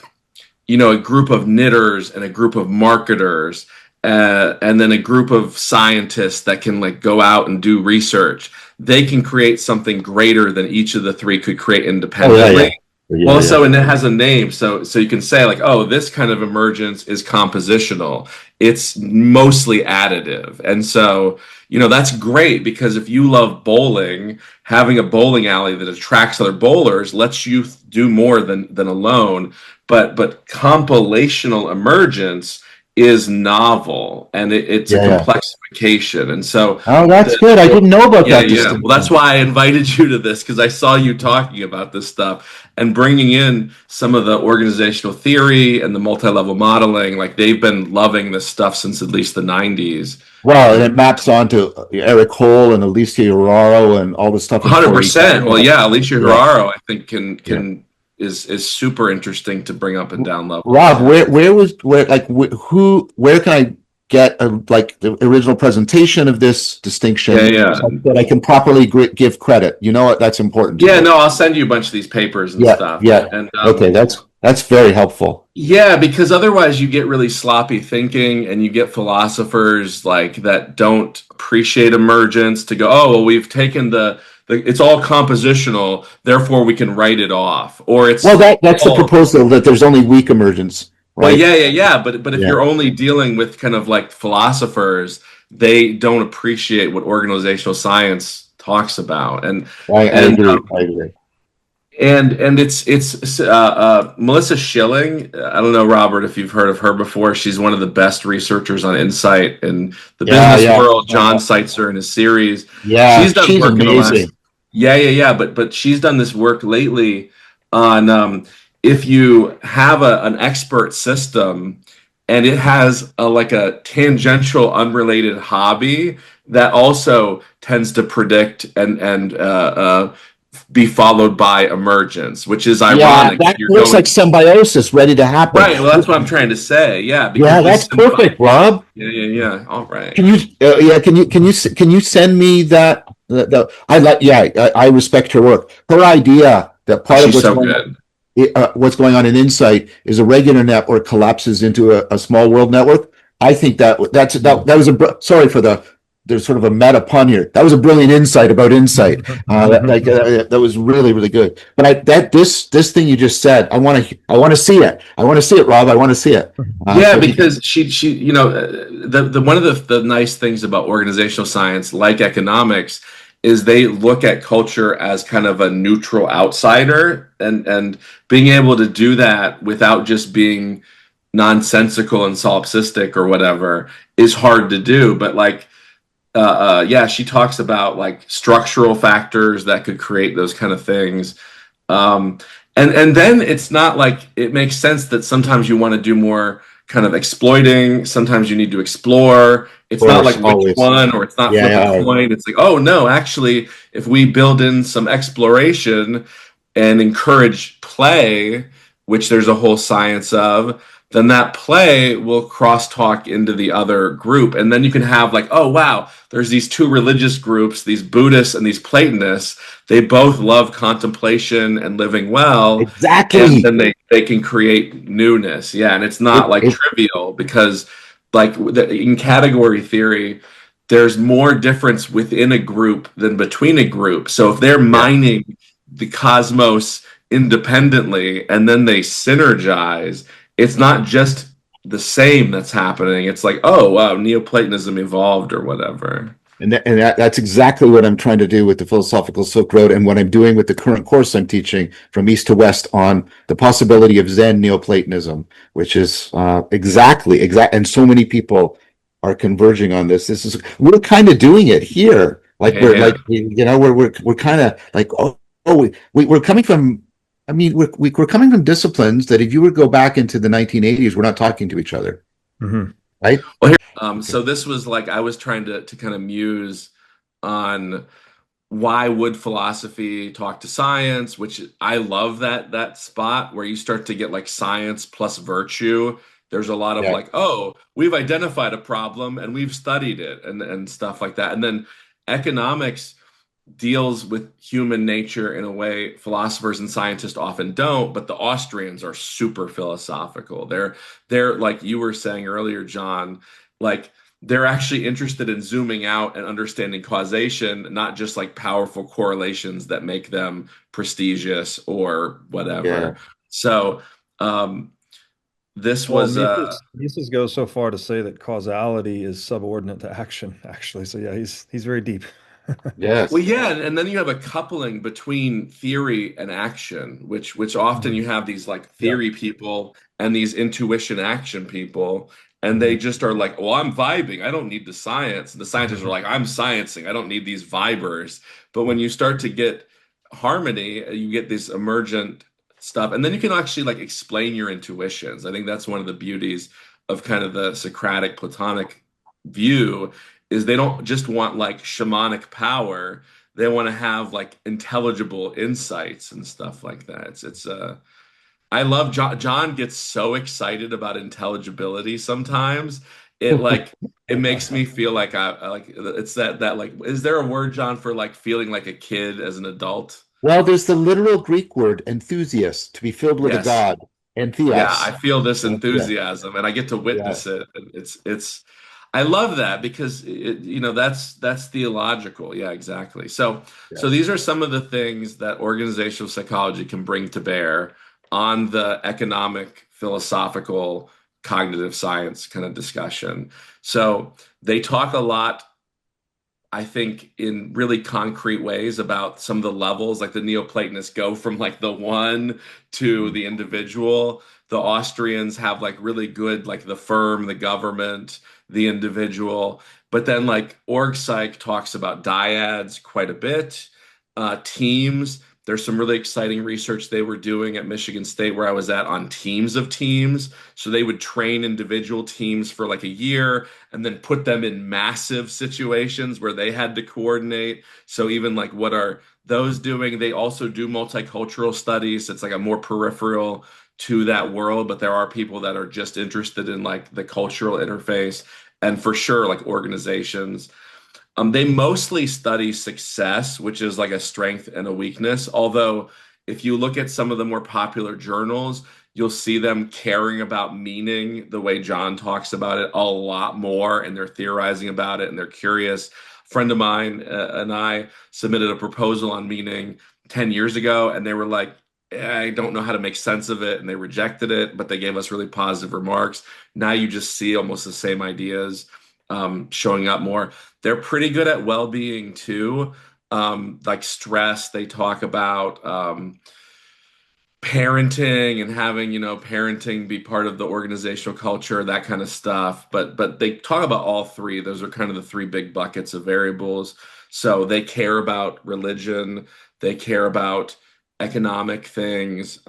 [SPEAKER 3] a group of knitters and a group of marketers, and then a group of scientists that can like go out and do research, they can create something greater than each of the three could create independently. Well, so and it has a name, so you can say like, oh, this kind of emergence is compositional. It's mostly additive, and so that's great because if you love bowling, having a bowling alley that attracts other bowlers lets you do more than alone. But compilational emergence is novel and it's a complexification, and so
[SPEAKER 1] Oh, that's good. I didn't know about that
[SPEAKER 3] yeah. Well, that's why I invited you to this because I saw you talking about this stuff and bringing in some of the organizational theory and the multi-level modeling. Like they've been loving this stuff since at least the 90s.
[SPEAKER 1] Well, and it maps onto Eric Hole and Alicia Uraro and all the stuff.
[SPEAKER 3] 100%. Well, yeah, Alicia Uraro, I think can is super interesting to bring up and down level.
[SPEAKER 1] Rob, where can I get the original presentation of this distinction? So that I can properly give credit. You know what? That's important.
[SPEAKER 3] Yeah, no, I'll send you a bunch of these papers and stuff.
[SPEAKER 1] Yeah.
[SPEAKER 3] And,
[SPEAKER 1] okay, that's very helpful.
[SPEAKER 3] Yeah, because otherwise you get really sloppy thinking and you get philosophers like that don't appreciate emergence to go, oh, well, we've taken it's all compositional, therefore we can write it off. Or it's
[SPEAKER 1] that's the proposal that there's only weak emergence. Right?
[SPEAKER 3] Well, yeah. But if you're only dealing with kind of like philosophers, they don't appreciate what organizational science talks about. And
[SPEAKER 1] I agree.
[SPEAKER 3] And it's Melissa Schilling. I don't know, Robert, if you've heard of her before. She's one of the best researchers on insight in the business world. John cites her in his series.
[SPEAKER 1] Yeah,
[SPEAKER 3] she's done work
[SPEAKER 1] amazing.
[SPEAKER 3] But she's done this work lately on if you have an expert system and it has a tangential, unrelated hobby that also tends to predict and be followed by emergence, which is ironic.
[SPEAKER 1] Yeah, that looks like symbiosis ready to happen.
[SPEAKER 3] Right. Well, that's what I'm trying to say. Yeah.
[SPEAKER 1] That's perfect, Rob.
[SPEAKER 3] Yeah. All right.
[SPEAKER 1] Can you send me that? I respect her work. Her idea that part of what's going on in Insight is a regular network collapses into a small world network. I think that was sorry for there's sort of a meta pun here. That was a brilliant insight about insight. That was really, really good. But this thing you just said, I want to see it. I want to see it, Rob. I want to see it.
[SPEAKER 3] Because she the one of the nice things about organizational science, like economics, is they look at culture as kind of a neutral outsider, and being able to do that without just being nonsensical and solipsistic or whatever is hard to do. But she talks about like structural factors that could create those kind of things. And then it's not like it makes sense that sometimes you want to do more kind of exploiting. Sometimes you need to explore. It's not like which one, or it's not flip a coin. It's like, oh no, actually, if we build in some exploration and encourage play, which there's a whole science of, then that play will crosstalk into the other group. And then you can have like, oh, wow, there's these two religious groups, these Buddhists and these Platonists. They both love contemplation and living well.
[SPEAKER 1] Exactly.
[SPEAKER 3] And then they can create newness. Yeah. And it's not trivial because in category theory, there's more difference within a group than between a group. So if they're mining the cosmos independently and then they synergize, it's not just the same that's happening. It's like, oh, wow, Neoplatonism evolved or whatever.
[SPEAKER 1] And that's exactly what I'm trying to do with the Philosophical Silk Road, and what I'm doing with the current course I'm teaching from east to west on the possibility of Zen Neoplatonism, which is exactly. And so many people are converging on this. We're kind of doing it here. We're kind of like, we're coming from I mean, we're coming from disciplines that if you would go back into the 1980s, we're not talking to each other,
[SPEAKER 2] Hmm.
[SPEAKER 1] right?
[SPEAKER 3] Well, here,
[SPEAKER 1] Okay.
[SPEAKER 3] so this was like I was trying to kind of muse on why would philosophy talk to science, which I love that spot where you start to get like science plus virtue. There's a lot of
[SPEAKER 1] Yeah.
[SPEAKER 3] like, oh, we've identified a problem and we've studied it and stuff like that. And then economics deals with human nature in a way philosophers and scientists often don't, but the Austrians are super philosophical. They're like you were saying earlier, John, like they're actually interested in zooming out and understanding causation, not just like powerful correlations that make them prestigious or
[SPEAKER 1] Yeah.
[SPEAKER 3] whatever. So um, this
[SPEAKER 2] Well,
[SPEAKER 3] was
[SPEAKER 2] Mises goes so far to say that causality is subordinate to action, actually. So yeah, he's very deep.
[SPEAKER 3] well,
[SPEAKER 1] Yes.
[SPEAKER 3] yeah, and then you have a coupling between theory and action, which often you
[SPEAKER 2] Mhm.
[SPEAKER 3] have these like
[SPEAKER 2] Yeah.
[SPEAKER 3] theory people and these intuition action people, and they
[SPEAKER 2] Mhm.
[SPEAKER 3] just are like, "Well, I'm vibing. I don't need the science." And the scientists are like, "I'm sciencing. I don't need these vibers." But when you start to get harmony, you get this emergent stuff, and then you can actually like explain your intuitions. I think that's one of the beauties of kind of the Socratic Platonic view is they don't just want like shamanic power. They want to have like intelligible insights and stuff like that. It's I love John gets so excited about intelligibility sometimes. It like it makes me feel like I like it's that like is there a word, John, for like feeling like a kid as an adult?
[SPEAKER 1] Well, there's the literal Greek word enthusiast, to be filled with a
[SPEAKER 3] Yes.
[SPEAKER 1] god, and
[SPEAKER 3] Yeah, I
[SPEAKER 1] theos.
[SPEAKER 3] feel this
[SPEAKER 1] Yeah.
[SPEAKER 3] enthusiasm and I get to
[SPEAKER 1] Yeah.
[SPEAKER 3] witness it. And it's I love that because that's theological. Yeah, exactly. So
[SPEAKER 1] Yes.
[SPEAKER 3] these are some of the things that organizational psychology can bring to bear on the economic, philosophical, cognitive science kind of discussion. So they talk a lot I think in really concrete ways about some of the levels, like the Neoplatonists go from like the one to
[SPEAKER 1] Mhm.
[SPEAKER 3] the individual. The Austrians have like really good, like the firm, the government, the individual. But then like org psych talks about dyads quite a bit, teams. There's some really exciting research they were doing at Michigan State where I was at on teams of teams. So they would train individual teams for like a year and then put them in massive situations where they had to coordinate. So even like what are those doing? They also do multicultural studies. It's like a more peripheral to that world, but there are people that are just interested in like the cultural interface and for sure like organizations. They mostly study success, which is like a strength and a weakness. Although, if you look at some of the more popular journals, you'll see them caring about meaning the way John talks about it a lot more, and they're theorizing about it and they're curious. A friend of mine and I submitted a proposal on meaning 10 years ago, and they were like, I don't know how to make sense of it. And they rejected it, but they gave us really positive remarks. Now you just see almost the same ideas showing up more. They're pretty good at well-being too. Like stress, they talk about parenting and having, parenting be part of the organizational culture, that kind of stuff. But they talk about all three. Those are kind of the three big buckets of variables. So they care about religion, they care about economic things.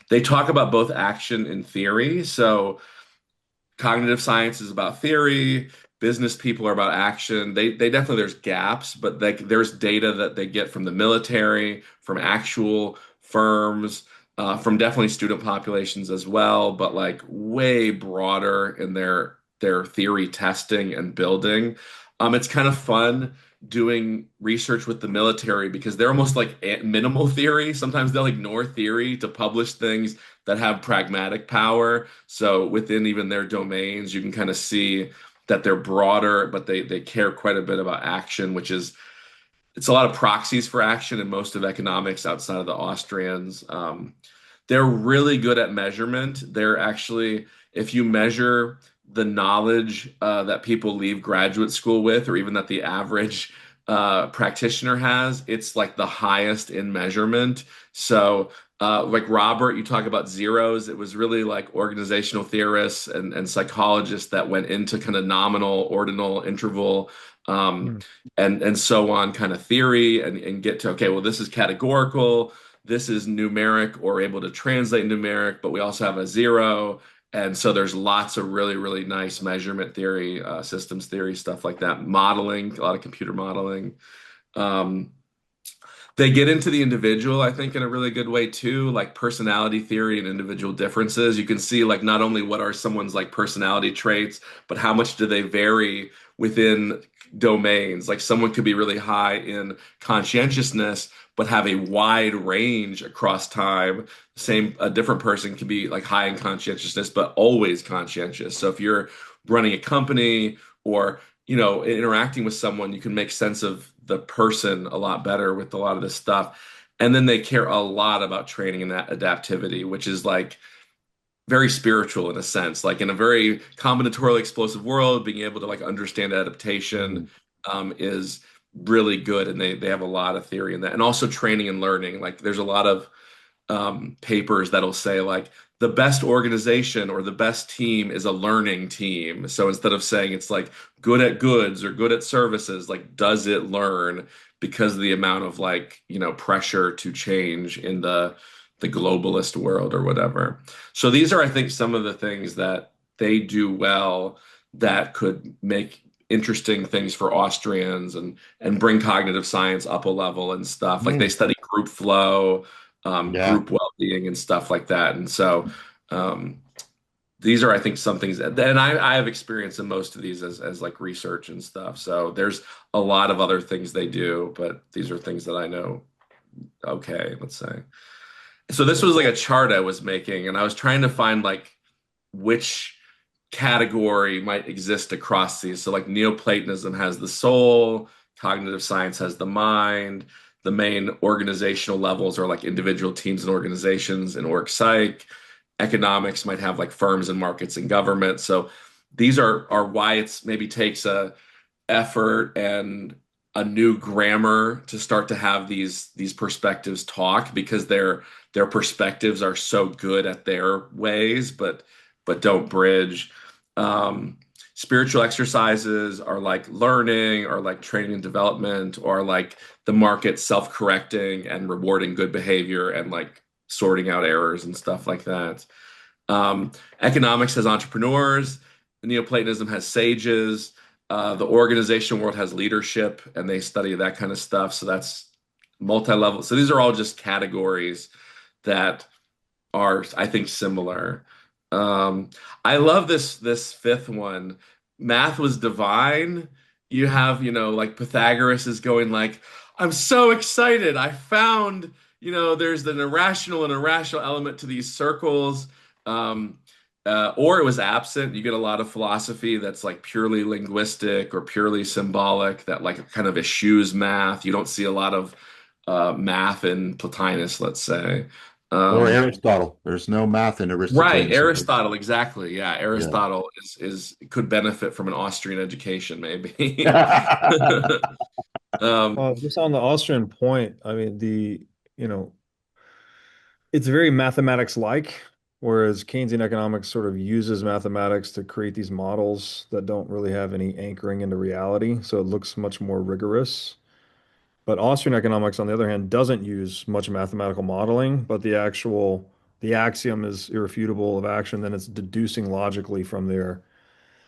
[SPEAKER 3] They talk about both action and theory. So cognitive science is about theory, business people are about action. They definitely there's gaps, but there's data that they get from the military, from actual firms, from definitely student populations as well, but like way broader in their theory testing and building. It's kind of fun doing research with the military because they're almost like minimal theory. Sometimes they'll ignore theory to publish things that have pragmatic power. So within even their domains, you can kind of see that they're broader, but they care quite a bit about action, which is it's a lot of proxies for action in most of economics outside of the Austrians. They're really good at measurement. They're actually, if you measure the knowledge that people leave graduate school with, or even that the average practitioner has, it's like the highest in measurement. So, like Robert, you talk about zeros. It was really like organizational theorists and psychologists that went into kind of nominal, ordinal, interval, um,
[SPEAKER 2] Mm.
[SPEAKER 3] and so on kind of theory and get to, okay, well, this is categorical. this is numeric or able to translate numeric, but we also have a zero. And so there's lots of really, really nice measurement theory, systems theory, stuff like that, modeling, a lot of computer modeling. Um, they get into the individual, I think, in a really good way too, like personality theory and individual differences. You can see like not only what are someone's like personality traits, but how much do they vary within domains. Like someone could be really high in conscientiousness, but have a wide range across time. Same, a different person can be like high in conscientiousness, but always conscientious. So if you're running a company or interacting with someone, you can make sense of the person a lot better with a lot of this stuff. And then they care a lot about training and that adaptivity, which is like very spiritual in a sense, like in a very combinatorial explosive world, being able to like understand adaptation is really good. And they have a lot of theory in that. And also training and learning. Like there's a lot of papers that'll say like the best organization or the best team is a learning team. So instead of saying it's like good at goods or good at services, like does it learn because of the amount of like, pressure to change in the globalist world or whatever. So these are, I think, some of the things that they do well that could make interesting things for Austrians and bring cognitive science up a level and stuff. Like they
[SPEAKER 1] Mm,
[SPEAKER 3] study group flow,
[SPEAKER 1] yeah.
[SPEAKER 3] group well-being and stuff like that. And so um, these are, I think, some things that, and I have experience in most of these as like research and stuff. So there's a lot of other things they do, but these are things that I know. Okay, let's say. So this was like a chart I was making, and I was trying to find like which category might exist across these. So like Neoplatonism has the soul, cognitive science has the mind, the main organizational levels are like individual teams and organizations and org psych. Economics might have like firms and markets and government. So these are why it's maybe takes a effort and a new grammar to start to have these perspectives talk because their perspectives are so good at their ways, but don't bridge. Um, Spiritual exercises are like learning or like training and development or like the market self-correcting and rewarding good behavior and like sorting out errors and stuff like that. Economics has entrepreneurs, Neoplatonism has sages, the organizational world has leadership, and they study that kind of stuff. So that's multi-level. So these are all just categories that are, I think, similar. Um, I love this fifth one. Math was divine. You have, like Pythagoras is going like, I'm so excited. I found, there's an irrational and irrational element to these circles. Um, or it was absent. You get a lot of philosophy that's like purely linguistic or purely symbolic that like kind of eschews math. You don't see a lot of math in Plotinus, let's say.
[SPEAKER 1] Or
[SPEAKER 3] Um,
[SPEAKER 1] Aristotle. There's no math in
[SPEAKER 3] right,
[SPEAKER 1] Aristotelian circles.
[SPEAKER 3] Aristotle, exactly. Yeah,
[SPEAKER 1] Yeah.
[SPEAKER 3] Aristotle is could benefit from an Austrian education, maybe. Um,
[SPEAKER 2] Just on the Austrian point, I mean, you know, it's very mathematics-like, whereas Keynesian economics sort of uses mathematics to create these models that don't really have any anchoring into reality. So it looks much more rigorous. But Austrian economics, on the other hand, doesn't use much mathematical modeling, but the axiom is irrefutable of action, then it's deducing logically from there,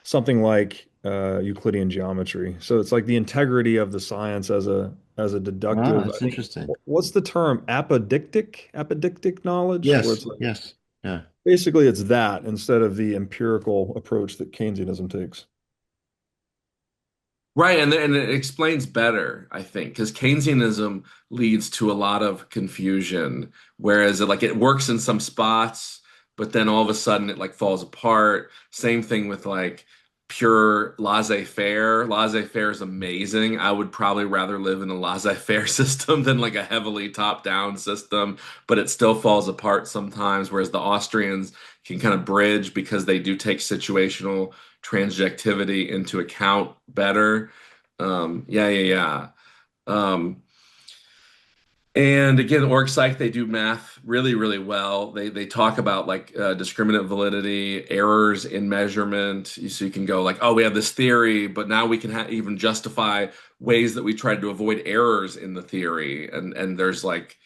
[SPEAKER 2] something like Euclidean geometry. So it's like the integrity of the science as a
[SPEAKER 1] Ah,
[SPEAKER 2] deductive. I
[SPEAKER 1] that's
[SPEAKER 2] think
[SPEAKER 1] interesting.
[SPEAKER 2] what's the term? Apodictic knowledge, where it's
[SPEAKER 1] Yes,
[SPEAKER 2] like
[SPEAKER 1] yes. Yeah.
[SPEAKER 2] basically it's that instead of the empirical approach that Keynesianism takes.
[SPEAKER 3] right, and it explains better, I think, because Keynesianism leads to a lot of confusion, whereas it works in some spots, but then all of a sudden it like falls apart. Same thing with like pure laissez-faire. Laissez-faire is amazing. I would probably rather live in a laissez-faire system than like a heavily top-down system, but it still falls apart sometimes, whereas the Austrians can kind of bridge because they do take situational transjectivity into account better. Yeah, yeah, yeah. Um, and again, org psych, they do math really, really well. They talk about like discriminant validity, errors in measurement. So you can go like, oh, we have this theory, but now we can even justify ways that we tried to avoid errors in the theory. And there's like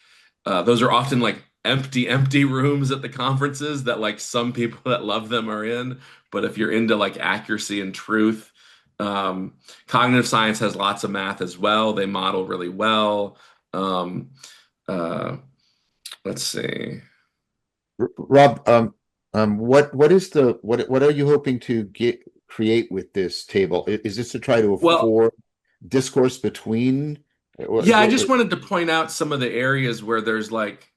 [SPEAKER 3] Those are often like empty rooms at the conferences that like some people that love them are in. But if you're into like accuracy and truth, um, cognitive science has lots of math as well. They model really well. Um, uh, let's see.
[SPEAKER 1] Rob, what is what are you hoping to create with this table? Is this to try to
[SPEAKER 3] Well,
[SPEAKER 1] afford discourse between
[SPEAKER 3] yeah, I just wanted to point out some of the areas where there's like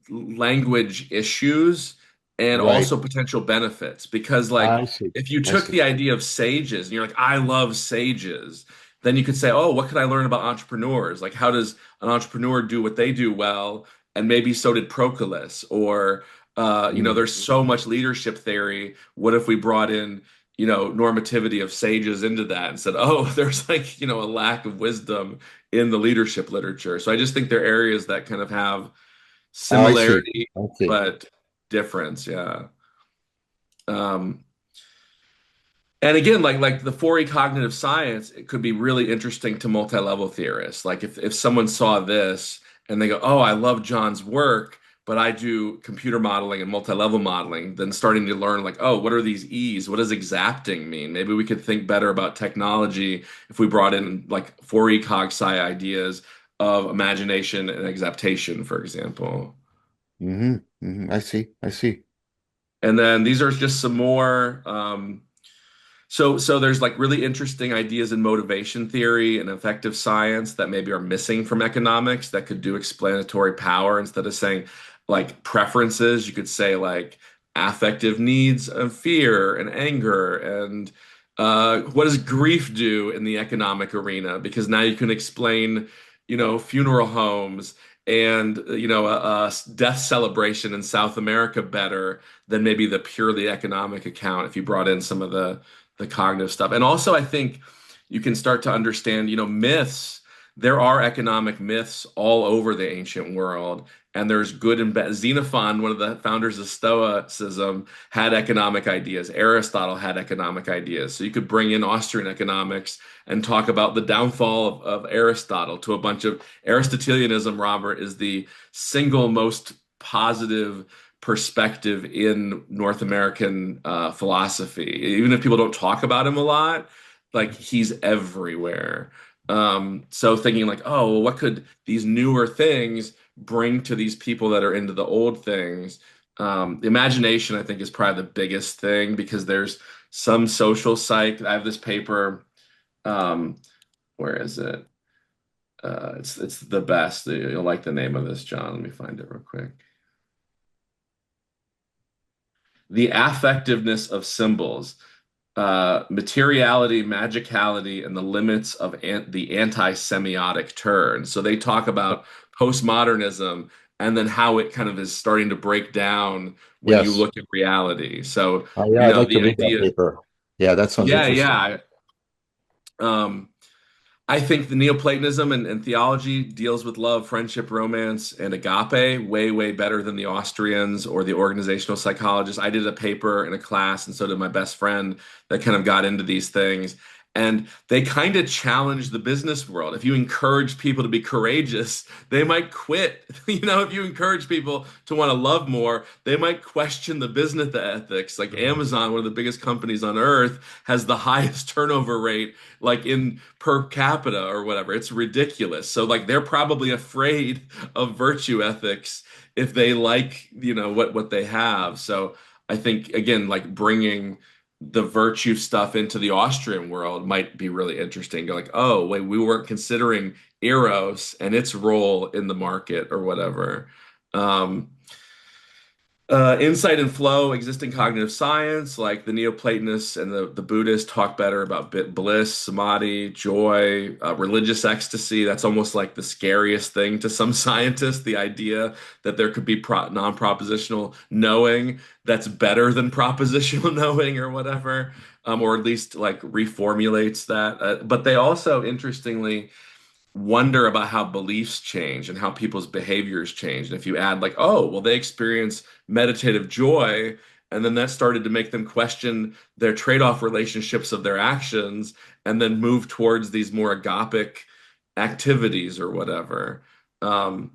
[SPEAKER 3] language issues and
[SPEAKER 1] right?
[SPEAKER 3] also potential benefits. Because, like,
[SPEAKER 1] I see.
[SPEAKER 3] if you
[SPEAKER 1] I
[SPEAKER 3] took
[SPEAKER 1] see.
[SPEAKER 3] the idea of sages and you're like, I love sages, then you could say, oh, what could I learn about entrepreneurs? Like, how does an entrepreneur do what they do well? And maybe so did Proclus. Or,
[SPEAKER 1] Mm.
[SPEAKER 3] there's so much leadership theory. What if we brought in, normativity of sages into that and said, oh, there's like, a lack of wisdom in the leadership literature. So I just think they're areas that kind of have
[SPEAKER 1] I see.
[SPEAKER 3] similarity
[SPEAKER 1] I see.
[SPEAKER 3] but difference. Yeah. Um, and again, like the 4E cognitive science, it could be really interesting to multi-level theorists. Like if someone saw this and they go, "Oh, I love John's work, but I do computer modeling and multi-level modeling," then starting to learn like, "Oh, what are these E's? What does exapting mean? Maybe we could think better about technology if we brought in like 4E cog sci ideas of imagination and exaptation, for example."
[SPEAKER 1] I see. I see.
[SPEAKER 3] And then these are just some more. So there's like really interesting ideas in motivation theory and effective science that maybe are missing from economics that could do explanatory power instead of saying like preferences. You could say like affective needs of fear and anger and what does grief do in the economic arena? Because now you can explain, funeral homes and a death celebration in South America better than maybe the purely economic account if you brought in some of the cognitive stuff. And also, I think you can start to understand, myths. There are economic myths all over the ancient world, and there's good and bad. Xenophon, one of the founders of Stoicism, had economic ideas. Aristotle had economic ideas. So you could bring in Austrian economics and talk about the downfall of Aristotle to a bunch of Aristotelianism. Robert is the single most positive perspective in North American philosophy. Even if people don't talk about him a lot, like he's everywhere. So thinking like, oh, well, what could these newer things bring to these people that are into the old things? Imagination, I think, is probably the biggest thing because there's some social psych. I have this paper. Um, where is it? It's the best. You'll like the name of this, John. Let me find it real quick. The affectiveness of symbols, materiality, magicality, and the limits of the anti-semiotic turn. So they talk about postmodernism and then how it kind of is starting to break down when you
[SPEAKER 1] Yes.
[SPEAKER 3] look at reality. So,
[SPEAKER 1] Yeah, I'd like to
[SPEAKER 3] the
[SPEAKER 1] read that
[SPEAKER 3] idea,
[SPEAKER 1] paper. Yeah, that sounds
[SPEAKER 3] yeah,
[SPEAKER 1] interesting.
[SPEAKER 3] yeah. Um, I think the Neoplatonism and theology deals with love, friendship, romance, and agape way better than the Austrians or the organizational psychologists. I did a paper in a class, and so did my best friend, that kind of got into these things. And they kind of challenge the business world. If you encourage people to be courageous, they might quit. If you encourage people to want to love more, they might question the business ethics. Like Amazon, one of the biggest companies on earth, has the highest turnover rate like in per capita or whatever. It's ridiculous. So like they're probably afraid of virtue ethics if they like, what they have. So I think again, like bringing the virtue stuff into the Austrian world might be really interesting. Go like, oh, wait, we weren't considering Eros and its role in the market or whatever. Um, insight and flow, existing cognitive science, like the Neoplatonists and the Buddhists talk better about bliss, samadhi, joy, religious ecstasy. That's almost like the scariest thing to some scientists, the idea that there could be non-propositional knowing that's better than propositional knowing or whatever, or at least like reformulates that. But they also, interestingly, wonder about how beliefs change and how people's behaviors change. And if you add like, oh, well, they experience meditative joy, and then that started to make them question their trade-off relationships of their actions, and then move towards these more agapic activities or whatever. Um,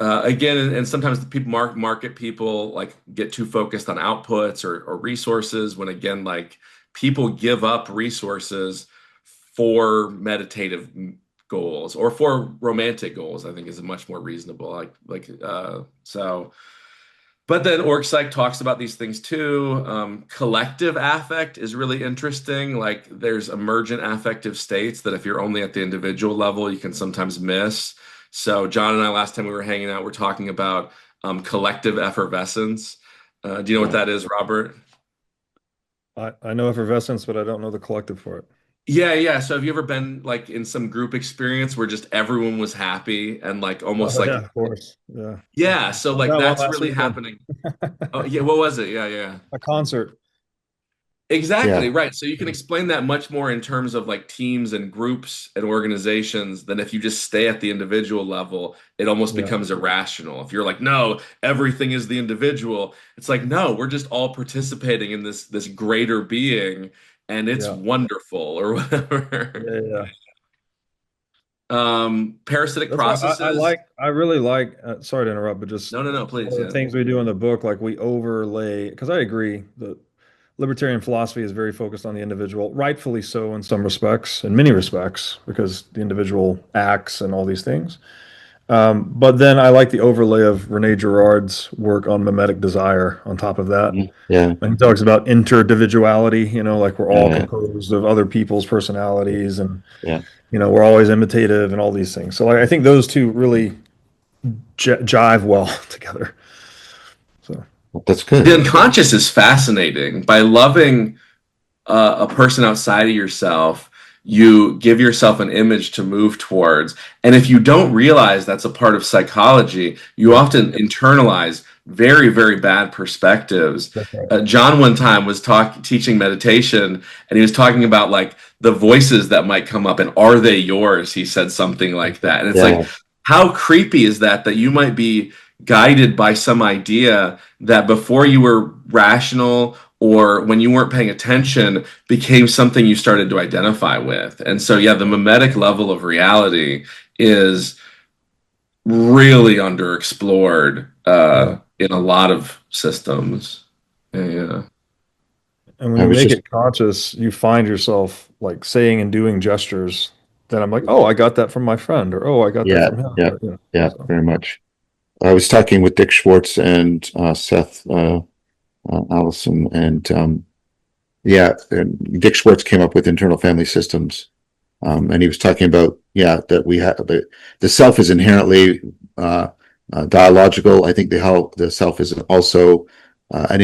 [SPEAKER 3] Again, and sometimes the people market people like get too focused on outputs or resources when again, like people give up resources for meditative goals or for romantic goals, I think is much more reasonable. So. But then Org Psych talks about these things too. Collective affect is really interesting. Like there's emergent affective states that if you're only at the individual level, you can sometimes miss. So John and I, last time we were hanging out, we're talking about collective effervescence. Do you know what that is, Robert?
[SPEAKER 2] I know effervescence, but I don't know the collective for it.
[SPEAKER 3] Yeah, yeah. So have you ever been like in some group experience where just everyone was happy and like almost
[SPEAKER 2] Oh
[SPEAKER 3] like,
[SPEAKER 2] yeah, of course. Yeah.
[SPEAKER 3] yeah, so
[SPEAKER 2] I
[SPEAKER 3] like
[SPEAKER 2] got one
[SPEAKER 3] that's
[SPEAKER 2] last
[SPEAKER 3] really
[SPEAKER 2] weekend.
[SPEAKER 3] happening. Oh, yeah, what was it? Yeah, yeah.
[SPEAKER 2] A concert.
[SPEAKER 1] Yeah.
[SPEAKER 3] Exactly, right. So you can explain that much more in terms of like teams and groups and organizations than if you just stay at the individual level, it almost
[SPEAKER 2] Yeah.
[SPEAKER 3] becomes irrational. If you're like, no, everything is the individual, it's like, no, we're just all participating in this greater being and it's
[SPEAKER 2] Yeah.
[SPEAKER 3] wonderful or whatever.
[SPEAKER 2] Yeah. Yeah.
[SPEAKER 3] Parasitic
[SPEAKER 2] That's why
[SPEAKER 3] processes.
[SPEAKER 2] I really like, sorry to interrupt, but just
[SPEAKER 3] No, no, no,
[SPEAKER 2] one
[SPEAKER 3] please,
[SPEAKER 2] of the
[SPEAKER 3] yeah.
[SPEAKER 2] things we do in the book, like we overlay, because I agree that libertarian philosophy is very focused on the individual, rightfully so in some respects, in many respects, because the individual acts and all these things. But then I like the overlay of Rene Girard's work on mimetic desire on top of that.
[SPEAKER 1] Yeah. Yeah.
[SPEAKER 2] And he talks about interdividuality, like we're all
[SPEAKER 1] Yeah.
[SPEAKER 2] composed of other people's personalities and,
[SPEAKER 1] Yeah.
[SPEAKER 2] we're always imitative and all these things. So like, I think those two really jive well together. So,
[SPEAKER 1] That's
[SPEAKER 3] The
[SPEAKER 1] good.
[SPEAKER 3] unconscious is fascinating. By loving a person outside of yourself, you give yourself an image to move towards. And if you don't realize that's a part of psychology, you
[SPEAKER 2] yeah,
[SPEAKER 3] often internalize very, very bad perspectives.
[SPEAKER 2] that's right.
[SPEAKER 3] John one time was teaching meditation, and he was talking about like the voices that might come up, and are they yours? He said something like that, and it's like,
[SPEAKER 1] Yeah.
[SPEAKER 3] how creepy is that? That you might be guided by some idea that before you were rational or when you weren't paying attention became something you started to identify with. And so, yeah, the mimetic level of reality is really underexplored
[SPEAKER 2] Yeah.
[SPEAKER 3] in a lot of systems. Yeah.
[SPEAKER 2] And when
[SPEAKER 1] I
[SPEAKER 2] you
[SPEAKER 1] was
[SPEAKER 2] make
[SPEAKER 1] just,
[SPEAKER 2] it conscious, you find yourself like saying and doing gestures that I'm like, oh, I got that from my friend, or oh, I got that
[SPEAKER 1] yeah.
[SPEAKER 2] from him.
[SPEAKER 1] Yeah.
[SPEAKER 2] Or,
[SPEAKER 1] Yeah.
[SPEAKER 2] so
[SPEAKER 1] Very much. I was talking with Dick Schwartz and Seth Allison, and yeah, and Dick Schwartz came up with internal family systems. And he was talking about, yeah, that we have the self is inherently dialogical. I think the self is also an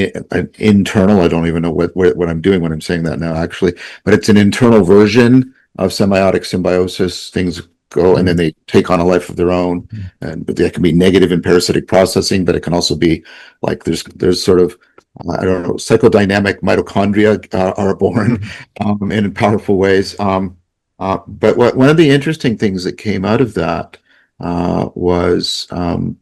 [SPEAKER 1] internal. I don't even know what I'm doing when I'm saying that now, actually, but it's an internal version of semiotic symbiosis. Things go and then
[SPEAKER 2] mm,
[SPEAKER 1] they take on a life of their own, and that can be negative and parasitic processing, but it can also be like there's sort of I don't know, psychodynamic mitochondria are born
[SPEAKER 2] mm,
[SPEAKER 1] in powerful ways. But one of the interesting things that came out of that was um,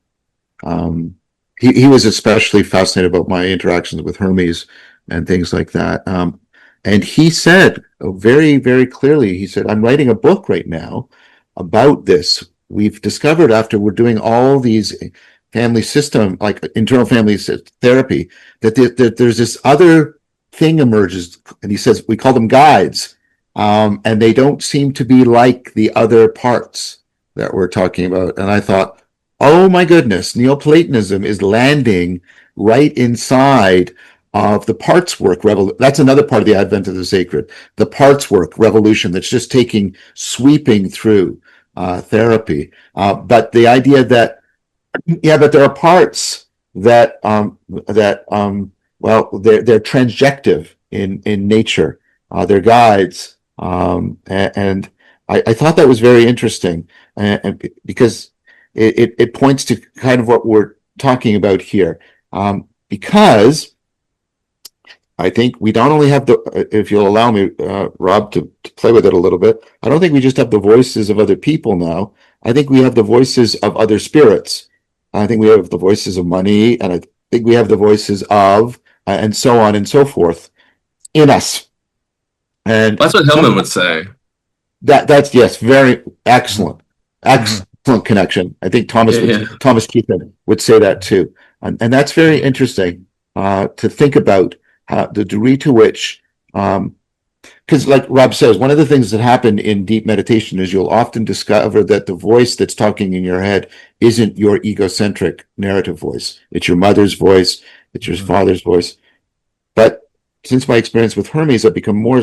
[SPEAKER 1] he was especially fascinated about my interactions with Hermes and things like that. And he said very, very clearly, he said, I'm writing a book right now about this. We've discovered after we're doing all these family system, like internal family therapy, that there's this other thing emerges. And he says, we call them guides. And they don't seem to be like the other parts that we're talking about. And I thought, oh my goodness, Neoplatonism is landing right inside of the parts work revolution. That's another part of the advent of the sacred, the parts work revolution that's just sweeping through therapy. But the idea that, yeah, but there are parts that well, they're transjective in nature. They're guides. And I thought that was very interesting, and because it points to kind of what we're talking about here. Because I think we don't only have if you'll allow me, Rob, to play with it a little bit, I don't think we just have the voices of other people now. I think we have the voices of other spirits. I think we have the voices of money, and I think we have the voices of, and so on and so forth in us. And
[SPEAKER 3] That's what
[SPEAKER 1] some
[SPEAKER 3] Hillman would say.
[SPEAKER 1] that's yes, very
[SPEAKER 2] mhm,
[SPEAKER 1] excellent.
[SPEAKER 2] mhm.
[SPEAKER 1] connection. I think
[SPEAKER 3] Yeah.
[SPEAKER 1] Thomas Keaton would say that too, and that's very interesting to think about the degree to which, because like Rob says, one of the things that happen in deep meditation is you'll often discover that the voice that's talking in your head isn't your egocentric narrative voice. It's your mother's voice. It's your father's voice. But since my experience with Hermes, I've become more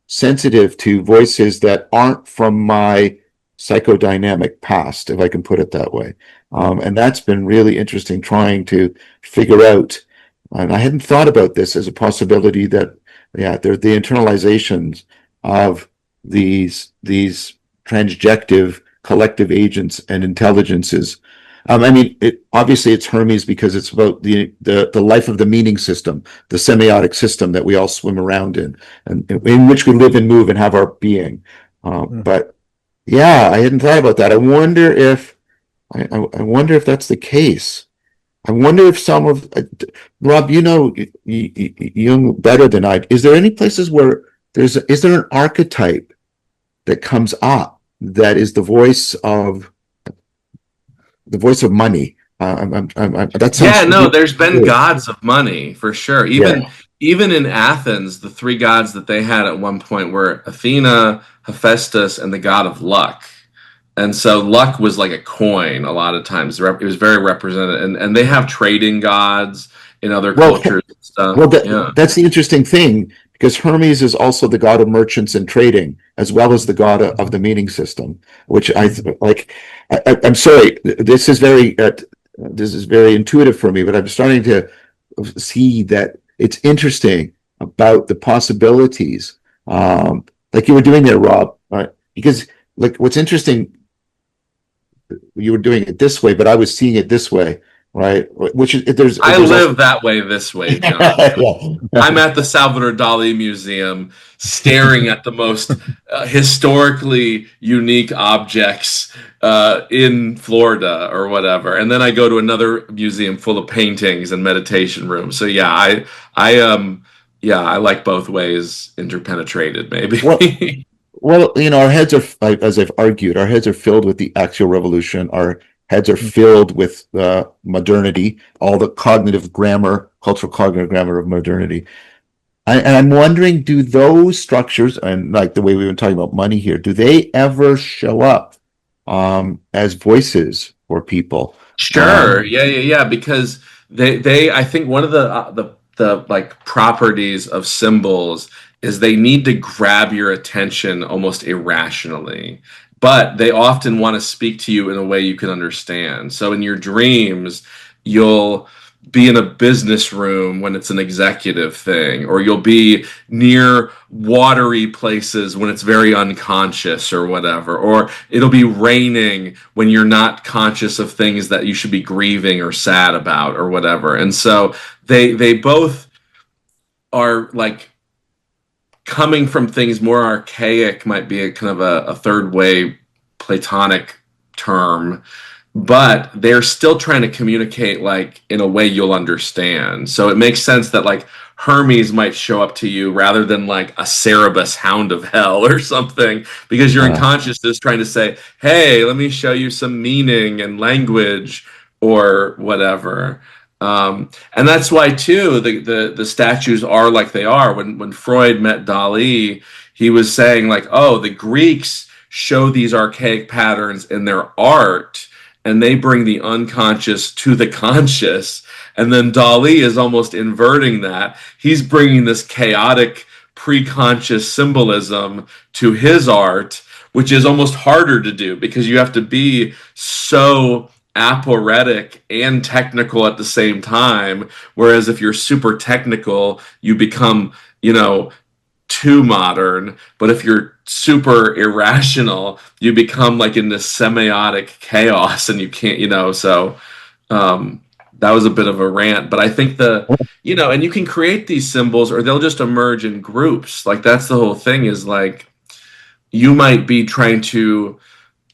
[SPEAKER 1] sensitive to voices that aren't from my psychodynamic past, if I can put it that way. And that's been really interesting trying to figure out. And I hadn't thought about this as a possibility that, yeah, they're the internalizations of these transjective collective agents and intelligences. I mean, obviously it's Hermes because it's about the life of the meaning system, the semiotic system that we all swim around and in which we live and move and have our being. But yeah, I hadn't thought about that. I wonder if that's the case. I wonder if some of Rob, you know Jung better than I. Is there any places where is there an archetype that comes up that is the voice of money? That sounds
[SPEAKER 3] No,
[SPEAKER 1] really
[SPEAKER 3] there's been
[SPEAKER 1] good.
[SPEAKER 3] gods of money for sure.
[SPEAKER 1] Yeah.
[SPEAKER 3] Even in Athens, the three gods that they had at one point were Athena, Hephaestus, and the god of luck. And so luck was like a coin a lot of times. It was very represented. And they have trading gods in other
[SPEAKER 1] Well,
[SPEAKER 3] cultures and
[SPEAKER 1] well,
[SPEAKER 3] stuff. Yeah.
[SPEAKER 1] that's the interesting thing because Hermes is also the god of merchants and trading, as well as the god of the meaning system, which I like. I'm sorry, this is very intuitive for me, but I'm starting to see that it's interesting about the possibilities, like you were doing there, Rob, because like what's interesting, you were doing it this way, but I was seeing it this way, right? Which is
[SPEAKER 3] I
[SPEAKER 1] there's also
[SPEAKER 3] live that way this way, John.
[SPEAKER 1] yeah.
[SPEAKER 3] I'm at the Salvador Dali Museum staring at the most historically unique objects in Florida or whatever. And then I go to another museum full of paintings and meditation rooms. So yeah, I like both ways interpenetrated
[SPEAKER 1] Well,
[SPEAKER 3] maybe.
[SPEAKER 1] well, our heads are, as I've argued, our heads are filled with the axial revolution. Our heads are filled with modernity, all the cognitive grammar, cultural cognitive grammar of modernity. And I'm wondering, do those structures, and like the way we've been talking about money here, do they ever show up as voices for people?
[SPEAKER 3] Sure. Yeah. Because I think one of the like properties of symbols is they need to grab your attention almost irrationally, but they often want to speak to you in a way you can understand. So in your dreams, you'll be in a business room when it's an executive thing, or you'll be near watery places when it's very unconscious or whatever, or it'll be raining when you're not conscious of things that you should be grieving or sad about or whatever. And so they both are like coming from things more archaic, might be a kind of a third way Platonic term, but they're still trying to communicate like in a way you'll understand. So it makes sense that like Hermes might show up to you rather than like a Cerberus hound of hell or something, because your
[SPEAKER 1] Uh,
[SPEAKER 3] unconscious is trying to say, hey, let me show you some meaning and language or whatever. And that's why too the statues are like they are. When Freud met Dali, he was saying like, oh, the Greeks show these archaic patterns in their art, and they bring the unconscious to the conscious. And then Dali is almost inverting that. He's bringing this chaotic pre-conscious symbolism to his art, which is almost harder to do because you have to be so aporetic and technical at the same time. Whereas if you're super technical, you become, too modern. But if you're super irrational, you become like in this semiotic chaos and you can't, so that was a bit of a rant. But I think and you can create these symbols or they'll just emerge in groups. Like that's the whole thing is like you might be trying to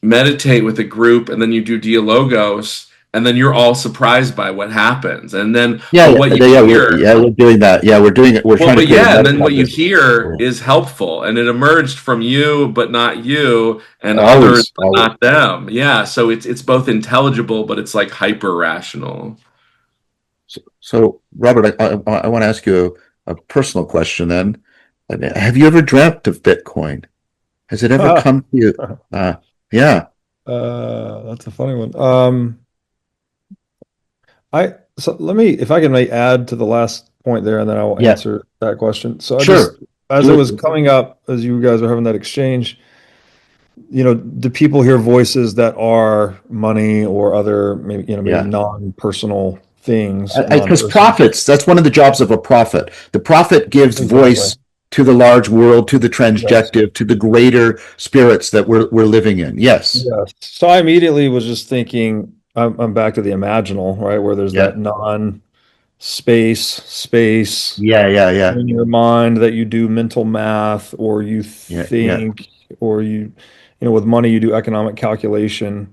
[SPEAKER 3] meditate with a group and then you do dialogos and then you're all surprised by what happens. And then,
[SPEAKER 1] Yeah,
[SPEAKER 3] but
[SPEAKER 1] yeah,
[SPEAKER 3] what you
[SPEAKER 1] yeah,
[SPEAKER 3] hear,
[SPEAKER 1] we're doing that. Yeah, we're doing it. We're
[SPEAKER 3] well,
[SPEAKER 1] trying to
[SPEAKER 3] but
[SPEAKER 1] create a
[SPEAKER 3] yeah, and then what you
[SPEAKER 1] metacognition.
[SPEAKER 3] hear
[SPEAKER 1] Yeah.
[SPEAKER 3] is helpful, and it emerged from you, but not you, and others,
[SPEAKER 1] Always,
[SPEAKER 3] but
[SPEAKER 1] always.
[SPEAKER 3] not them. Yeah, so it's both intelligible, but it's like hyper rational.
[SPEAKER 1] So, Robert, I want to ask you a personal question then. Have you ever dreamt of Bitcoin? Has it ever come to you? Uh, yeah,
[SPEAKER 2] That's a funny one. So let me, if I can may add to the last point there, and then I will
[SPEAKER 1] yeah,
[SPEAKER 2] answer that question. So I just,
[SPEAKER 1] sure.
[SPEAKER 2] as
[SPEAKER 1] Do
[SPEAKER 2] it
[SPEAKER 1] it.
[SPEAKER 2] was coming up, as you guys are having that exchange, do people hear voices that are money or other, maybe, maybe
[SPEAKER 1] Yeah.
[SPEAKER 2] non-personal things,
[SPEAKER 1] Because
[SPEAKER 2] non-person?
[SPEAKER 1] prophets, that's one of the jobs of a prophet. The prophet gives
[SPEAKER 2] Exactly.
[SPEAKER 1] voice to the large world, to the
[SPEAKER 2] Yes.
[SPEAKER 1] transjective, to the greater spirits that we're living in. Yes.
[SPEAKER 2] Yes. So I immediately was just thinking, I'm back to the imaginal, right? Where there's
[SPEAKER 1] Yeah.
[SPEAKER 2] that space
[SPEAKER 1] Yeah. Yeah. Yeah.
[SPEAKER 2] in your mind that you do mental math or you
[SPEAKER 1] Yeah. Yeah.
[SPEAKER 2] think or with money you do economic calculation.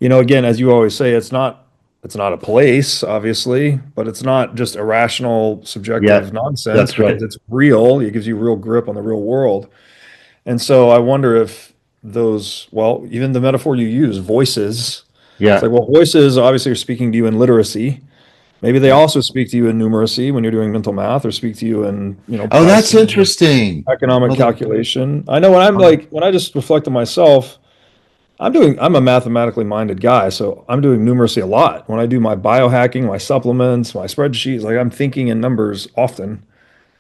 [SPEAKER 2] Again, as you always say, it's not a place, obviously, but it's not just irrational,
[SPEAKER 1] Yeah.
[SPEAKER 2] subjective nonsense
[SPEAKER 1] That's right.
[SPEAKER 2] because it's real. It gives you real grip on the real world. And so I wonder if well, even the metaphor you use, voices, it's
[SPEAKER 1] Yeah.
[SPEAKER 2] like, well, voices obviously are speaking to you in literacy. Maybe they
[SPEAKER 1] Yeah.
[SPEAKER 2] also speak to you in numeracy when you're doing mental math, or speak to you in,
[SPEAKER 1] Oh, that's
[SPEAKER 2] pricing or
[SPEAKER 1] interesting.
[SPEAKER 2] economic
[SPEAKER 1] Oh,
[SPEAKER 2] calculation. I know when I just reflect on myself, I'm a mathematically minded guy, so I'm doing numeracy a lot. When I do my biohacking, my supplements, my spreadsheets, like I'm thinking in numbers often.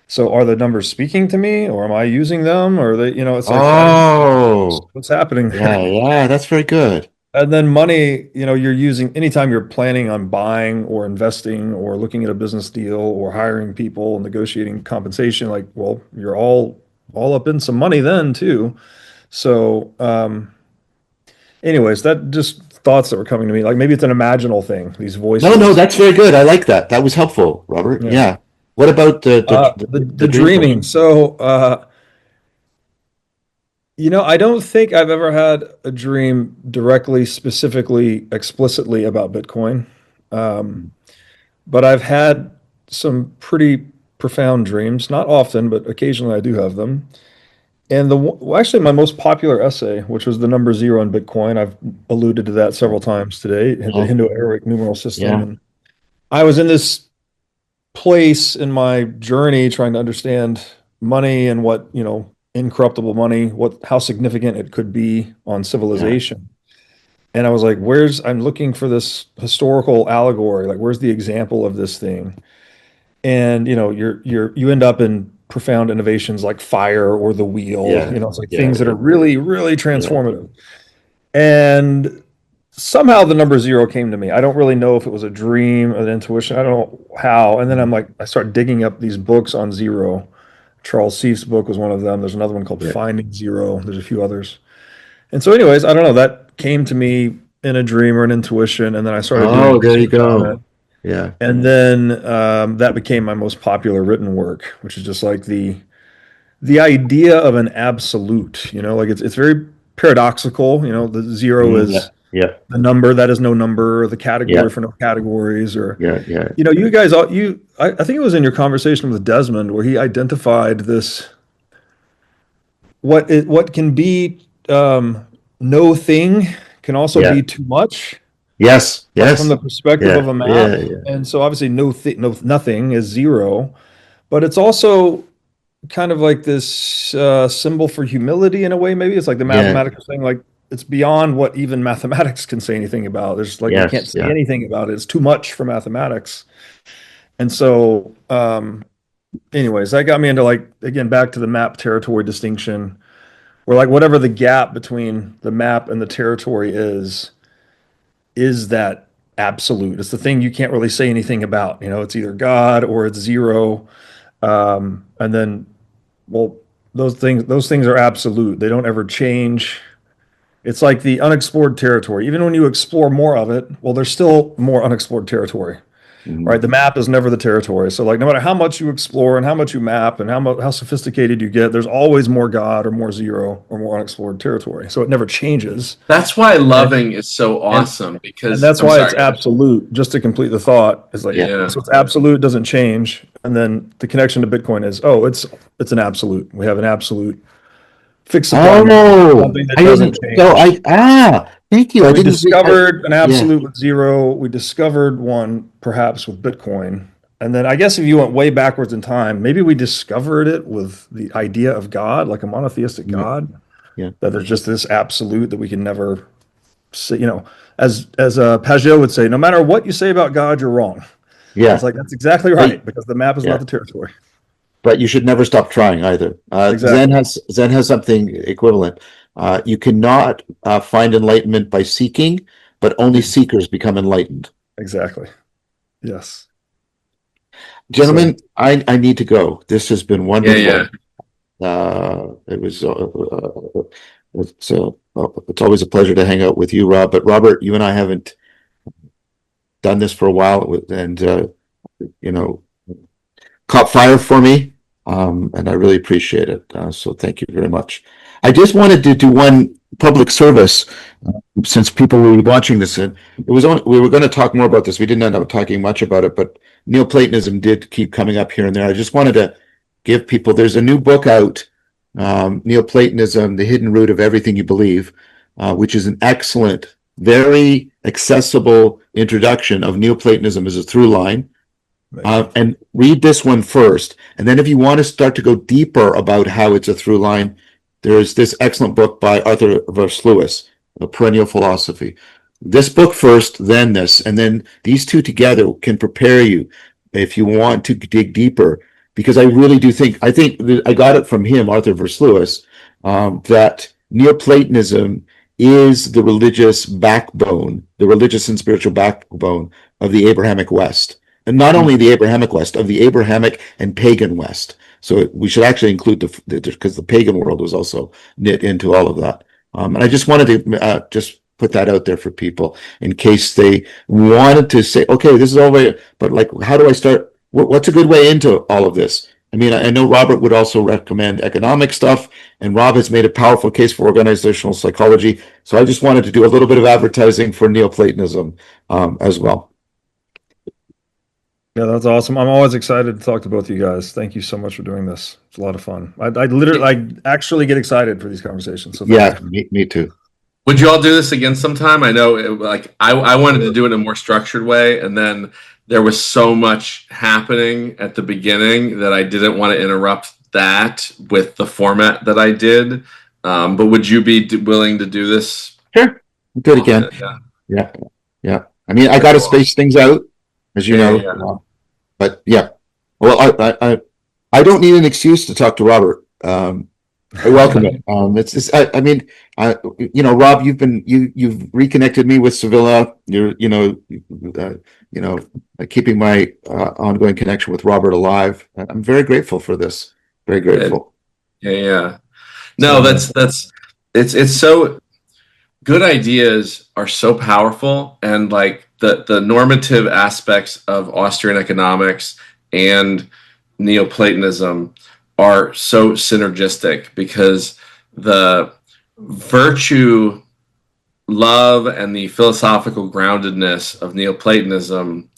[SPEAKER 2] So are the numbers speaking to me or am I using them? Or it's like,
[SPEAKER 1] oh,
[SPEAKER 2] what's happening
[SPEAKER 1] yeah.
[SPEAKER 2] there?
[SPEAKER 1] Yeah. That's very good.
[SPEAKER 2] And then money, you're using anytime you're planning on buying or investing or looking at a business deal or hiring people, negotiating compensation, like, well, you're all up in some money then too. So, anyways, that just thoughts that were coming to me. Like maybe it's an imaginal thing, these
[SPEAKER 1] No, no,
[SPEAKER 2] voices.
[SPEAKER 1] that's very good. I like that. That was helpful, Robert.
[SPEAKER 2] Yeah.
[SPEAKER 1] Yeah. What about
[SPEAKER 2] The
[SPEAKER 1] the dream
[SPEAKER 2] dreaming.
[SPEAKER 1] question?
[SPEAKER 2] So, I don't think I've ever had a dream directly, specifically, explicitly about Bitcoin. Um, but I've had some pretty profound dreams, not often, but occasionally I do have them. And well, actually, my most popular essay, which was the number zero in Bitcoin, I've alluded to that several times today, the
[SPEAKER 1] Yeah.
[SPEAKER 2] Hindu-Arabic numeral system.
[SPEAKER 1] Yeah.
[SPEAKER 2] And I was in this place in my journey trying to understand money and what, incorruptible money, how significant it could be on
[SPEAKER 1] Yeah.
[SPEAKER 2] civilization. And I was like, I'm looking for this historical allegory, like where's the example of this thing? And you end up in profound innovations like fire or the wheel.
[SPEAKER 1] Yeah.
[SPEAKER 2] It's like
[SPEAKER 1] Yeah.
[SPEAKER 2] things that are really, really
[SPEAKER 1] Yeah.
[SPEAKER 2] transformative. And somehow the number zero came to me. I don't really know if it was a dream, an intuition. I don't know how. And then I start digging up these books on zero. Charles Seif's book was one of them. There's another one called
[SPEAKER 1] Yeah.
[SPEAKER 2] Finding Zero. There's a few others. And so, anyways, I don't know. That came to me in a dream or an intuition, and then I started doing
[SPEAKER 1] Oh, there you
[SPEAKER 2] research on it.
[SPEAKER 1] go. Yeah.
[SPEAKER 2] And then that became my most popular written work, which is just like the idea of an absolute. Like it's very paradoxical. The zero
[SPEAKER 1] Yeah.
[SPEAKER 2] is
[SPEAKER 1] Yeah.
[SPEAKER 2] the number that is no number, or the category
[SPEAKER 1] Yeah.
[SPEAKER 2] for no categories, or
[SPEAKER 1] Yeah. Yeah.
[SPEAKER 2] you guys all I think it was in your conversation with Desmond where he identified this what can be no thing can also
[SPEAKER 1] Yeah.
[SPEAKER 2] be too much,
[SPEAKER 1] Yes.
[SPEAKER 2] like from
[SPEAKER 1] Yes.
[SPEAKER 2] the perspective
[SPEAKER 1] Yeah.
[SPEAKER 2] of a map.
[SPEAKER 1] Yeah. Yeah.
[SPEAKER 2] And so obviously nothing is zero, but it's also kind of like this symbol for humility in a way. Maybe it's like the
[SPEAKER 1] Yeah.
[SPEAKER 2] mathematical thing, like it's beyond what even mathematics can say anything about. There's like we can't
[SPEAKER 1] Yes.
[SPEAKER 2] say
[SPEAKER 1] Yeah.
[SPEAKER 2] anything about it. It's too much for mathematics. And so anyways, that got me into, like, again, back to the map territory distinction, where like whatever the gap between the map and the territory is that absolute. It's the thing you can't really say anything about. It's either God or it's zero. And then, well, those things are absolute. They don't ever change. It's like the unexplored territory. Even when you explore more of it, well, there's still more unexplored territory. right? The map is never the territory. So like no matter how much you explore and how much you map and how sophisticated you get, there's always more God or more zero or more unexplored territory. So it never changes.
[SPEAKER 3] That's why
[SPEAKER 2] And,
[SPEAKER 3] loving is so
[SPEAKER 2] and,
[SPEAKER 3] awesome,
[SPEAKER 2] and
[SPEAKER 3] because
[SPEAKER 2] that's
[SPEAKER 3] I'm
[SPEAKER 2] why it's
[SPEAKER 3] sorry.
[SPEAKER 2] absolute. Just to complete the thought is like,
[SPEAKER 1] Yeah.
[SPEAKER 3] Yeah.
[SPEAKER 2] so it's absolute, doesn't change. And then the connection to Bitcoin is, oh, it's an absolute. We have an absolute fixed supply number,
[SPEAKER 1] Oh,
[SPEAKER 2] something that
[SPEAKER 1] I
[SPEAKER 2] doesn't
[SPEAKER 1] didn't. So
[SPEAKER 2] change.
[SPEAKER 1] thank you.
[SPEAKER 2] So
[SPEAKER 1] I
[SPEAKER 2] we
[SPEAKER 1] didn't.
[SPEAKER 2] discovered an
[SPEAKER 1] Yeah.
[SPEAKER 2] absolute with zero. We discovered one perhaps with Bitcoin. And then I guess if you went way backwards in time, maybe we discovered it with the idea of God, like a monotheistic
[SPEAKER 1] Yeah.
[SPEAKER 2] God,
[SPEAKER 1] Yeah.
[SPEAKER 2] that there's just this absolute that we can never say, as Pageau would say, no matter what you say about God, you're wrong. It's
[SPEAKER 1] Yeah.
[SPEAKER 2] like, that's exactly
[SPEAKER 1] But,
[SPEAKER 2] right, because the map is not
[SPEAKER 1] yeah.
[SPEAKER 2] the territory.
[SPEAKER 1] But you should never stop trying either.
[SPEAKER 2] Exactly.
[SPEAKER 1] Zen has something equivalent. You cannot find enlightenment by seeking, but only seekers become enlightened.
[SPEAKER 2] Exactly. Yes. So
[SPEAKER 1] Gentlemen, I need to go. This has been
[SPEAKER 3] Yeah, yeah.
[SPEAKER 1] wonderful. It was it's always a pleasure to hang out with you, Rob. But Robert, you and I haven't done this for a while, and you know, caught fire for me, and I really appreciate it. So thank you very much. I just wanted to do one public service since people were watching this. And we were going to talk more about this. We didn't end up talking much about it, but Neoplatonism did keep coming up here and there. I just wanted to give people. There's a new book out, Neoplatonism: The Hidden Root of Everything You Believe, which is an excellent, very accessible introduction of Neoplatonism as a through line. And read this one first. And then if you want to start to go deeper about how it's a through line, there's this excellent book by Arthur Vervaeke, A Perennial Philosophy. This book first, then this. And then these two together can prepare you if you want to dig deeper. Because I really do think, I got it from him, Arthur Vervaeke, that Neoplatonism is the religious backbone, the religious and spiritual backbone of the Abrahamic West. And not only the Abrahamic West, of the Abrahamic and pagan West. So we should actually include because the pagan world was also knit into all of that. And I just wanted to just put that out there for people in case they wanted to say, okay, this is all right, but like, how do I start? What's a good way into all of this? I mean, I know Robert would also recommend economic stuff, and Rob has made a powerful case for organizational psychology. So I just wanted to do a little bit of advertising for Neoplatonism as well.
[SPEAKER 2] Yeah, that's awesome. I'm always excited to talk to both of you guys. Thank you so much for doing this. It's a lot of fun. I actually get excited for these conversations. So
[SPEAKER 1] yeah, me too.
[SPEAKER 3] Would you all do this again sometime? I know, I wanted to do it in a more structured way, and then there was so much happening at the beginning that I didn't want to interrupt that with the format that I did. But would you be willing to do this?
[SPEAKER 1] Sure, do it again. Yeah. I mean, I got to space things out, as you know. But yeah, well, I don't need an excuse to talk to Robert. I welcome it. It's just, I mean, Rob, you've reconnected me with Sevilla. You're, keeping my ongoing connection with Robert alive. I'm very grateful for this. Very grateful.
[SPEAKER 3] Yeah. No, it's so good. Ideas are so powerful, and like the normative aspects of Austrian economics and Neoplatonism are so synergistic, because the virtue, love, and the philosophical groundedness of Neoplatonism,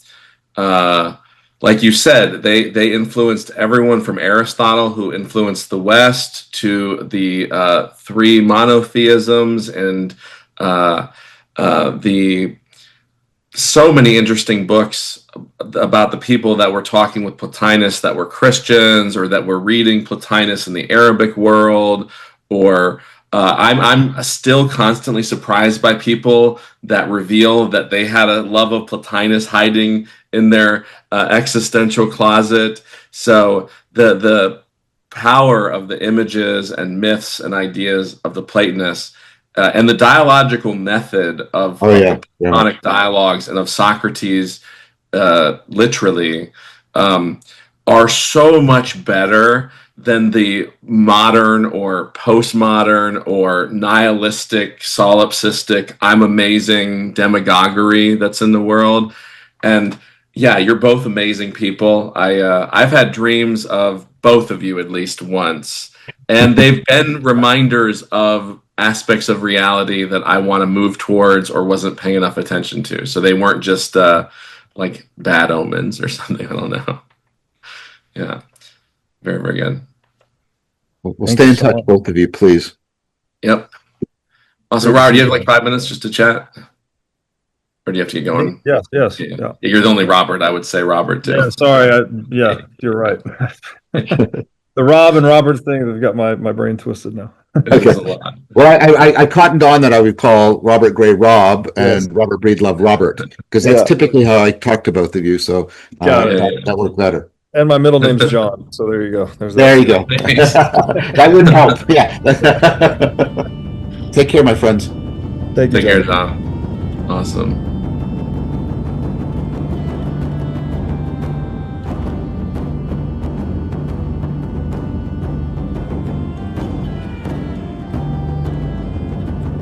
[SPEAKER 3] like you said, they influenced everyone from Aristotle, who influenced the West, to the three monotheisms, and the so many interesting books about the people that were talking with Plotinus that were Christians, or that were reading Plotinus in the Arabic world, or I'm still constantly surprised by people that reveal that they had a love of Plotinus hiding in their existential closet. So the power of the images and myths and ideas of the Platonists, and the dialogical method of the Platonic dialogues and of Socrates, literally, are so much better than the modern or postmodern or nihilistic, solipsistic, I'm amazing demagoguery that's in the world. And Yeah, you're both amazing people. I've had dreams of both of you at least once, and they've been reminders of aspects of reality that I want to move towards or wasn't paying enough attention to. So they weren't just like bad omens or something. I don't know. Yeah, very, very good.
[SPEAKER 1] We'll
[SPEAKER 2] Thank
[SPEAKER 1] stay
[SPEAKER 2] you
[SPEAKER 1] in
[SPEAKER 2] so
[SPEAKER 1] touch,
[SPEAKER 2] much.
[SPEAKER 1] both of you, please.
[SPEAKER 3] Yep. Also,
[SPEAKER 2] Great to
[SPEAKER 3] Robert,
[SPEAKER 2] see
[SPEAKER 3] you have
[SPEAKER 2] you
[SPEAKER 3] like
[SPEAKER 2] again.
[SPEAKER 3] 5 minutes just to chat, or do you have to get
[SPEAKER 2] Me?
[SPEAKER 3] going?
[SPEAKER 2] Yes, yes,
[SPEAKER 3] Yeah,
[SPEAKER 2] yeah.
[SPEAKER 3] you're the only Robert. I would say Robert too.
[SPEAKER 2] Yeah, sorry. Yeah, you're right. The Rob and Robert thing have got my brain twisted now.
[SPEAKER 3] It
[SPEAKER 1] Okay.
[SPEAKER 3] is a lot.
[SPEAKER 1] Well, I cottoned on that I would call Robert Gray Rob
[SPEAKER 2] Yes.
[SPEAKER 1] and Robert Breedlove Robert, because that's
[SPEAKER 2] Yeah.
[SPEAKER 1] typically how I talk to both of you. So
[SPEAKER 2] Got it.
[SPEAKER 1] that worked better.
[SPEAKER 2] And my middle name's John, so there you go. There's
[SPEAKER 1] There
[SPEAKER 2] that
[SPEAKER 1] you
[SPEAKER 2] too.
[SPEAKER 1] go.
[SPEAKER 3] Thanks.
[SPEAKER 1] That wouldn't help. Yeah. Take care, my friends.
[SPEAKER 2] Thank you,
[SPEAKER 3] Take care,
[SPEAKER 2] John.
[SPEAKER 3] Tom. Awesome.